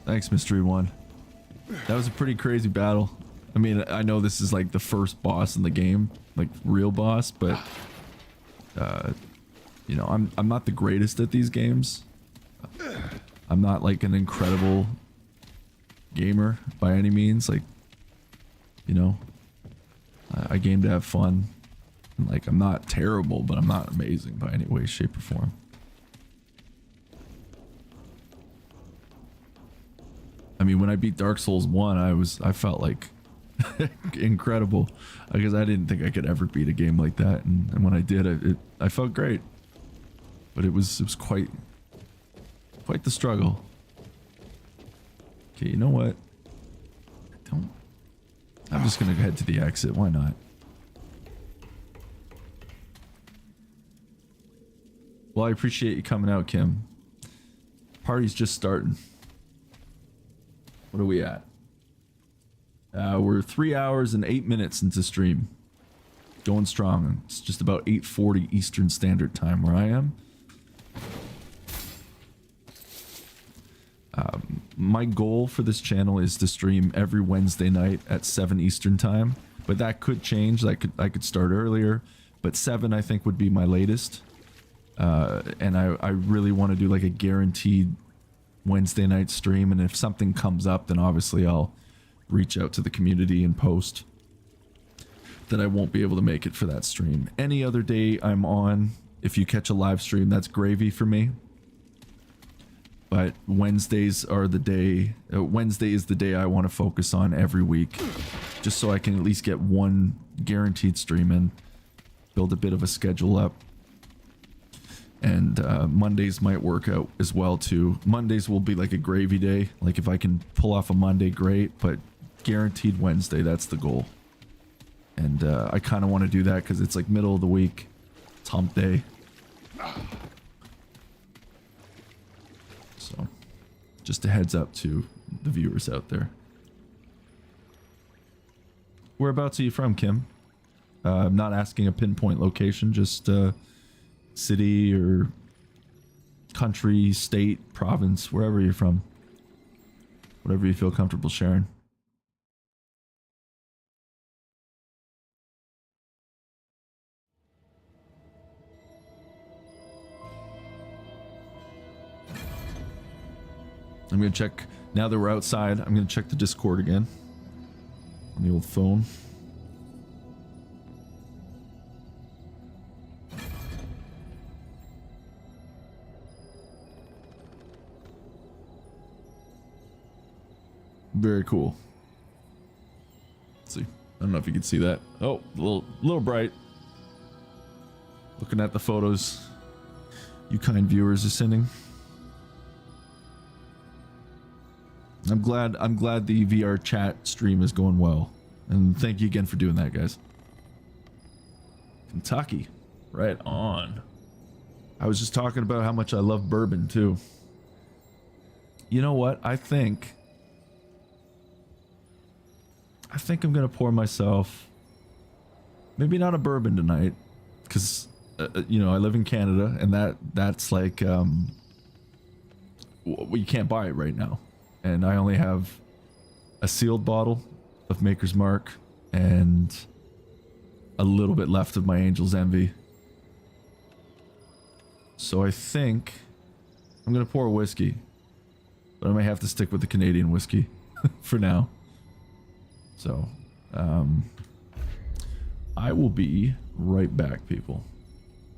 Thanks, Mystery One. That was a pretty crazy battle. I mean, I know this is like the first boss in the game, like real boss, but you know, I'm not the greatest at these games. I'm not like an incredible gamer by any means. Like, you know, I game to have fun. And, like, I'm not terrible, but I'm not amazing by any way, shape, or form. I mean, when I beat Dark Souls 1, I felt like incredible, because I didn't think I could ever beat a game like that, and when I did, I felt great. But it was quite the struggle. Okay, you know what? I'm just gonna head to the exit. Why not? Well, I appreciate you coming out, Kim. Party's just starting. What are we at? We're 3 hours and 8 minutes into stream. Going strong. It's just about 8:40 Eastern Standard Time where I am. My goal for this channel is to stream every Wednesday night at 7 Eastern Time, but that could change. I could start earlier, but 7 I think would be my latest. And I really want to do like a guaranteed Wednesday night stream, and if something comes up, then obviously I'll reach out to the community and post that I won't be able to make it for that stream. Any other day I'm on, if you catch a live stream, that's gravy for me. But Wednesdays are the day. Wednesday is the day I want to focus on every week, just so I can at least get one guaranteed stream in, build a bit of a schedule up. And Mondays might work out as well too. Mondays will be like a gravy day. Like if I can pull off a Monday, great. But guaranteed Wednesday, that's the goal. And I kind of want to do that because it's like middle of the week. It's hump day. So, just a heads up to the viewers out there. Whereabouts are you from, Kim? I'm not asking a pinpoint location, just city or country, state, province, wherever you're from. Whatever you feel comfortable sharing. I'm going to check, now that we're outside, I'm going to check the Discord again. On the old phone. Very cool. Let's see. I don't know if you can see that. Oh, a little bright. Looking at the photos you kind viewers are sending. I'm glad the VR chat stream is going well. And thank you again for doing that, guys. Kentucky. Right on. I was just talking about how much I love bourbon too. You know what? I think I'm gonna pour myself maybe not a bourbon tonight, because you know, I live in Canada and that's like you can't buy it right now. And I only have a sealed bottle of Maker's Mark and a little bit left of my Angel's Envy. So I think I'm going to pour a whiskey. But I might have to stick with the Canadian whiskey for now. So, I will be right back, people.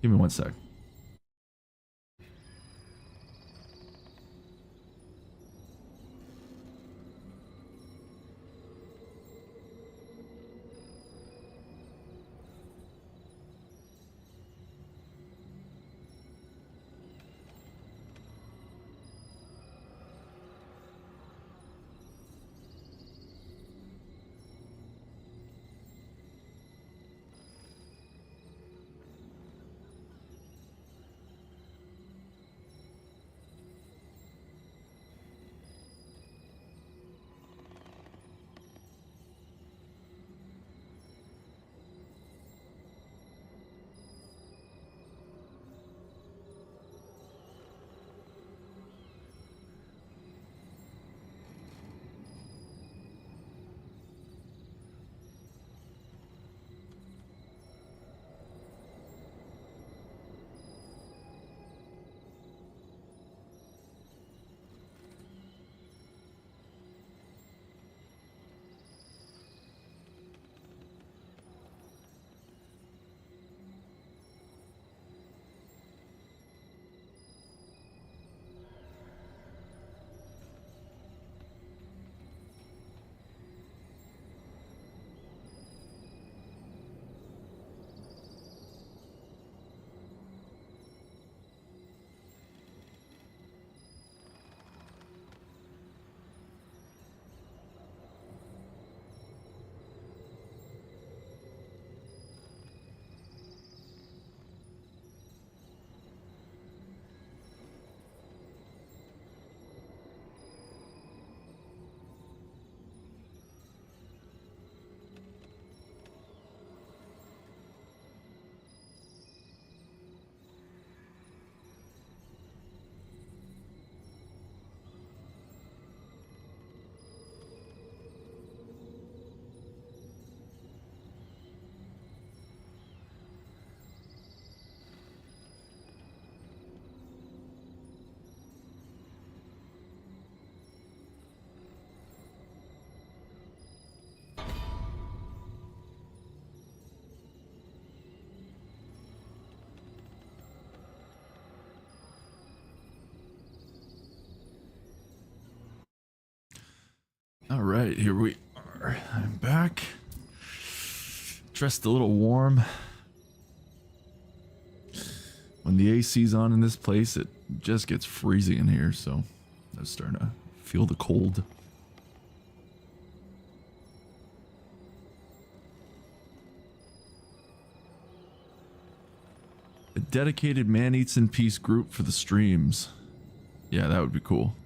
Give me 1 sec. All right, here we are. I'm back. Dressed a little warm. When the AC's on in this place, it just gets freezing in here, so I'm starting to feel the cold. A dedicated Man Eats in Peace group for the streams. Yeah, that would be cool.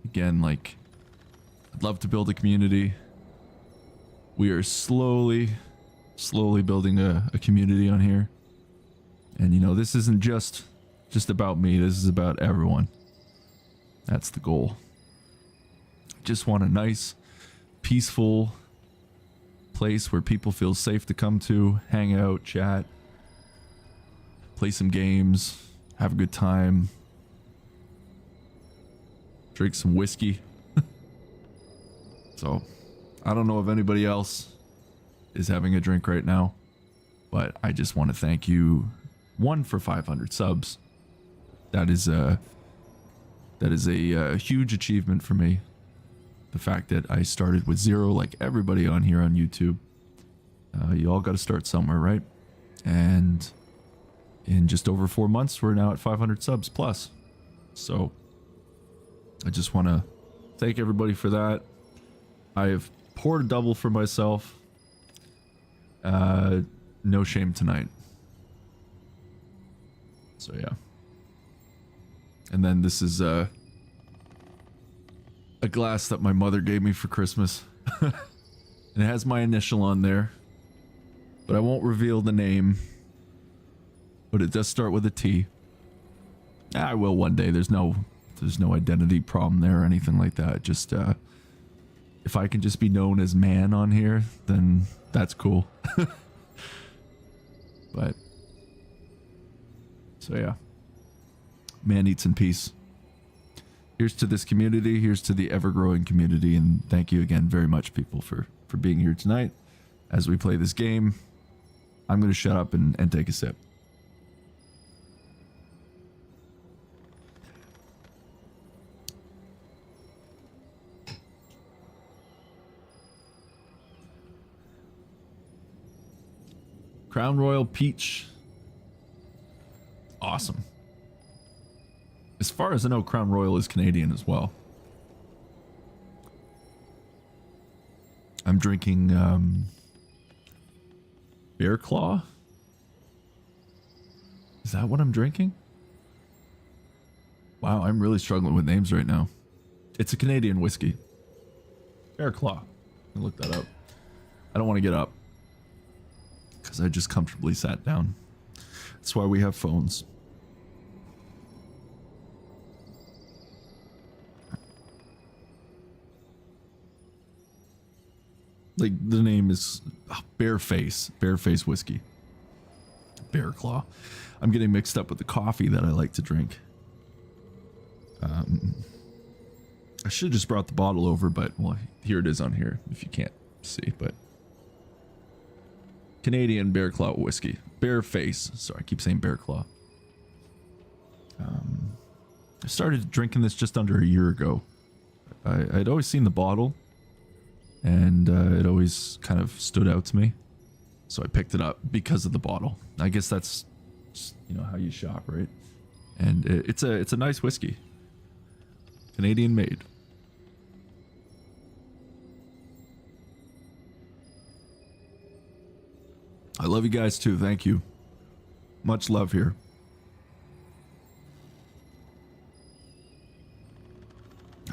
Again, like, I'd love to build a community. We are slowly building a community on here. And you know, this isn't just about me. This is about everyone. That's the goal. Just want a nice, peaceful place where people feel safe to come to, hang out, chat, play some games, have a good time, drink some whiskey. So, I don't know if anybody else is having a drink right now, but I just want to thank you, one, for 500 subs. That is a huge achievement for me. The fact that I started with 0, like everybody on here on YouTube. You all got to start somewhere, right? And in just over 4 months, we're now at 500 subs plus. So I just want to thank everybody for that. I have poured a double for myself. No shame tonight. So yeah. And then this is a glass that my mother gave me for Christmas. And it has my initial on there. But I won't reveal the name. But it does start with a T. I will one day. There's no identity problem there or anything like that. Just if I can just be known as man on here, then that's cool. But so yeah. Man Eats in Peace. Here's to this community. Here's to the ever-growing community. And thank you again very much, people, for being here tonight. As we play this game, I'm going to shut up and take a sip. Crown Royal Peach. Awesome. As far as I know, Crown Royal is Canadian as well. I'm drinking Bear Claw. Is that what I'm drinking? Wow, I'm really struggling with names right now. It's a Canadian whiskey. Bear Claw. I'll look that up. I don't want to get up because I just comfortably sat down. That's why we have phones. Like, the name is Bearface whiskey. Bear Claw. I'm getting mixed up with the coffee that I like to drink. I should have just brought the bottle over, but well, here it is on here if you can't see. But Canadian Bear Claw whiskey. Bearface. Sorry, I keep saying Bear Claw. I started drinking this just under a year ago. I'd always seen the bottle. And it always kind of stood out to me, so I picked it up because of the bottle. I guess that's just, you know, how you shop, right? And it's a nice whiskey, Canadian made. I love you guys too. Thank you. Much love here.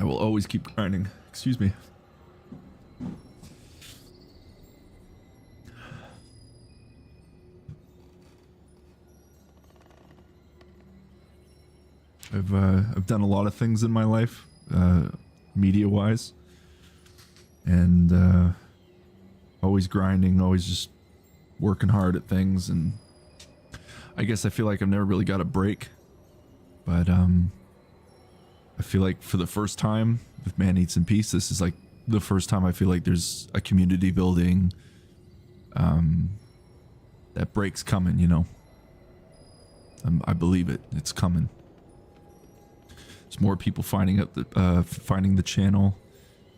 I will always keep grinding. Excuse me. I've done a lot of things in my life, media-wise, and always grinding, always just working hard at things, and I guess I feel like I've never really got a break, but I feel like for the first time with Man Eats in Peace, this is like the first time I feel like there's a community building, that break's coming, you know. I believe it. It's coming. There's more people finding the channel.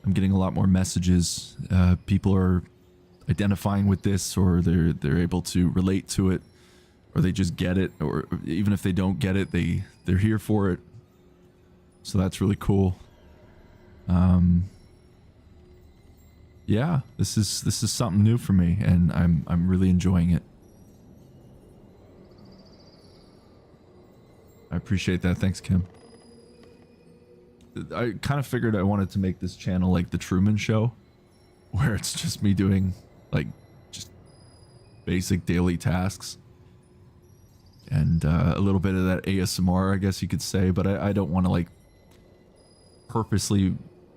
I'm getting a lot more messages. People are identifying with this, or they're able to relate to it, or they just get it, or even if they don't get it, they're here for it. So that's really cool. Yeah, this is something new for me, and I'm really enjoying it. I appreciate that. Thanks, Kim. I kind of figured I wanted to make this channel like the Truman Show, where it's just me doing like just basic daily tasks and a little bit of that ASMR, I guess you could say, but I don't want to like purposely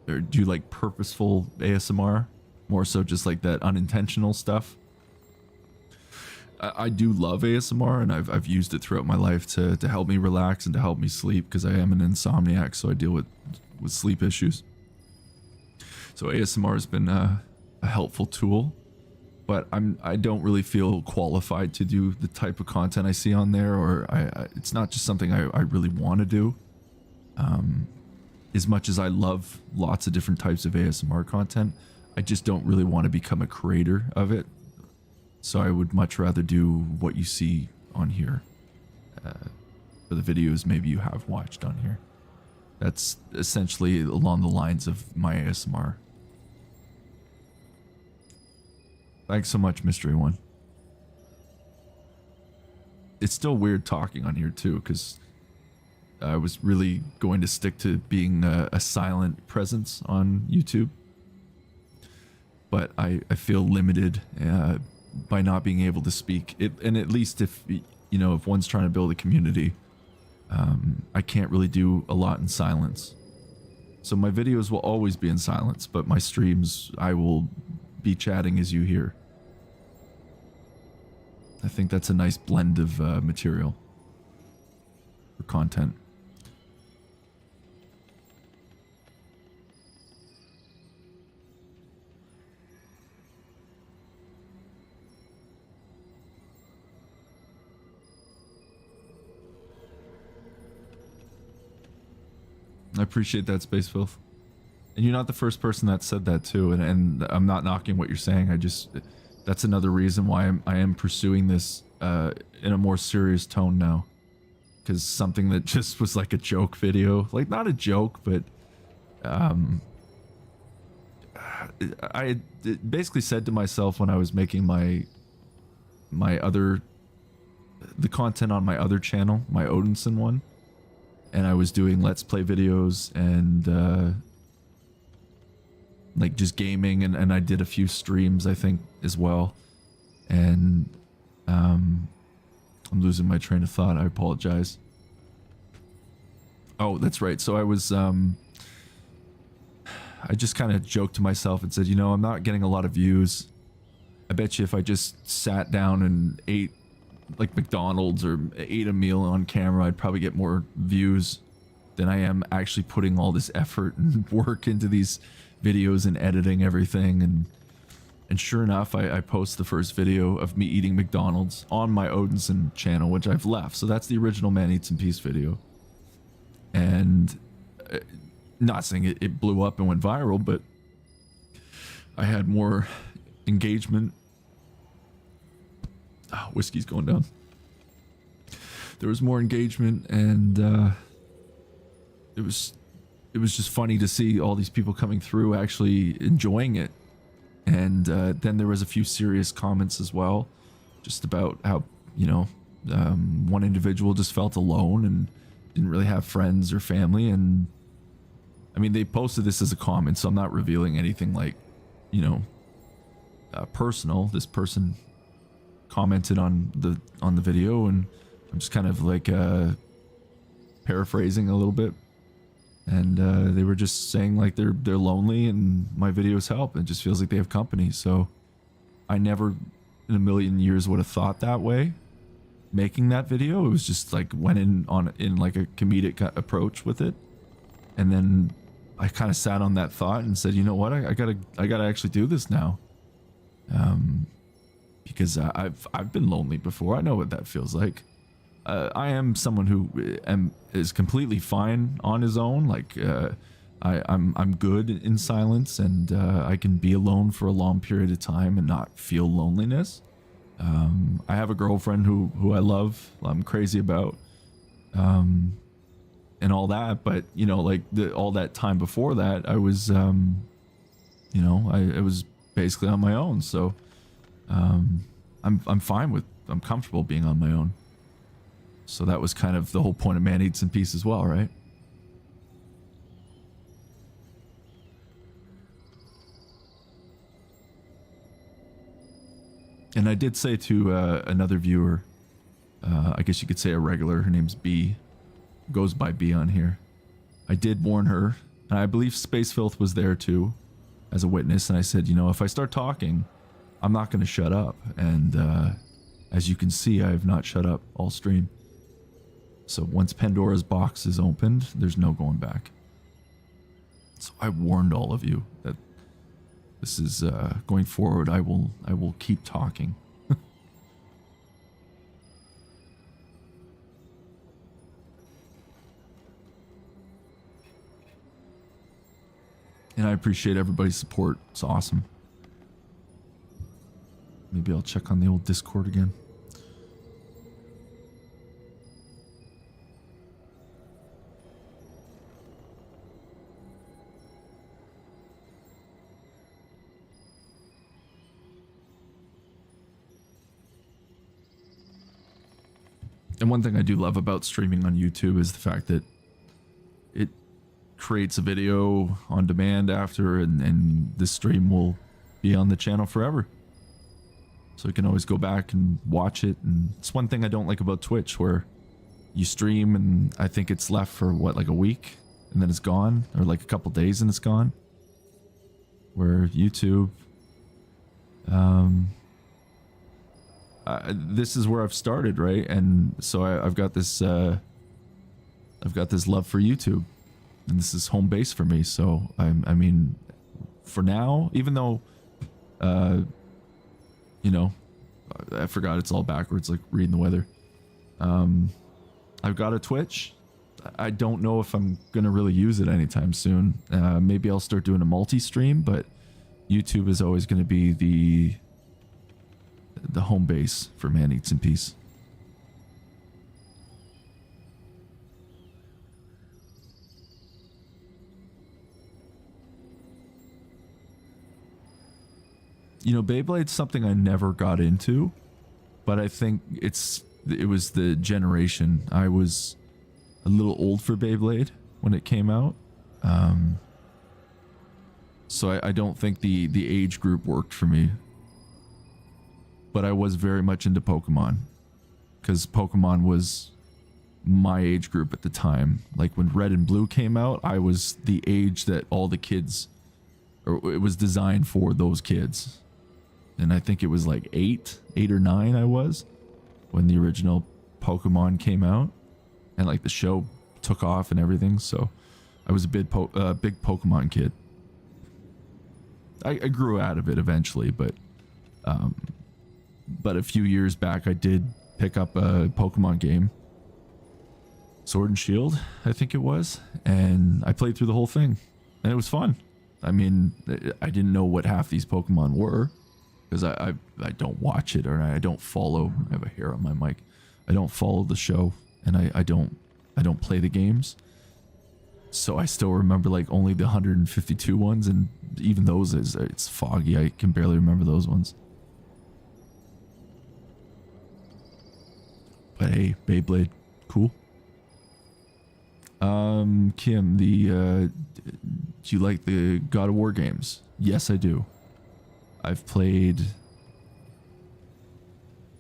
or do like purposeful ASMR, more so just like that unintentional stuff. I do love ASMR, and I've used it throughout my life to help me relax and to help me sleep, because I am an insomniac, so I deal with sleep issues. So ASMR has been a helpful tool, but I don't really feel qualified to do the type of content I see on there, or it's not just something I really want to do. As much as I love lots of different types of ASMR content, I just don't really want to become a creator of it. So I would much rather do what you see on here, for the videos maybe you have watched on here. That's essentially along the lines of my ASMR. Thanks so much, Mystery One. It's still weird talking on here too, because I was really going to stick to being a silent presence on YouTube. But I feel limited by not being able to speak. And at least if, you know, if one's trying to build a community, I can't really do a lot in silence. So my videos will always be in silence, but my streams, I will be chatting as you hear. I think that's a nice blend of material for content. I appreciate that, Space Filth. And you're not the first person that said that too, and I'm not knocking what you're saying. I just, that's another reason why I am pursuing this in a more serious tone now. Because something that just was like a joke video, like not a joke, but I basically said to myself when I was making the content on my other channel, my Odinson one, and I was doing Let's Play videos and like just gaming, and I did a few streams, I think, as well. And I'm losing my train of thought. I apologize. Oh, that's right. So I was I just kind of joked to myself and said, you know, I'm not getting a lot of views. I bet you if I just sat down and ate like McDonald's or ate a meal on camera, I'd probably get more views than I am actually putting all this effort and work into these videos and editing everything. And sure enough, I post the first video of me eating McDonald's on my Odinson channel, which I've left. So that's the original Man Eats in Peace video. And not saying it blew up and went viral, but I had more engagement. Oh, whiskey's going down. There was more engagement, and it was just funny to see all these people coming through actually enjoying it. And then there was a few serious comments as well, just about how, you know, one individual just felt alone and didn't really have friends or family. And I mean, they posted this as a comment, so I'm not revealing anything like, you know, personal. This person commented on the video, and I'm just kind of like paraphrasing a little bit. And they were just saying like they're lonely and my videos help. It just feels like they have company. So I never in a million years would have thought that way making that video. It was just like went in like a comedic approach with it. And then I kind of sat on that thought and said, you know what, I gotta actually do this now. Because I've been lonely before. I know what that feels like. I am someone who is completely fine on his own. Like I'm good in silence, and I can be alone for a long period of time and not feel loneliness. I have a girlfriend who I love, I'm crazy about, and all that. But you know, like all that time before that, I was, you know, I was basically on my own. So I'm fine with, I'm comfortable being on my own. So that was kind of the whole point of Man Eats in Peace as well, right? And I did say to another viewer, I guess you could say a regular, her name's B, goes by B on here. I did warn her, and I believe Space Filth was there too, as a witness, and I said, you know, if I start talking, I'm not going to shut up. And as you can see, I have not shut up all stream. So once Pandora's box is opened, there's no going back. So I warned all of you that this is going forward. I will keep talking. And I appreciate everybody's support. It's awesome. Maybe I'll check on the old Discord again. And one thing I do love about streaming on YouTube is the fact that it creates a video on demand after, and this stream will be on the channel forever. So you can always go back and watch it. And it's one thing I don't like about Twitch, where you stream and I think it's left for what, like a week and then it's gone, or like a couple days and it's gone. Where YouTube, this is where I've started, right? And so I've got this love for YouTube, and this is home base for me. So I mean, for now, even though, you know, I forgot it's all backwards, like reading the weather. I've got a Twitch. I don't know if I'm gonna really use it anytime soon. Maybe I'll start doing a multi-stream, but YouTube is always gonna be the home base for Man Eats in Peace. You know, Beyblade's something I never got into, but I think it was the generation. I was a little old for Beyblade when it came out. So I don't think the age group worked for me. But I was very much into Pokemon, because Pokemon was my age group at the time. Like when Red and Blue came out, I was the age that all the kids, or it was designed for those kids. And I think it was like 8 or 9 I was when the original Pokemon came out, and like the show took off and everything. So I was a big Pokemon kid. I grew out of it eventually, but a few years back I did pick up a Pokemon game, Sword and Shield, I think it was, and I played through the whole thing, and it was fun. I mean, I didn't know what half these Pokemon were, because I don't watch it, or I don't follow. I have a hair on my mic. I don't follow the show, and I don't play the games. So I still remember like only the 152 ones, and even those it's foggy. I can barely remember those ones. But hey, Beyblade, cool. Kim, do you like the God of War games? Yes, I do. I've played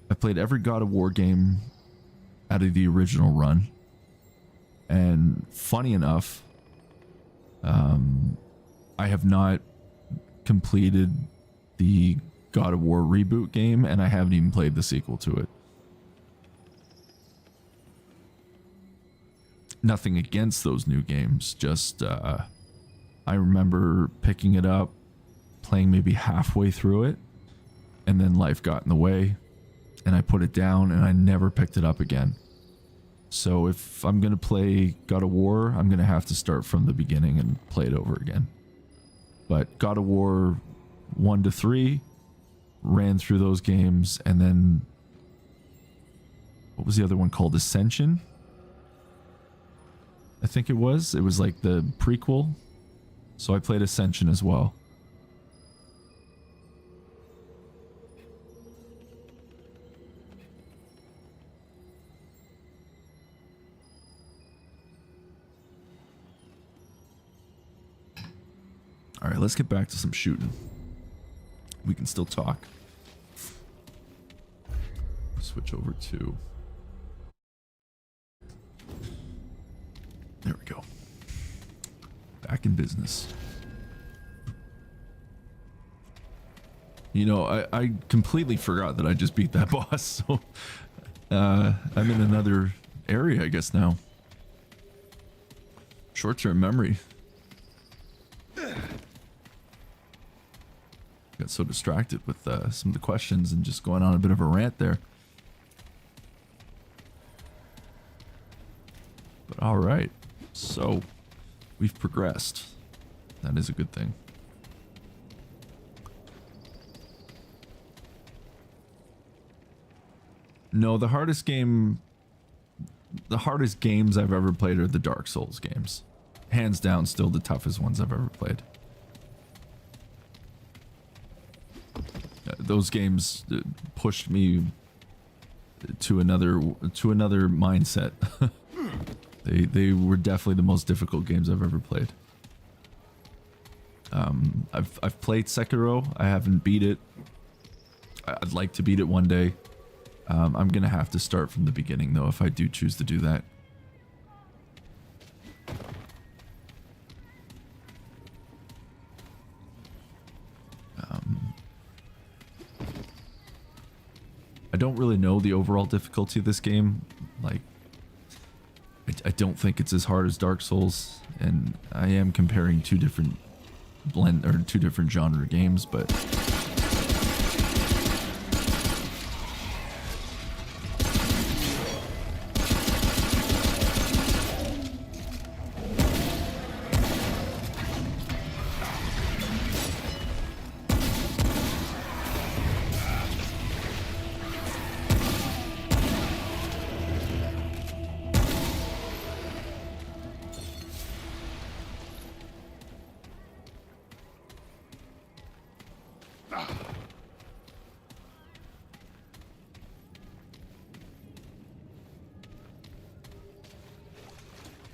every God of War game out of the original run. And funny enough, I have not completed the God of War reboot game, and I haven't even played the sequel to it. Nothing against those new games, just I remember picking it up, playing maybe halfway through it, and then life got in the way, and I put it down, and I never picked it up again. So if I'm going to play God of War, I'm going to have to start from the beginning and play it over again. But God of War 1 to 3, ran through those games, and then what was the other one called? Ascension? I think it was. It was like the prequel. So I played Ascension as well. All right, let's get back to some shooting. We can still talk. Switch over to... There we go. Back in business. You know, I completely forgot that I just beat that boss, so... I'm in another area, I guess, now. Short-term memory. Got so distracted with some of the questions and just going on a bit of a rant there. But all right, so we've progressed. That is a good thing. No, the hardest games I've ever played are the Dark Souls games. Hands down, still the toughest ones I've ever played. Those games pushed me to another mindset. They were definitely the most difficult games I've ever played. I've played Sekiro. I haven't beat it. I'd like to beat it one day. I'm gonna have to start from the beginning though if I do choose to do that. I don't really know the overall difficulty of this game. Like, I don't think it's as hard as Dark Souls, and I am comparing two different genre games, but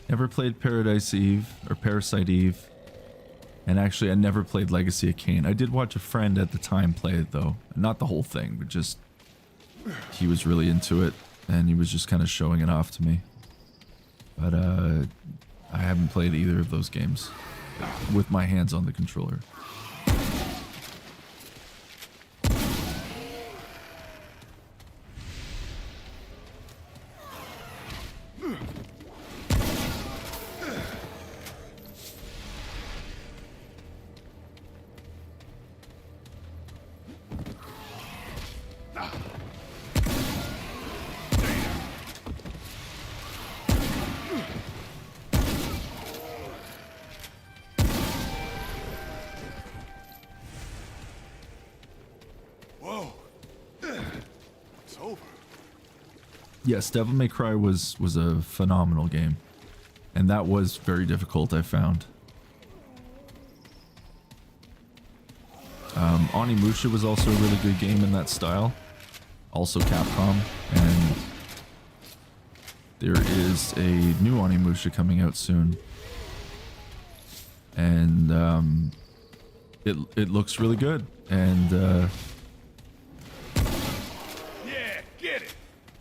never played Paradise Eve or Parasite Eve, and actually I never played Legacy of Kain. I did watch a friend at the time play it though, not the whole thing, but just he was really into it and he was just kind of showing it off to me. But I haven't played either of those games with my hands on the controller. Yes, Devil May Cry was a phenomenal game, and that was very difficult, I found. Onimusha was also a really good game in that style, also Capcom, and there is a new Onimusha coming out soon, and it looks really good, and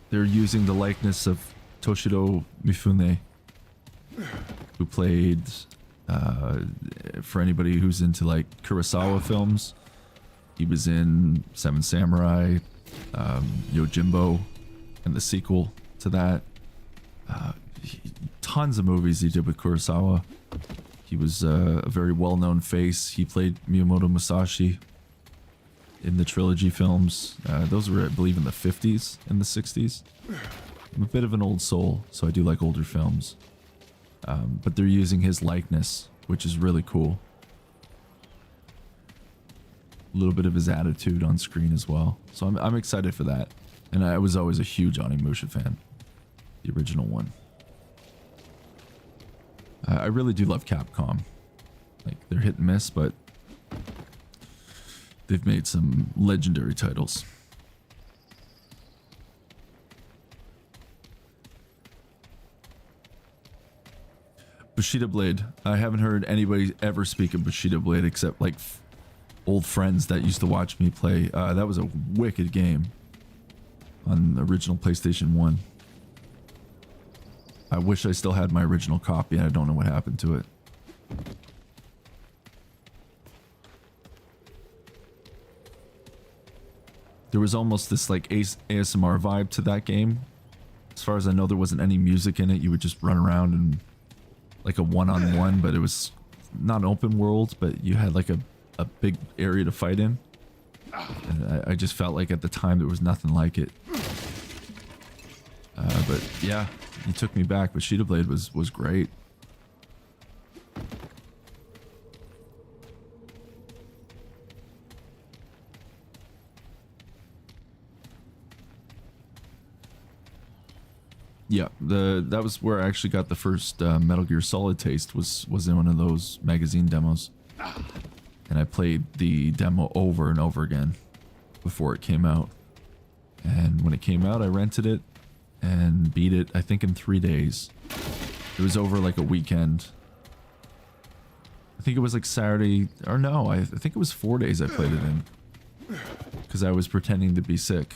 they're using the likeness of Toshiro Mifune, who played, for anybody who's into like Kurosawa films, he was in Seven Samurai, Yojimbo, and the sequel to that. Tons of movies he did with Kurosawa. He was a very well-known face. He played Miyamoto Musashi in the trilogy films. Those were, I believe, in the 50s and the 60s. I'm a bit of an old soul, so I do like older films. But they're using his likeness, which is really cool. A little bit of his attitude on screen as well. So I'm excited for that. And I was always a huge Onimusha fan. The original one. I really do love Capcom. Like, they're hit and miss, but they've made some legendary titles. Bushido Blade. I haven't heard anybody ever speak of Bushido Blade except like old friends that used to watch me play. That was a wicked game on the original PlayStation 1. I wish I still had my original copy and I don't know what happened to it. There was almost this like ASMR vibe to that game. As far as I know, there wasn't any music in it. You would just run around and like a one-on-one, but it was not an open world, but you had like a big area to fight in. And I just felt like at the time there was nothing like it. But yeah, you took me back. Bushido Blade was great. Yeah, that was where I actually got the first Metal Gear Solid taste. Was in one of those magazine demos, and I played the demo over and over again before it came out. And when it came out, I rented it and beat it. I think in 3 days. It was over like a weekend. I think it was like Saturday, or no, I think it was 4 days I played it in, because I was pretending to be sick.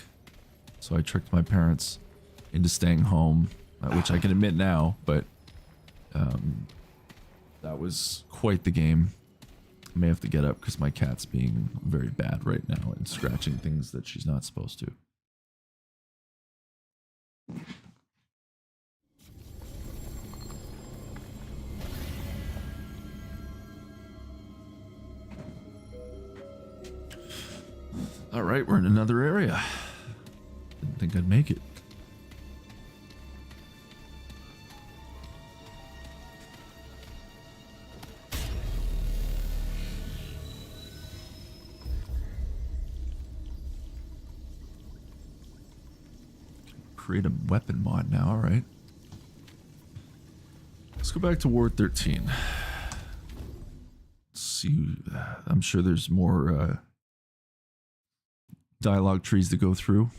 So I tricked my parents into staying home, which I can admit now, but that was quite the game. I may have to get up because my cat's being very bad right now and scratching things that she's not supposed to. All right, we're in another area. Didn't think I'd make it. Create a weapon mod now, all right. Let's go back to Ward 13. Let's see, I'm sure there's more dialogue trees to go through.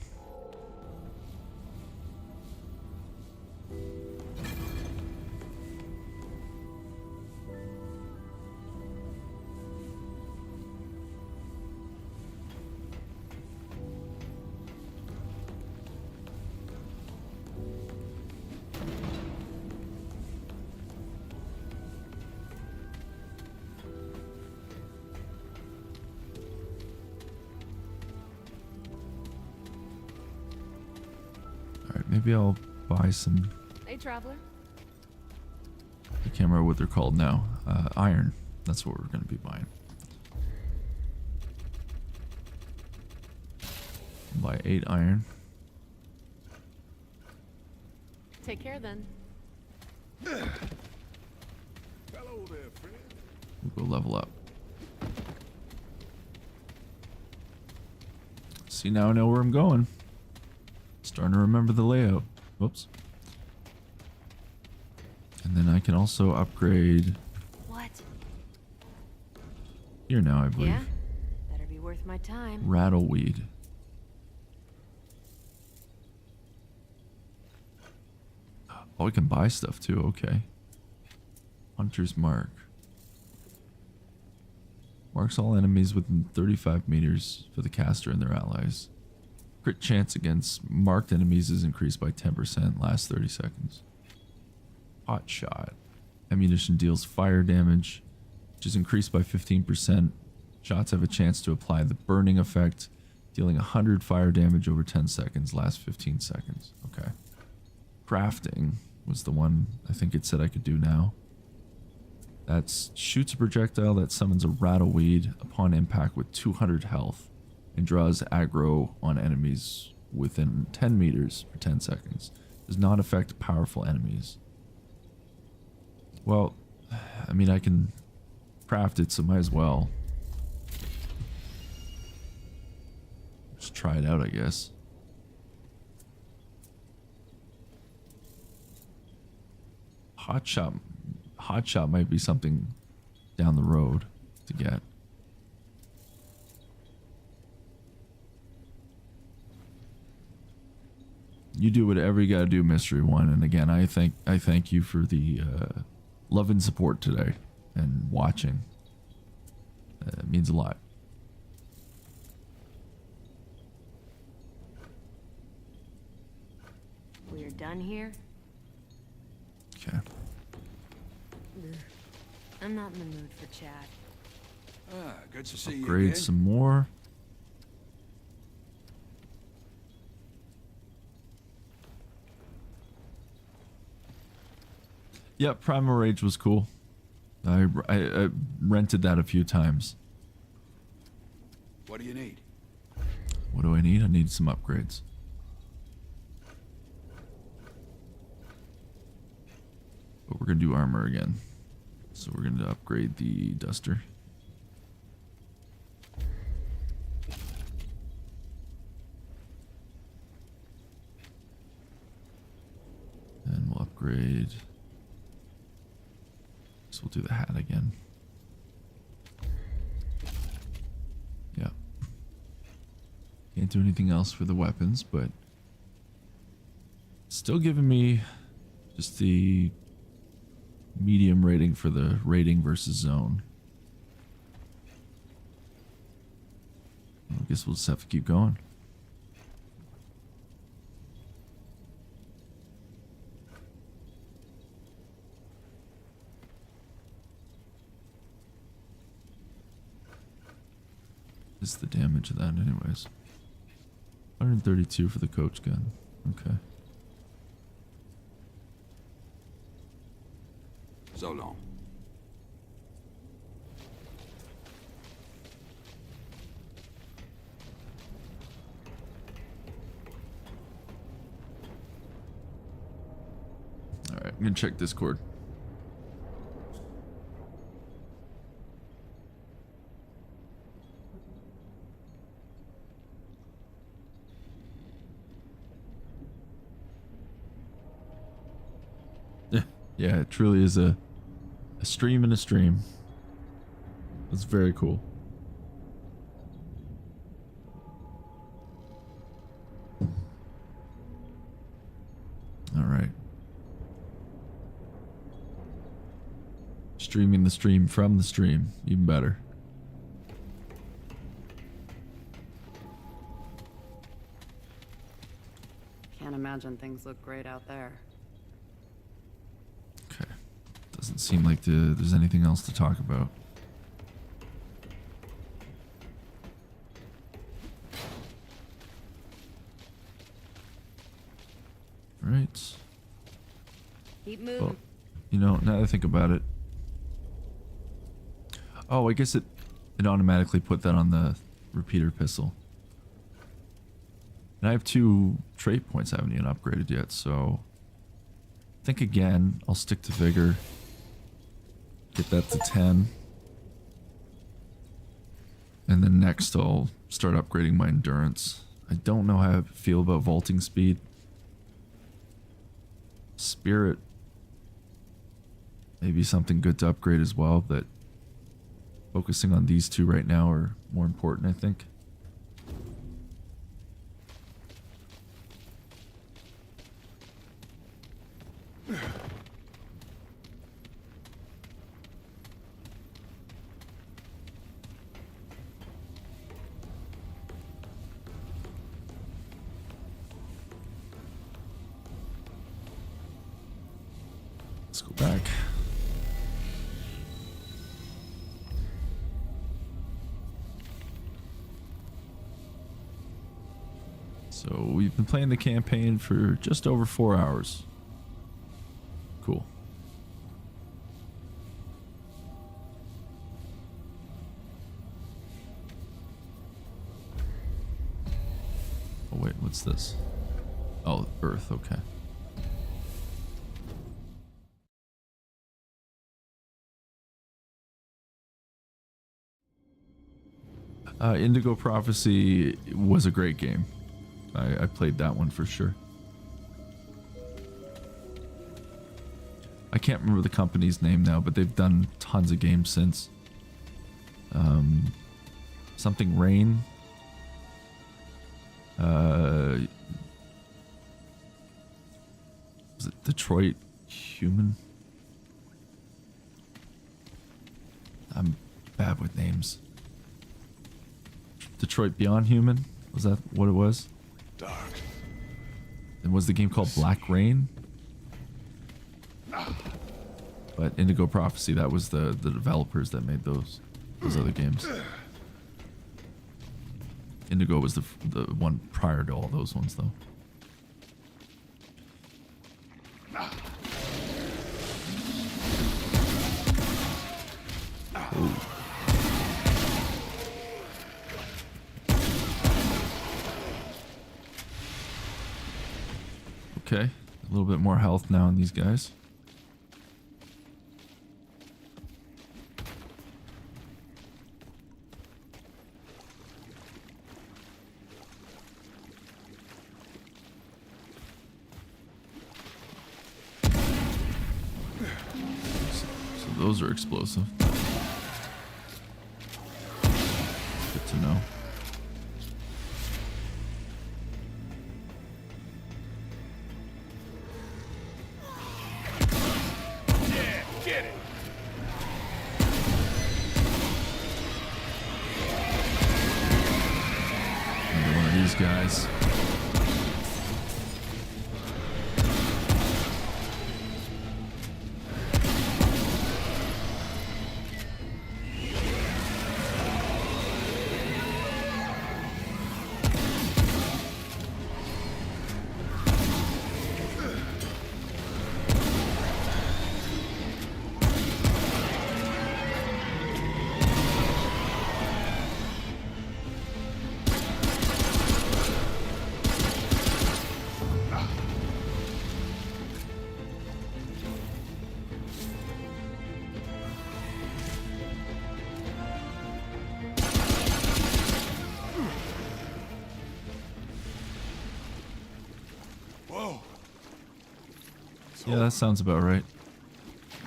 Maybe I'll buy some. Hey, traveler. I can't remember what they're called now. Iron. That's what we're going to be buying. Buy 8 iron. Take care then. Hello there, friend. We'll go level up. See, now I know where I'm going. Starting to remember the layout. Whoops. And then I can also upgrade What? here now, I believe. Yeah? Better be worth my time. Rattleweed. Oh, we can buy stuff too. Okay. Hunter's Mark. Marks all enemies within 35 meters for the caster and their allies. Crit chance against marked enemies is increased by 10%, last 30 seconds. Hot shot. Ammunition deals fire damage, which is increased by 15%. Shots have a chance to apply the burning effect, dealing 100 fire damage over 10 seconds, last 15 seconds. Okay. Crafting was the one I think it said I could do now. That's shoots a projectile that summons a rattleweed upon impact with 200 health and draws aggro on enemies within 10 meters for 10 seconds. Does not affect powerful enemies. Well, I mean, I can craft it, so might as well. Just try it out, I guess. Hot shot might be something down the road to get. You do whatever you gotta do, Mystery One. And again, I thank you for the love and support today and watching. It means a lot. We're done here? Okay. Ugh. I'm not in the mood for chat. Ah, good to see you Upgrade again. some more. Yep, Primal Rage was cool. I rented that a few times. What do you need? What do I need? I need some upgrades. But we're gonna do armor again. So we're gonna upgrade the duster. And we'll upgrade. So we'll do the hat again. Yeah. Can't do anything else for the weapons, but still giving me just the medium rating for the rating versus zone. I guess we'll just have to keep going. Is the damage of that anyways? 132 for the coach gun. Okay. So long. Alright, I'm gonna check Discord. Yeah, it truly is a stream in a stream. That's very cool. All right. Streaming the stream from the stream, even better. Can't imagine things look great out there. Okay. Doesn't seem like there's anything else to talk about. Right. Keep moving. Well, you know, now that I think about it. Oh, I guess it automatically put that on the repeater pistol. And I have 2 trait points I haven't even upgraded yet, so I think again, I'll stick to vigor. Get that to 10. And then next I'll start upgrading my endurance. I don't know how I feel about vaulting speed. Spirit. Maybe something good to upgrade as well, but focusing on these 2 right now are more important, I think. Let's go back. So we've been playing the campaign for just over 4 hours. Cool. Oh wait, what's this? Oh, Earth, okay. Indigo Prophecy was a great game. I played that one for sure. I can't remember the company's name now, but they've done tons of games since. Something Rain. Was it Detroit Human? I'm bad with names. Detroit Beyond Human? Was that what it was? Dark. And was the game called Black Rain? But Indigo Prophecy, that was the developers that made those other games. Indigo was the one prior to all those ones, though. Ooh. Okay, a little bit more health now in these guys. So those are explosive. Good to know. Guys. Yeah, that sounds about right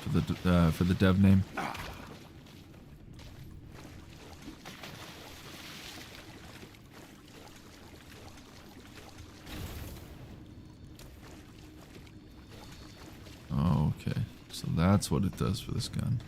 for the dev name. Okay, so that's what it does for this gun.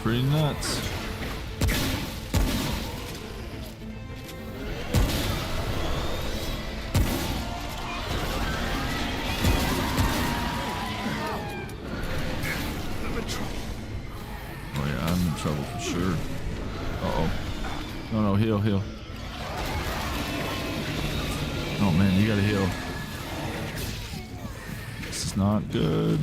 Pretty nuts. Oh yeah, I'm in trouble for sure. Uh-oh. No, heal. Oh man, you gotta heal. This is not good.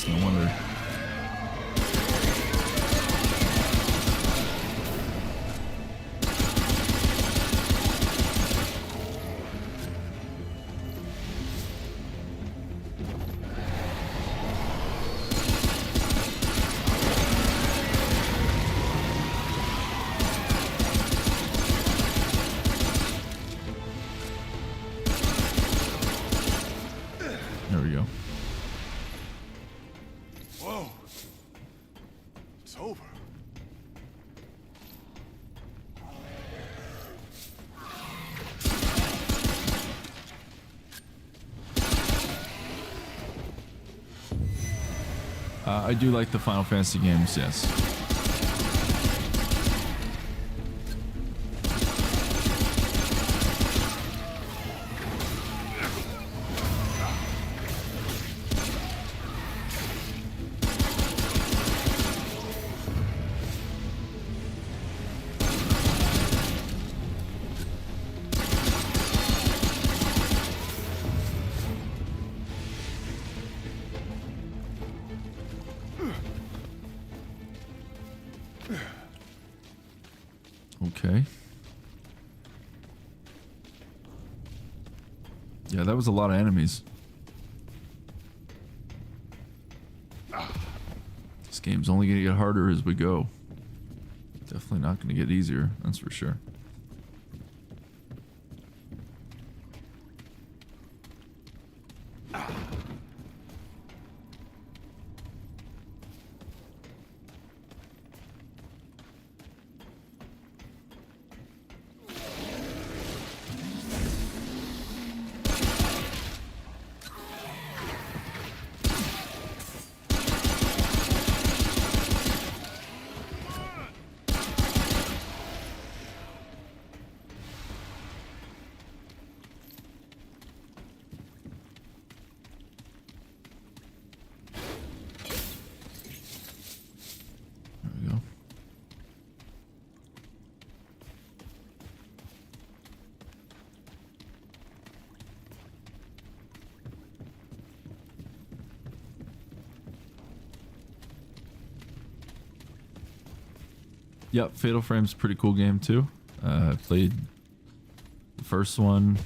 No wonder. I do like the Final Fantasy games, yes. Okay. Yeah, that was a lot of enemies. This game's only gonna get harder as we go. Definitely not gonna get easier, that's for sure. There we go. Yep, Fatal Frame's a pretty cool game too. I played the first one,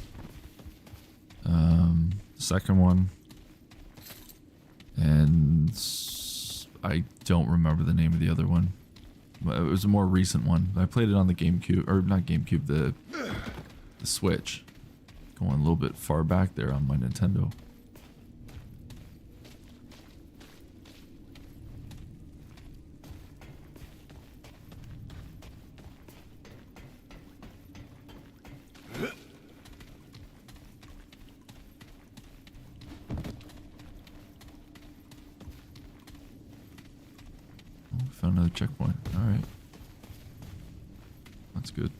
the second one, and I don't remember the name of the other one. It was a more recent one. I played it on the GameCube, or not GameCube, the Switch. Going a little bit far back there on my Nintendo. Found another checkpoint. All right. That's good.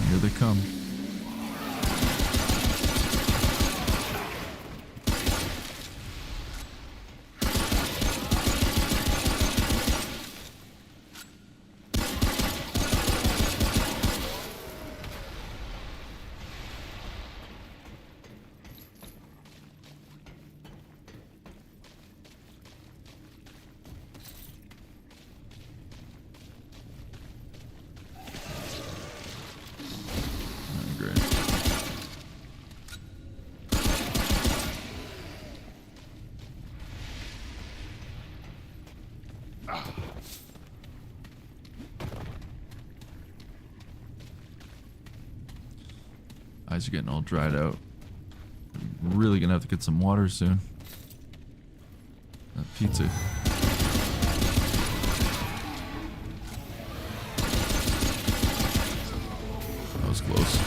Here they come. Great. Eyes are getting all dried out. I'm really gonna have to get some water soon. That pizza. That was close.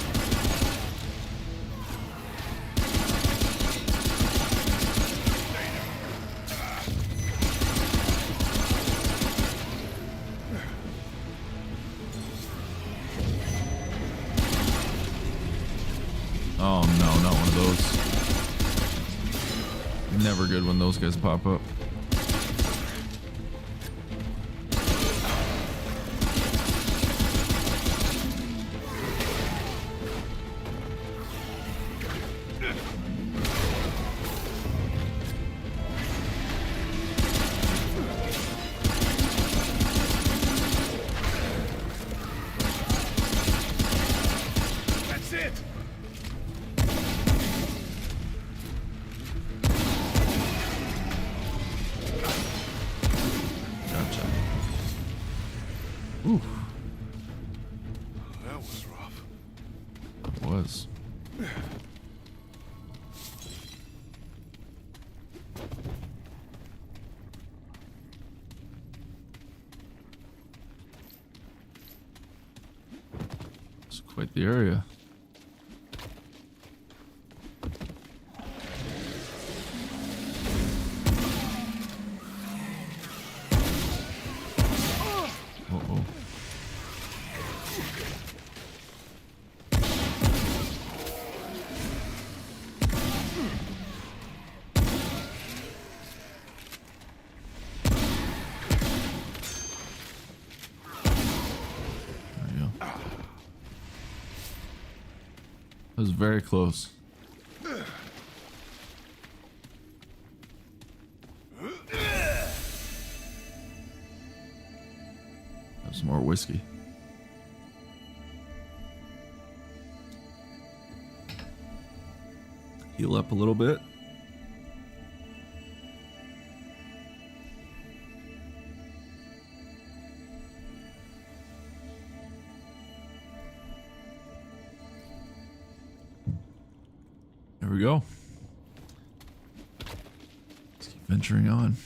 Oh no, not one of those. Never good when those guys pop up. was. It's quite the area. Uh-oh. There you go. That was very close. Have some more whiskey. Heal up a little bit. There we go. Let's keep venturing on.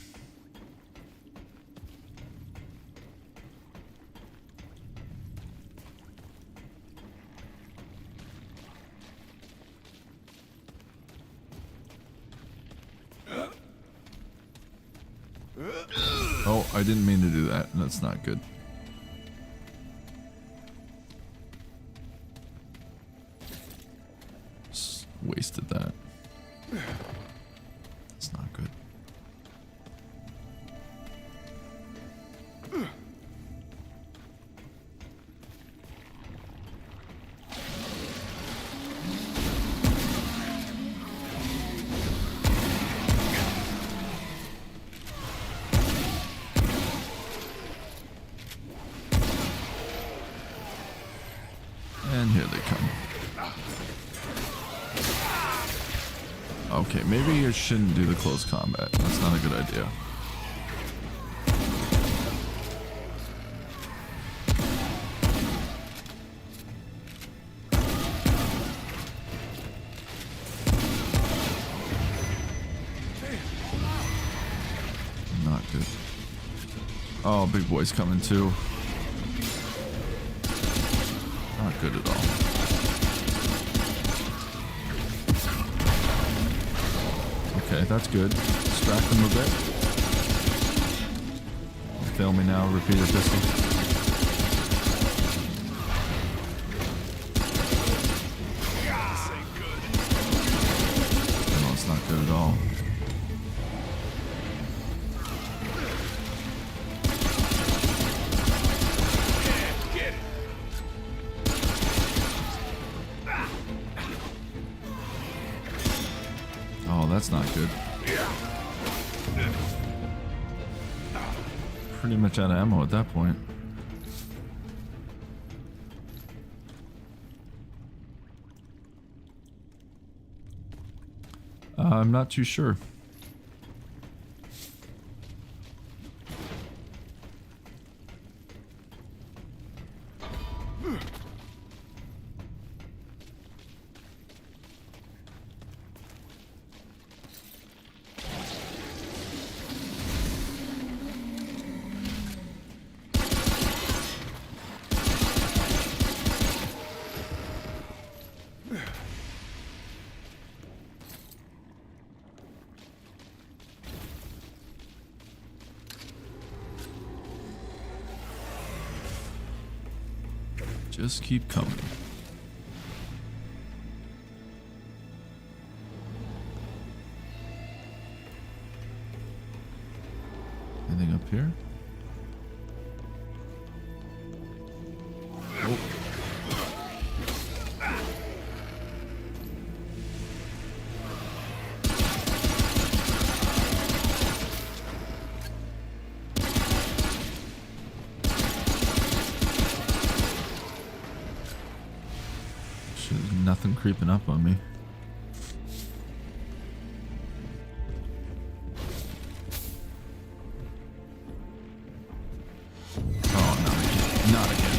Oh, I didn't mean to do that. That's not good. Just wasted that. It's not good. And here they come. Okay, maybe you shouldn't do the close combat. That's not a good idea. Not good. Oh, big boy's coming too. Not good at all. Okay, that's good. Distract them a bit. Fail me now, repeater pistol. No, it's not good at all. Oh, that's not good. Pretty much out of ammo at that point. I'm not too sure. Just keep coming. Anything up here? Oh. There's nothing creeping up on me. Oh, not again. Not again.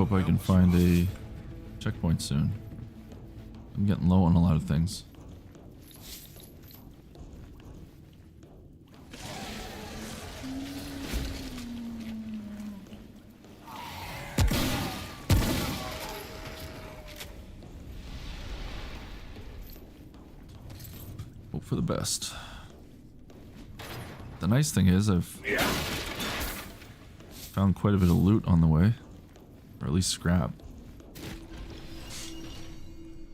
hope I can find a checkpoint soon. I'm getting low on a lot of things. Hope for the best. The nice thing is I've found quite a bit of loot on the way. Or at least scrap.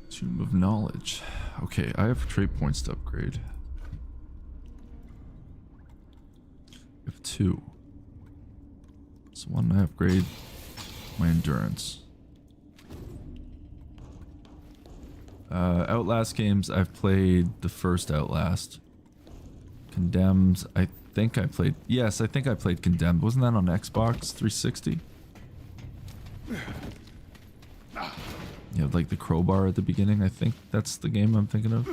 Tomb of Knowledge. Okay, I have trait points to upgrade. I have 2. So why don't I upgrade my endurance? Outlast games, I've played the first Outlast. Condemned, I think I played... Yes, I think I played Condemned. Wasn't that on Xbox 360? You had like the crowbar at the beginning, I think that's the game I'm thinking of.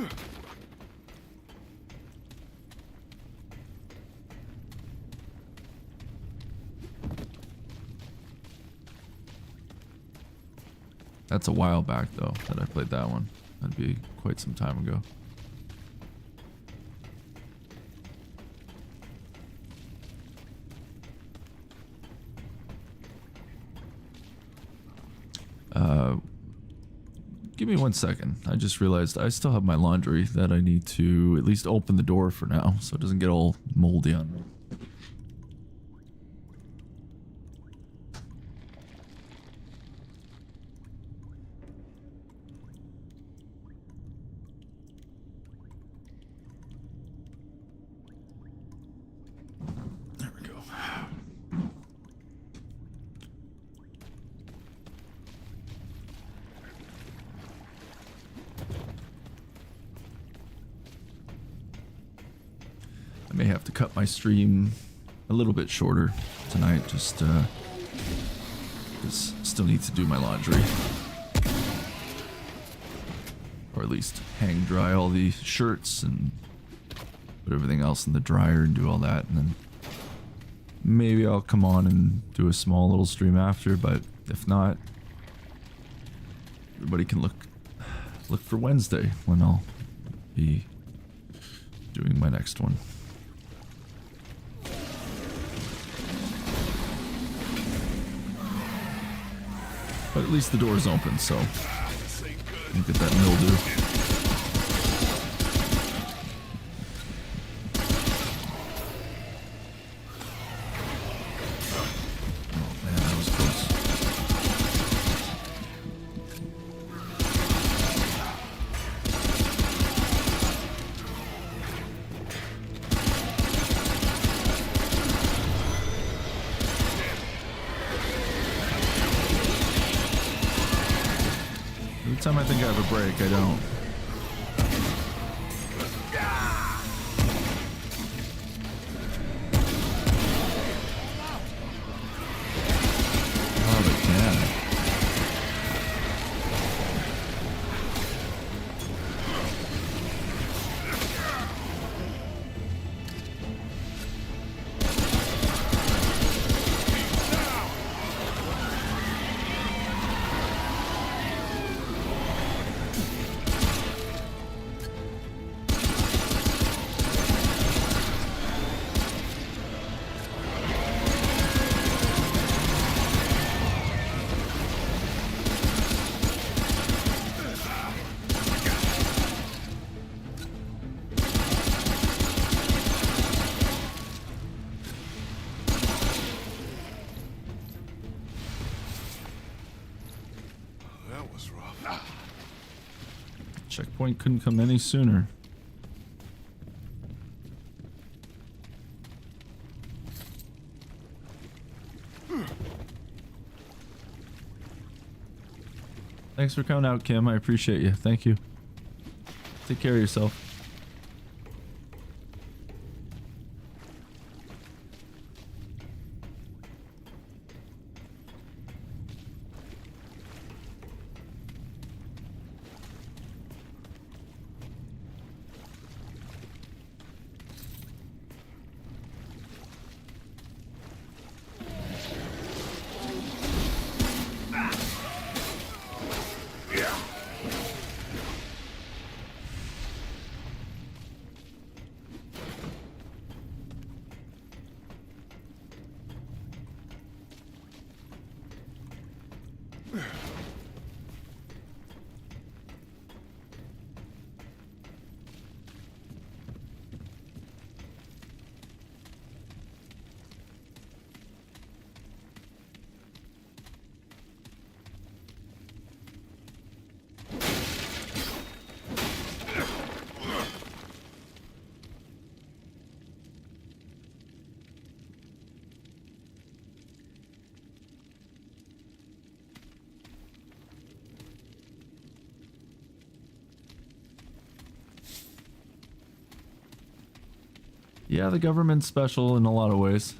That's a while back though that I played that one. That'd be quite some time ago. Give me 1 second. I just realized I still have my laundry that I need to at least open the door for now so it doesn't get all moldy on me. There we go. I may have to cut my stream a little bit shorter tonight, just still need to do my laundry. Or at least hang dry all the shirts and put everything else in the dryer and do all that, and then maybe I'll come on and do a small little stream after, but if not, everybody can look for Wednesday when I'll be doing my next one. But at least the door is open, so look at that mildew. Oh man, that was close. Every time I think I have a break, I don't. Oh, they can. That was rough. Checkpoint couldn't come any sooner. Thanks for coming out, Kim. I appreciate you. Thank you. Take care of yourself. Yeah, the government's special in a lot of ways.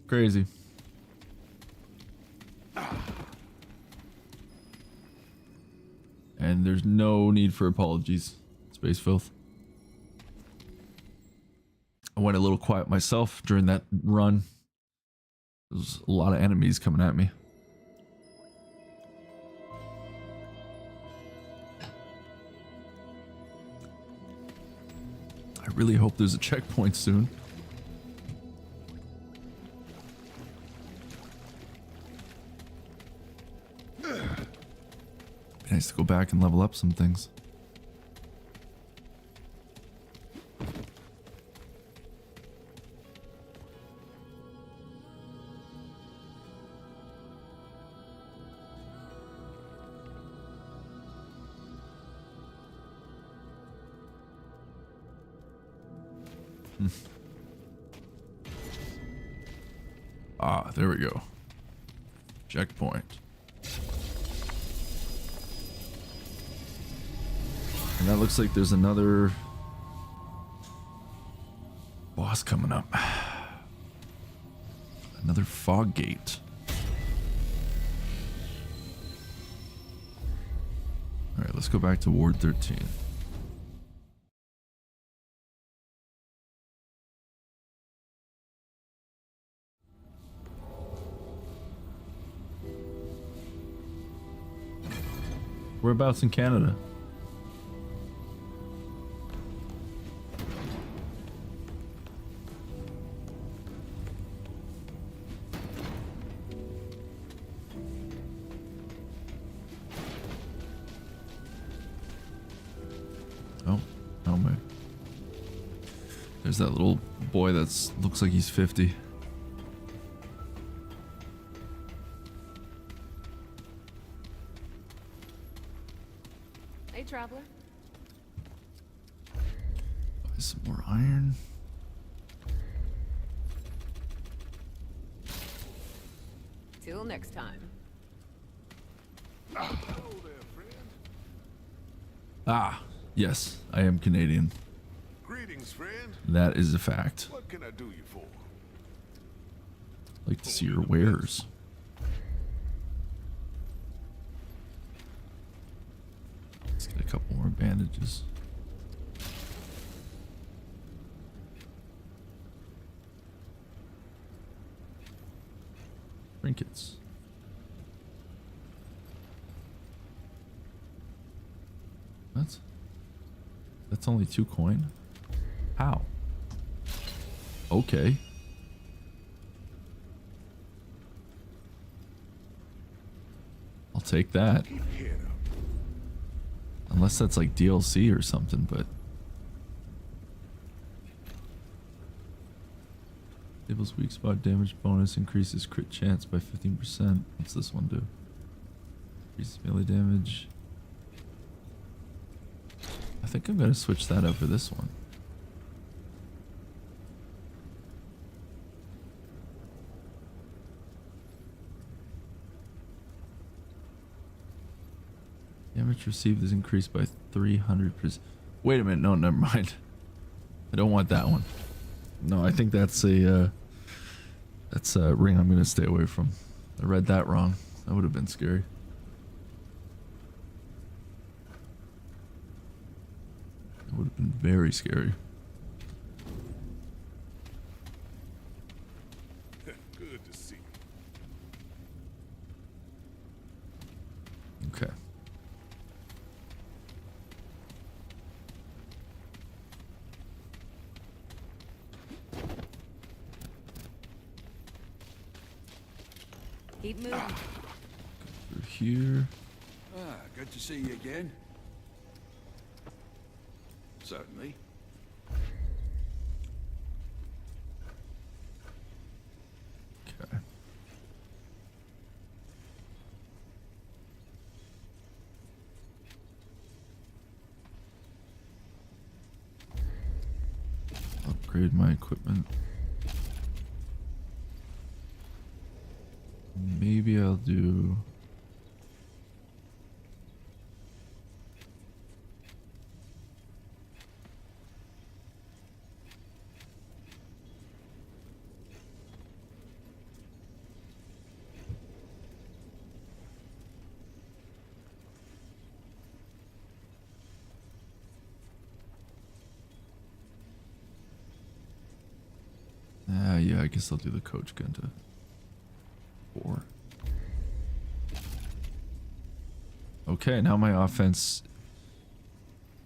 Crazy. And there's no need for apologies, Space Filth. I went a little quiet myself during that run. There was a lot of enemies coming at me. I really hope there's a checkpoint soon. Be nice to go back and level up some things. Ah, there we go. Checkpoint. And that looks like there's another boss coming up. Another fog gate. Alright, let's go back to Ward 13. Whereabouts in Canada? Oh, oh man. There's that little boy that's looks like he's 50. Hey, traveler. Buy some more iron. Till next time. Hello there, friend. Ah, yes, I am Canadian. Greetings, friend. That is a fact. What can I do you for? Like to see your wares. Let's get a couple more bandages. Trinkets. What? That's only 2 coin? How? Okay. I'll take that. Keep your head up. Unless that's like DLC or something, but... Tables weak spot damage bonus increases crit chance by 15%. What's this one do? Increases melee damage. I think I'm gonna switch that up for this one. Damage received is increased by 300%. Wait a minute, no, never mind. I don't want that one. No, I think that's a ring I'm gonna stay away from. I read that wrong. That would have been scary. That would have been very scary. Good to see you. Okay. Keep moving. Through here. Ah, good to see you again. Certainly. Okay. upgrade my equipment. Maybe I'll do... yeah, I guess I'll do the coach gun to 4. Okay, now my offense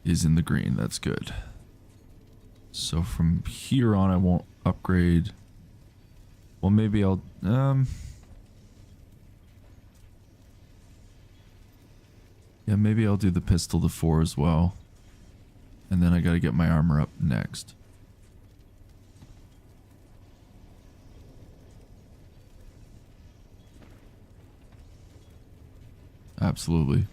is in the green. That's good. So from here on, I won't upgrade. Well, maybe I'll... yeah, maybe I'll do the pistol to 4 as well. And then I gotta get my armor up next. Absolutely.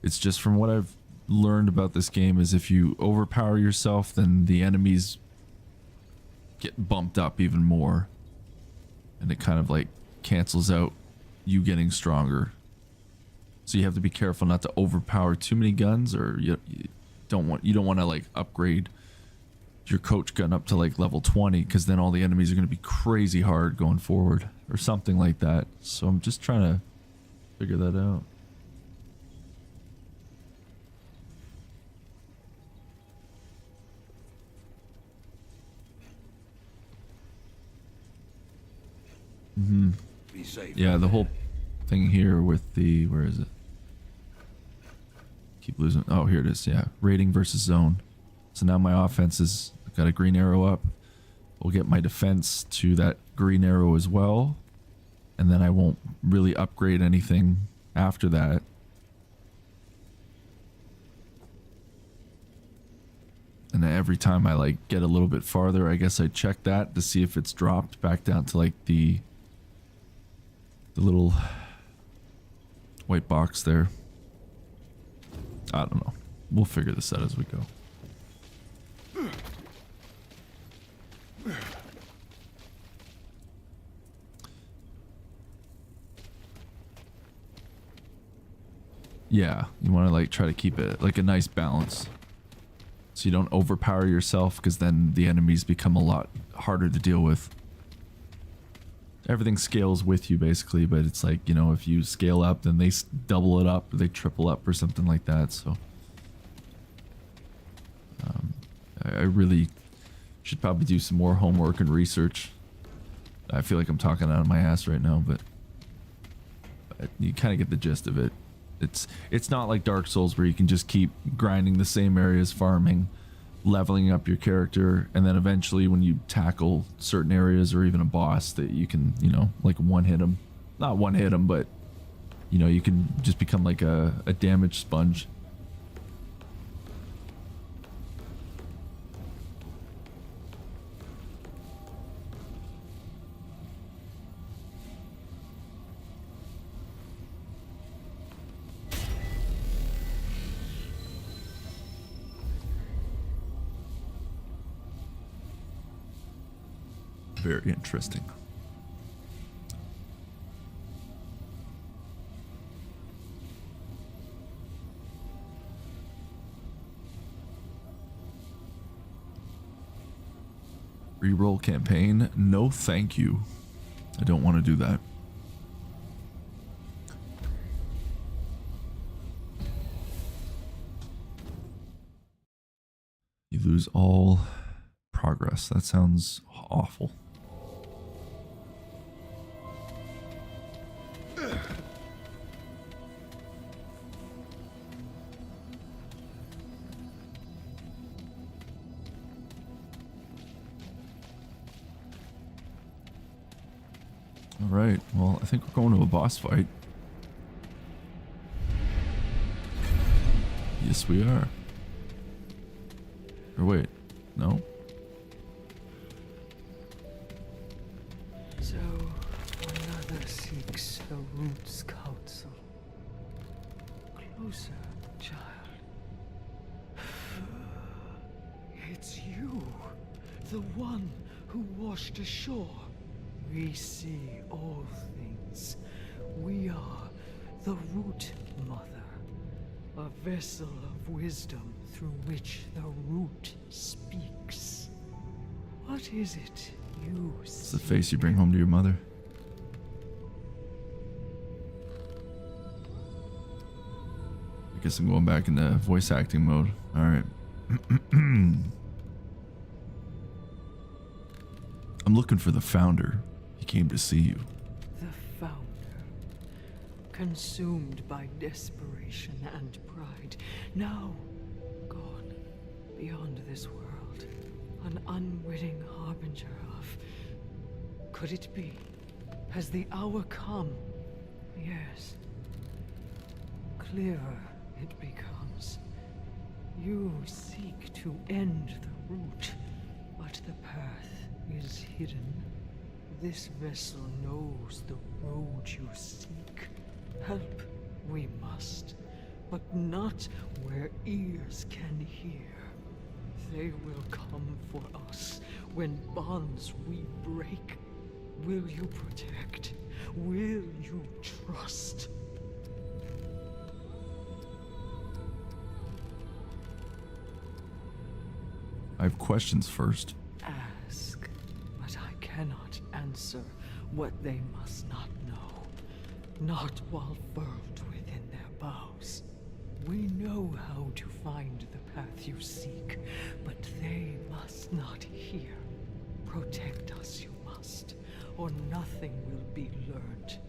It's just from what I've learned about this game is if you overpower yourself, then the enemies get bumped up even more. And it kind of like cancels out you getting stronger. So you have to be careful not to overpower too many guns, or you don't want to like upgrade your coach gun up to like level 20, because then all the enemies are going to be crazy hard going forward or something like that. So I'm just trying to figure that out. Be safe. Yeah, the whole thing here with the, where is it? Keep losing. Oh, here it is. Yeah, rating versus zone. So now my offense is got a green arrow up. We'll get my defense to that green arrow as well. And then I won't really upgrade anything after that. And then every time I like get a little bit farther, I guess I check that to see if it's dropped back down to like the little white box there. I don't know. We'll figure this out as we go. Yeah, you want to like try to keep it like a nice balance. So you don't overpower yourself, because then the enemies become a lot harder to deal with. Everything scales with you basically, but it's like, you know, if you scale up, then they double it up, or they triple up or something like that. So I really should probably do some more homework and research. I feel like I'm talking out of my ass right now, but you kind of get the gist of it. It's not like Dark Souls where you can just keep grinding the same areas, farming, leveling up your character, and then eventually when you tackle certain areas or even a boss, that you can, you know, like one-hit them. Not one-hit them, but, you know, you can just become like a damage sponge. Very interesting. Reroll campaign? No, thank you. I don't want to do that. You lose all progress. That sounds awful. Alright, well, I think we're going to a boss fight. Yes, we are. Or wait, no? So, another seeks the root's counsel. Closer, child. It's you, the one who washed ashore. We see all things. We are the Root Mother, a vessel of wisdom through which the Root speaks. What is it you It's the face you bring home to your mother. I guess I'm going back into voice acting mode. All right. I'm looking for the founder. He came to see you. The founder, consumed by desperation and pride, now gone beyond this world, an unwitting harbinger of... Could it be? Has the hour come? Yes. Clearer it becomes. You seek to end the root, but the path is hidden. This vessel knows the road you seek. Help we must, but not where ears can hear. They will come for us when bonds we break. Will you protect? Will you trust? I have questions first. Ask, but I cannot answer what they must not know. Not while furled within their bows. We know how to find the path you seek, but they must not hear. Protect us you must, or nothing will be learned.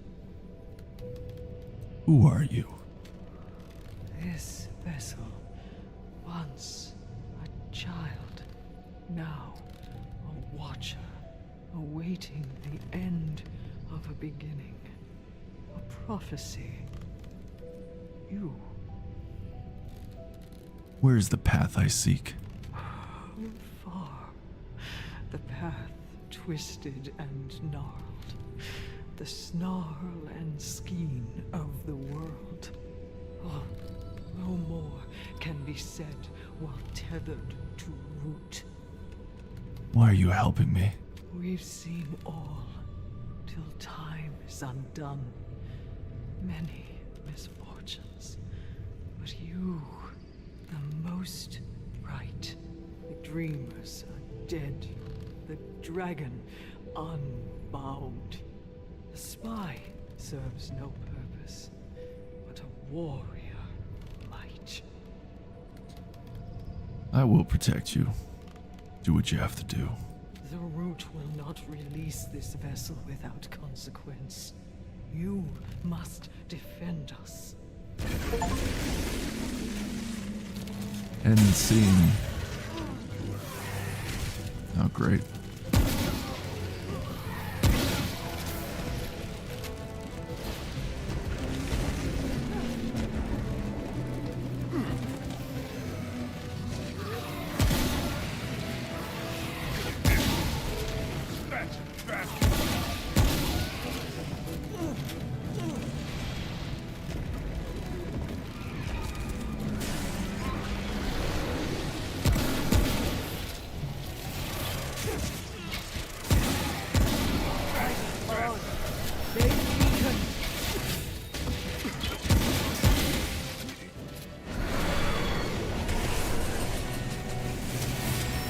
Who are you? This vessel, once a child, now a watcher, awaiting the end of a beginning. A prophecy. You. Where is the path I seek? Far. The path twisted and gnarled. The snarl and skein of the world. Oh, no more can be said while tethered to root. Why are you helping me? We've seen all, till time is undone. Many misfortunes, but you, the most bright. The dreamers are dead, the dragon unbound. The spy serves no purpose, but a warrior might. I will protect you. Do what you have to do. The root will not release this vessel without consequence. You must defend us. End scene. Oh, great.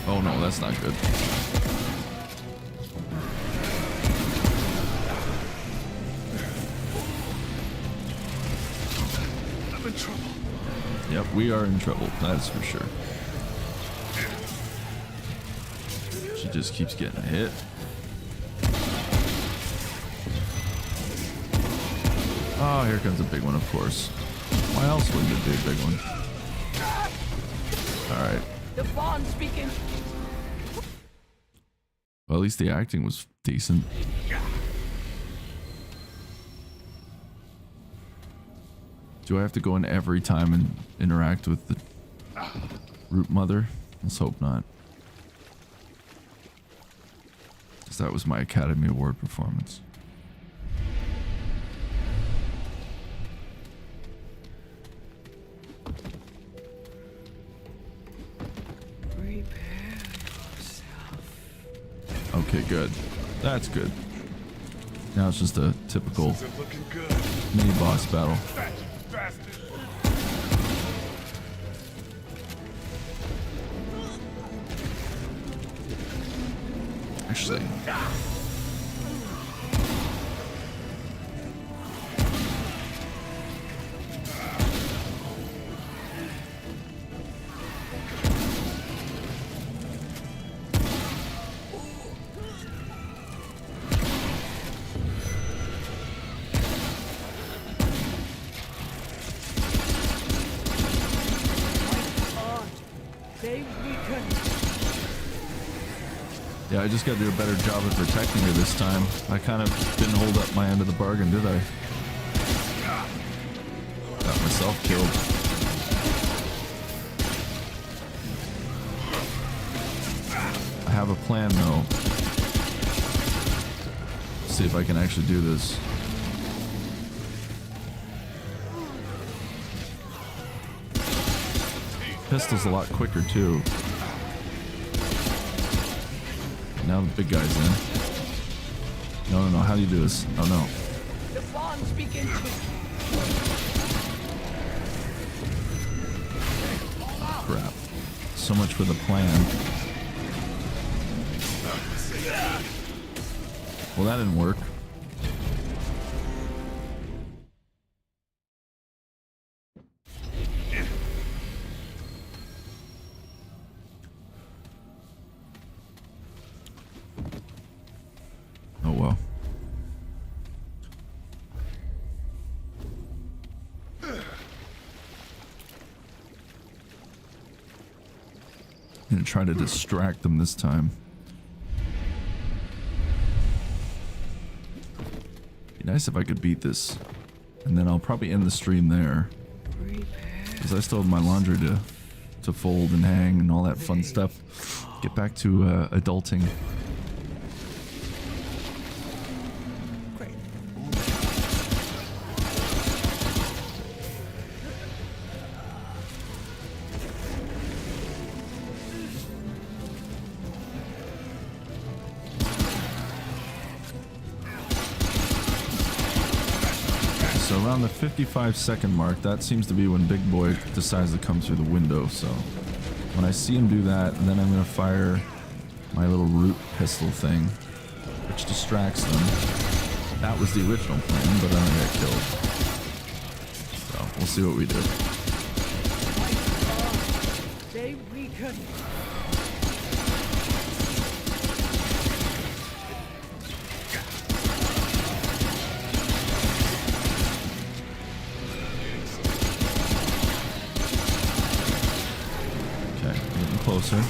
Oh no, that's not good. I'm in trouble. Yep, we are in trouble, that's for sure. She just keeps getting hit. Oh, here comes a big one, of course. Why else wouldn't it be a big one? Alright. The bond speaking. Well, at least the acting was decent. Do I have to go in every time and interact with the Root Mother? Let's hope not. Because that was my Academy Award performance. Prepare Okay, good. That's good. Now it's just a typical Isn't looking good. mini boss battle. Fast, faster. Actually, They weaken. yeah, I just gotta do a better job of protecting her this time. I kind of didn't hold up my end of the bargain, did I? Got myself killed. I have a plan though. See if I can actually do this. Pistol's a lot quicker too. Now the big guy's in. No, how do you do this? Oh no. The bonds begin to. Crap. So much for the plan. Well, that didn't work. Oh well. I'm gonna try to distract them this time. Be nice if I could beat this. And then I'll probably end the stream there. Because I still have my laundry to fold and hang and all that fun stuff. Get back to adulting. So around the 55-second mark, that seems to be when Big Boy decides to come through the window. So when I see him do that, then I'm going to fire my little root pistol thing, which distracts them. That was the original plan, but I don't get killed. So we'll see what we do. They weaken. Okay, getting closer.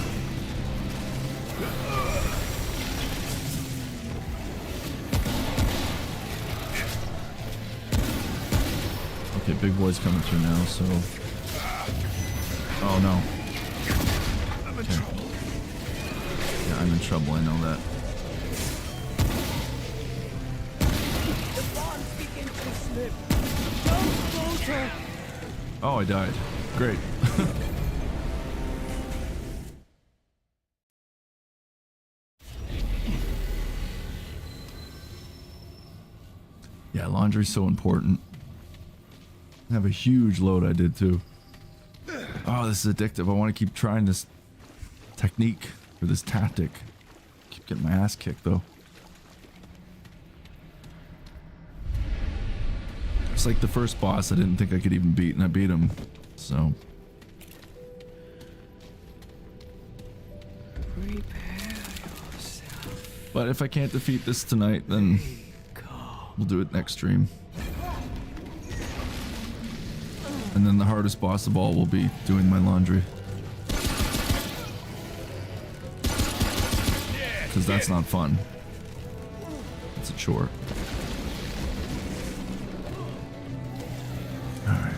Okay, Big Boy's coming through now, so... Oh no. Okay. Yeah, I'm in trouble, I know that. The bonds begin to slip. Don't falter. Oh, I died. Great. Yeah, laundry's so important. I have a huge load I did too. Oh, this is addictive. I want to keep trying this technique or this tactic. Keep getting my ass kicked though. It's like the first boss I didn't think I could even beat, and I beat him. So Prepare yourself. but if I can't defeat this tonight, then we'll do it next stream. And then the hardest boss of all will be doing my laundry. Because that's not fun. It's a chore. Alright.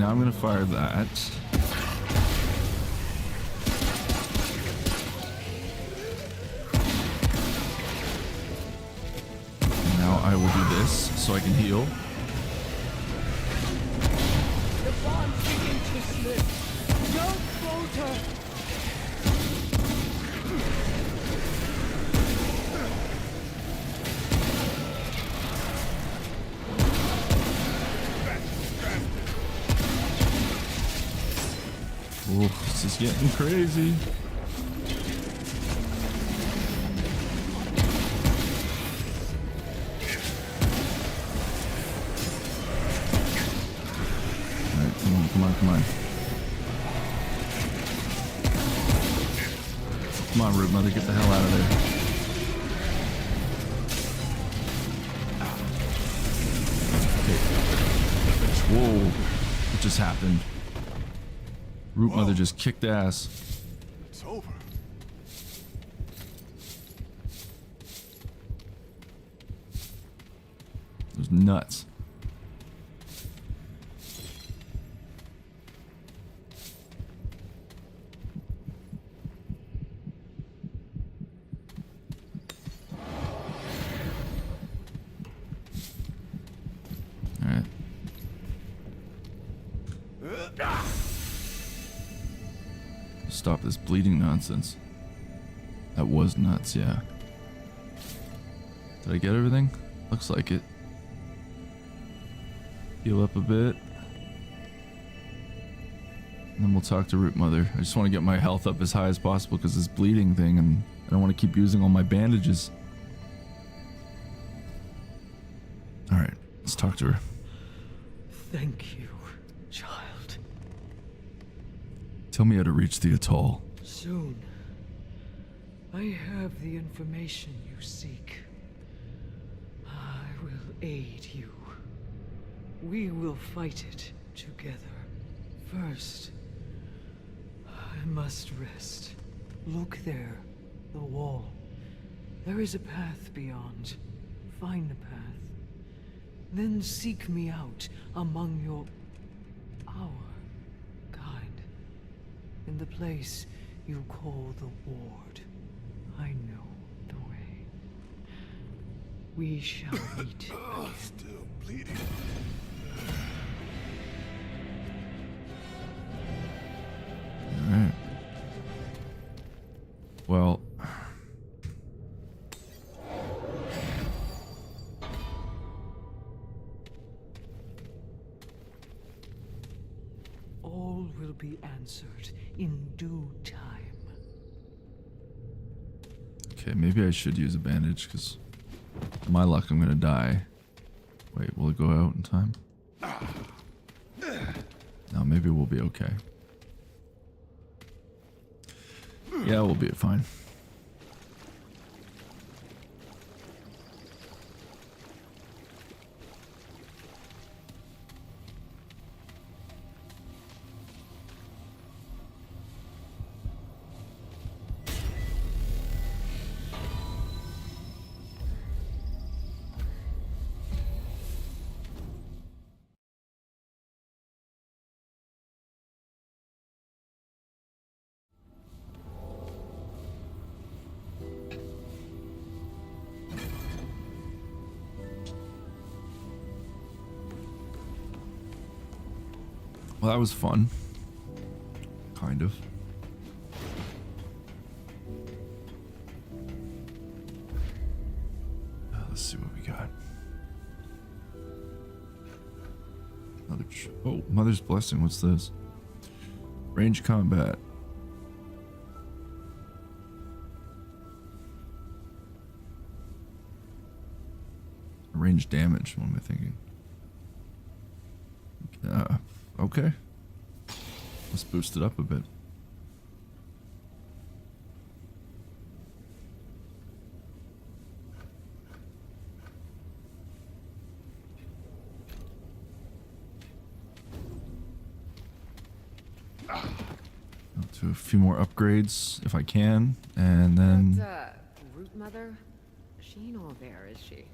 now I'm gonna fire that. And now I will do this so I can heal. The bond's begin to slip. Don't falter. Oh, this is getting crazy. Alright, come on, come on, come on. Come on, Root Mother, get the hell out of there. Okay. Whoa. What just happened? Root Mother just kicked ass. It's over. It was nuts. All right. Stop this bleeding nonsense. That was nuts, yeah. Did I get everything? Looks like it. Heal up a bit. And then we'll talk to Root Mother. I just want to get my health up as high as possible because this bleeding thing, and I don't want to keep using all my bandages. Alright, let's talk to her. Thank you, child. Tell me how to reach the atoll. Soon, I have the information you seek. I will aid you. We will fight it together. First, I must rest. Look there, the wall. There is a path beyond. Find the path. Then seek me out among our kind. In the place you call the Ward. I know the way. We shall meet. Still bleeding. Alright. Well. All will be answered in due time. Okay, maybe I should use a bandage because my luck I'm gonna die. Wait, will it go out in time? No, maybe we'll be okay. Yeah, we'll be fine. Well, that was fun. Kind of. Let's see what we got. Oh, Mother's Blessing. What's this? Range combat. Range damage. What am I thinking? Okay. Let's boost it up a bit. I'll do a few more upgrades if I can, and then... That, Root Mother? She ain't all there, is she?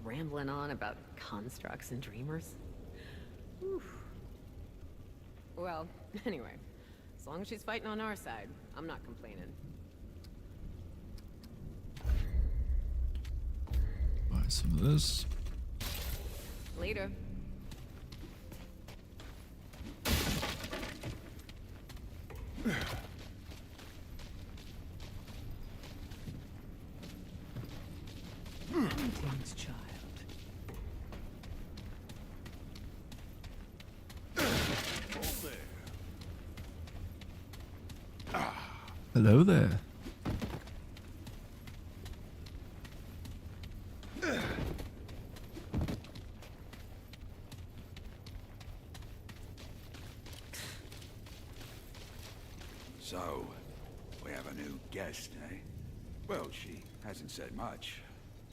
Rambling on about constructs and dreamers? Oof. Well, anyway, as long as she's fighting on our side, I'm not complaining. Buy some of this. Later. Greetings, child. Hello there. So, we have a new guest, eh? Well, she hasn't said much,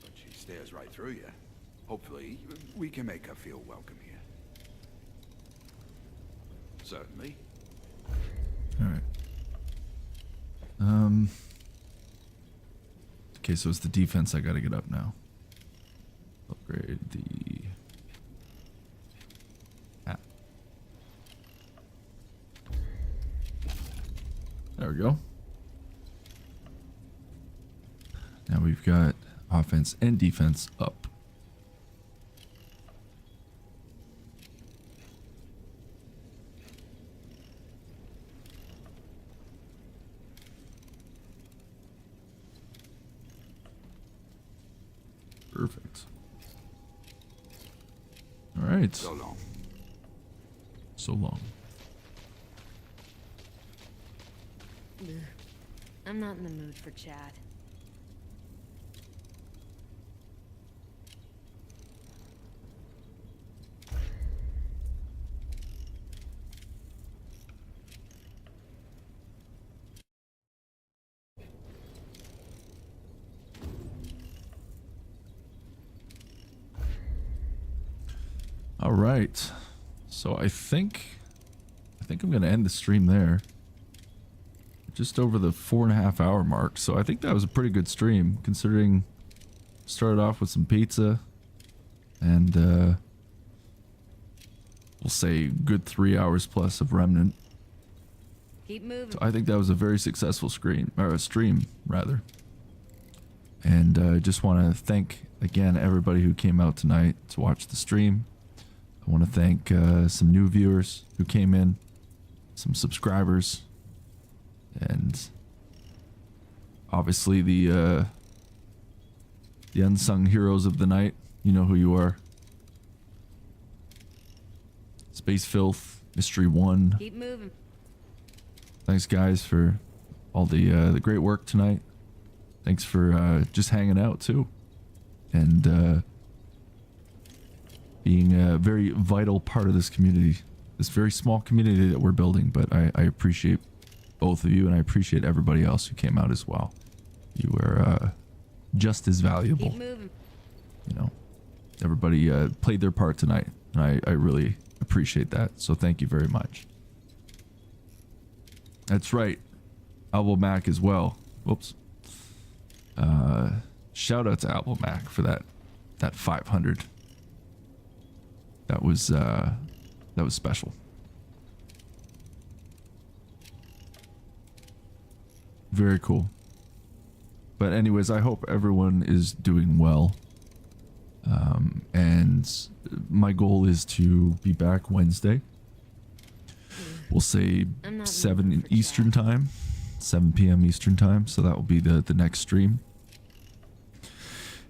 but she stares right through you. Hopefully, we can make her feel welcome here. Certainly. All right. Okay, so it's the defense I gotta get up now. Upgrade the app. There we go. Now we've got offense and defense up. Perfect. All right. So long. So long. Ugh. I'm not in the mood for chat. All right. So I think I'm gonna end the stream there. Just over the 4.5 hour mark. So I think that was a pretty good stream, considering started off with some pizza and we'll say good 3 hours plus of Remnant. Keep moving. So I think that was a very successful stream rather. And I just want to thank again everybody who came out tonight to watch the stream. I want to thank some new viewers who came in, some subscribers, and obviously the unsung heroes of the night. You know who you are. Space Filth, Mystery 1. Keep moving. Thanks guys for all the great work tonight. Thanks for just hanging out too, and being a very vital part of this community, this very small community that we're building. But I appreciate both of you, and I appreciate everybody else who came out as well. You were just as valuable. Keep moving. You know, everybody played their part tonight, and I really appreciate that. So thank you very much. That's right, Albo Mac as well. Whoops. Shout out to Albo Mac for that 500. That was special. Very cool. But anyways, I hope everyone is doing well. And my goal is to be back Wednesday. We'll say 7 Eastern time, 7 p.m. Eastern time. So that will be the next stream.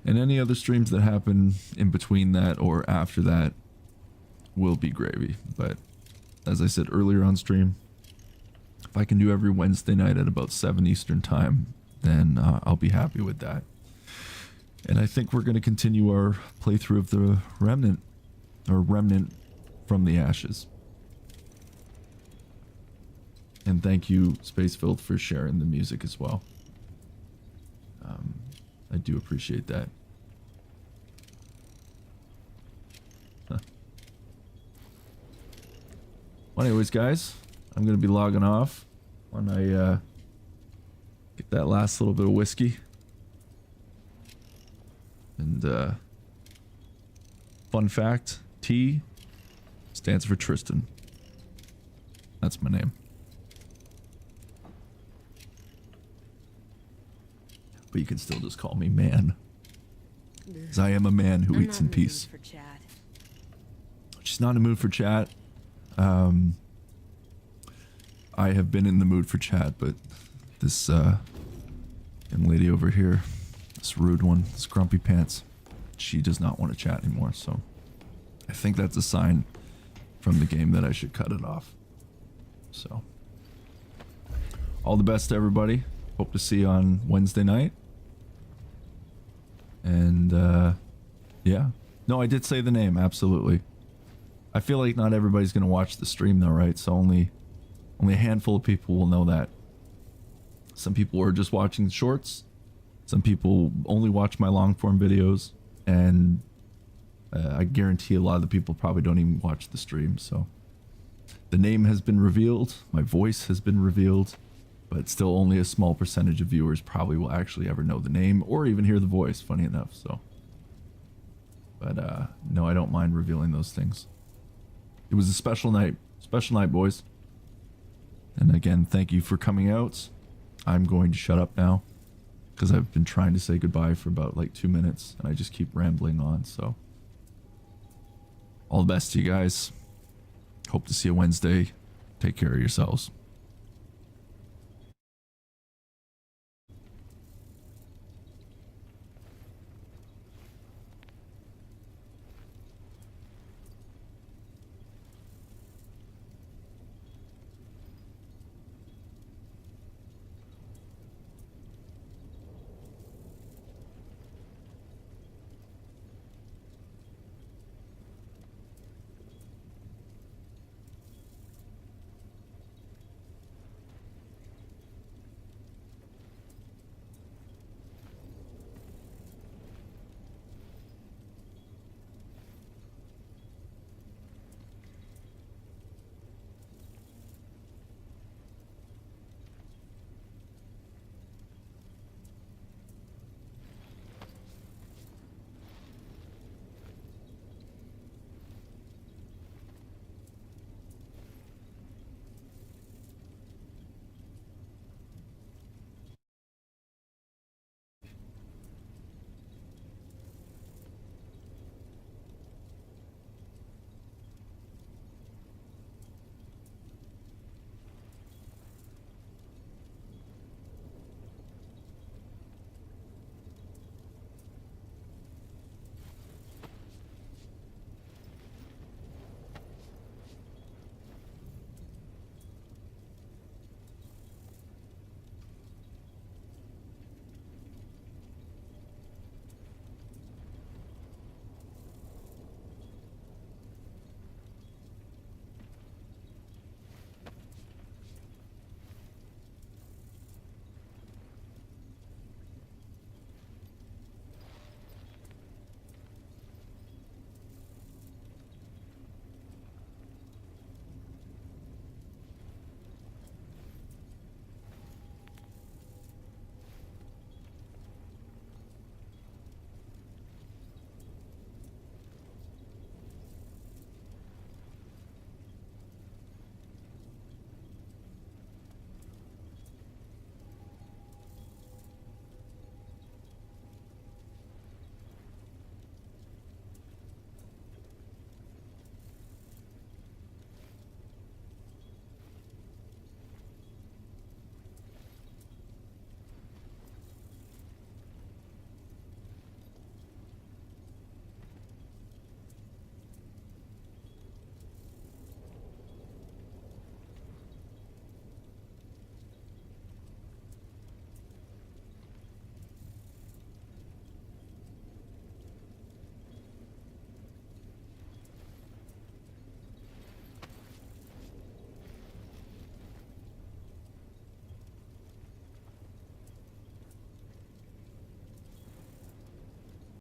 And any other streams that happen in between that or after that will be gravy. But as I said earlier on stream, if I can do every Wednesday night at about 7 Eastern time, then I'll be happy with that. And I think we're going to continue our playthrough of the Remnant, or Remnant from the Ashes. And thank you, Spacefield, for sharing the music as well. I do appreciate that. Huh. Well, anyways, guys, I'm going to be logging off when I get that last little bit of whiskey. And fun fact, T stands for Tristan. That's my name. But you can still just call me man. Because I am a man who eats in peace. For chat. She's not in the mood for chat. I have been in the mood for chat, but this young lady over here, this rude one, this grumpy pants, she does not want to chat anymore, so I think that's a sign from the game that I should cut it off. So, all the best to everybody. Hope to see you on Wednesday night. And, yeah. No, I did say the name, absolutely. I feel like not everybody's going to watch the stream though, right? So only a handful of people will know that. Some people are just watching shorts. Some people only watch my long form videos. And I guarantee a lot of the people probably don't even watch the stream, so. The name has been revealed. My voice has been revealed. But still only a small percentage of viewers probably will actually ever know the name or even hear the voice, funny enough, so. But, no, I don't mind revealing those things. It was a special night. Special night, boys. And again, thank you for coming out. I'm going to shut up now. Because I've been trying to say goodbye for about like 2 minutes. And I just keep rambling on, so. All the best to you guys. Hope to see you Wednesday. Take care of yourselves.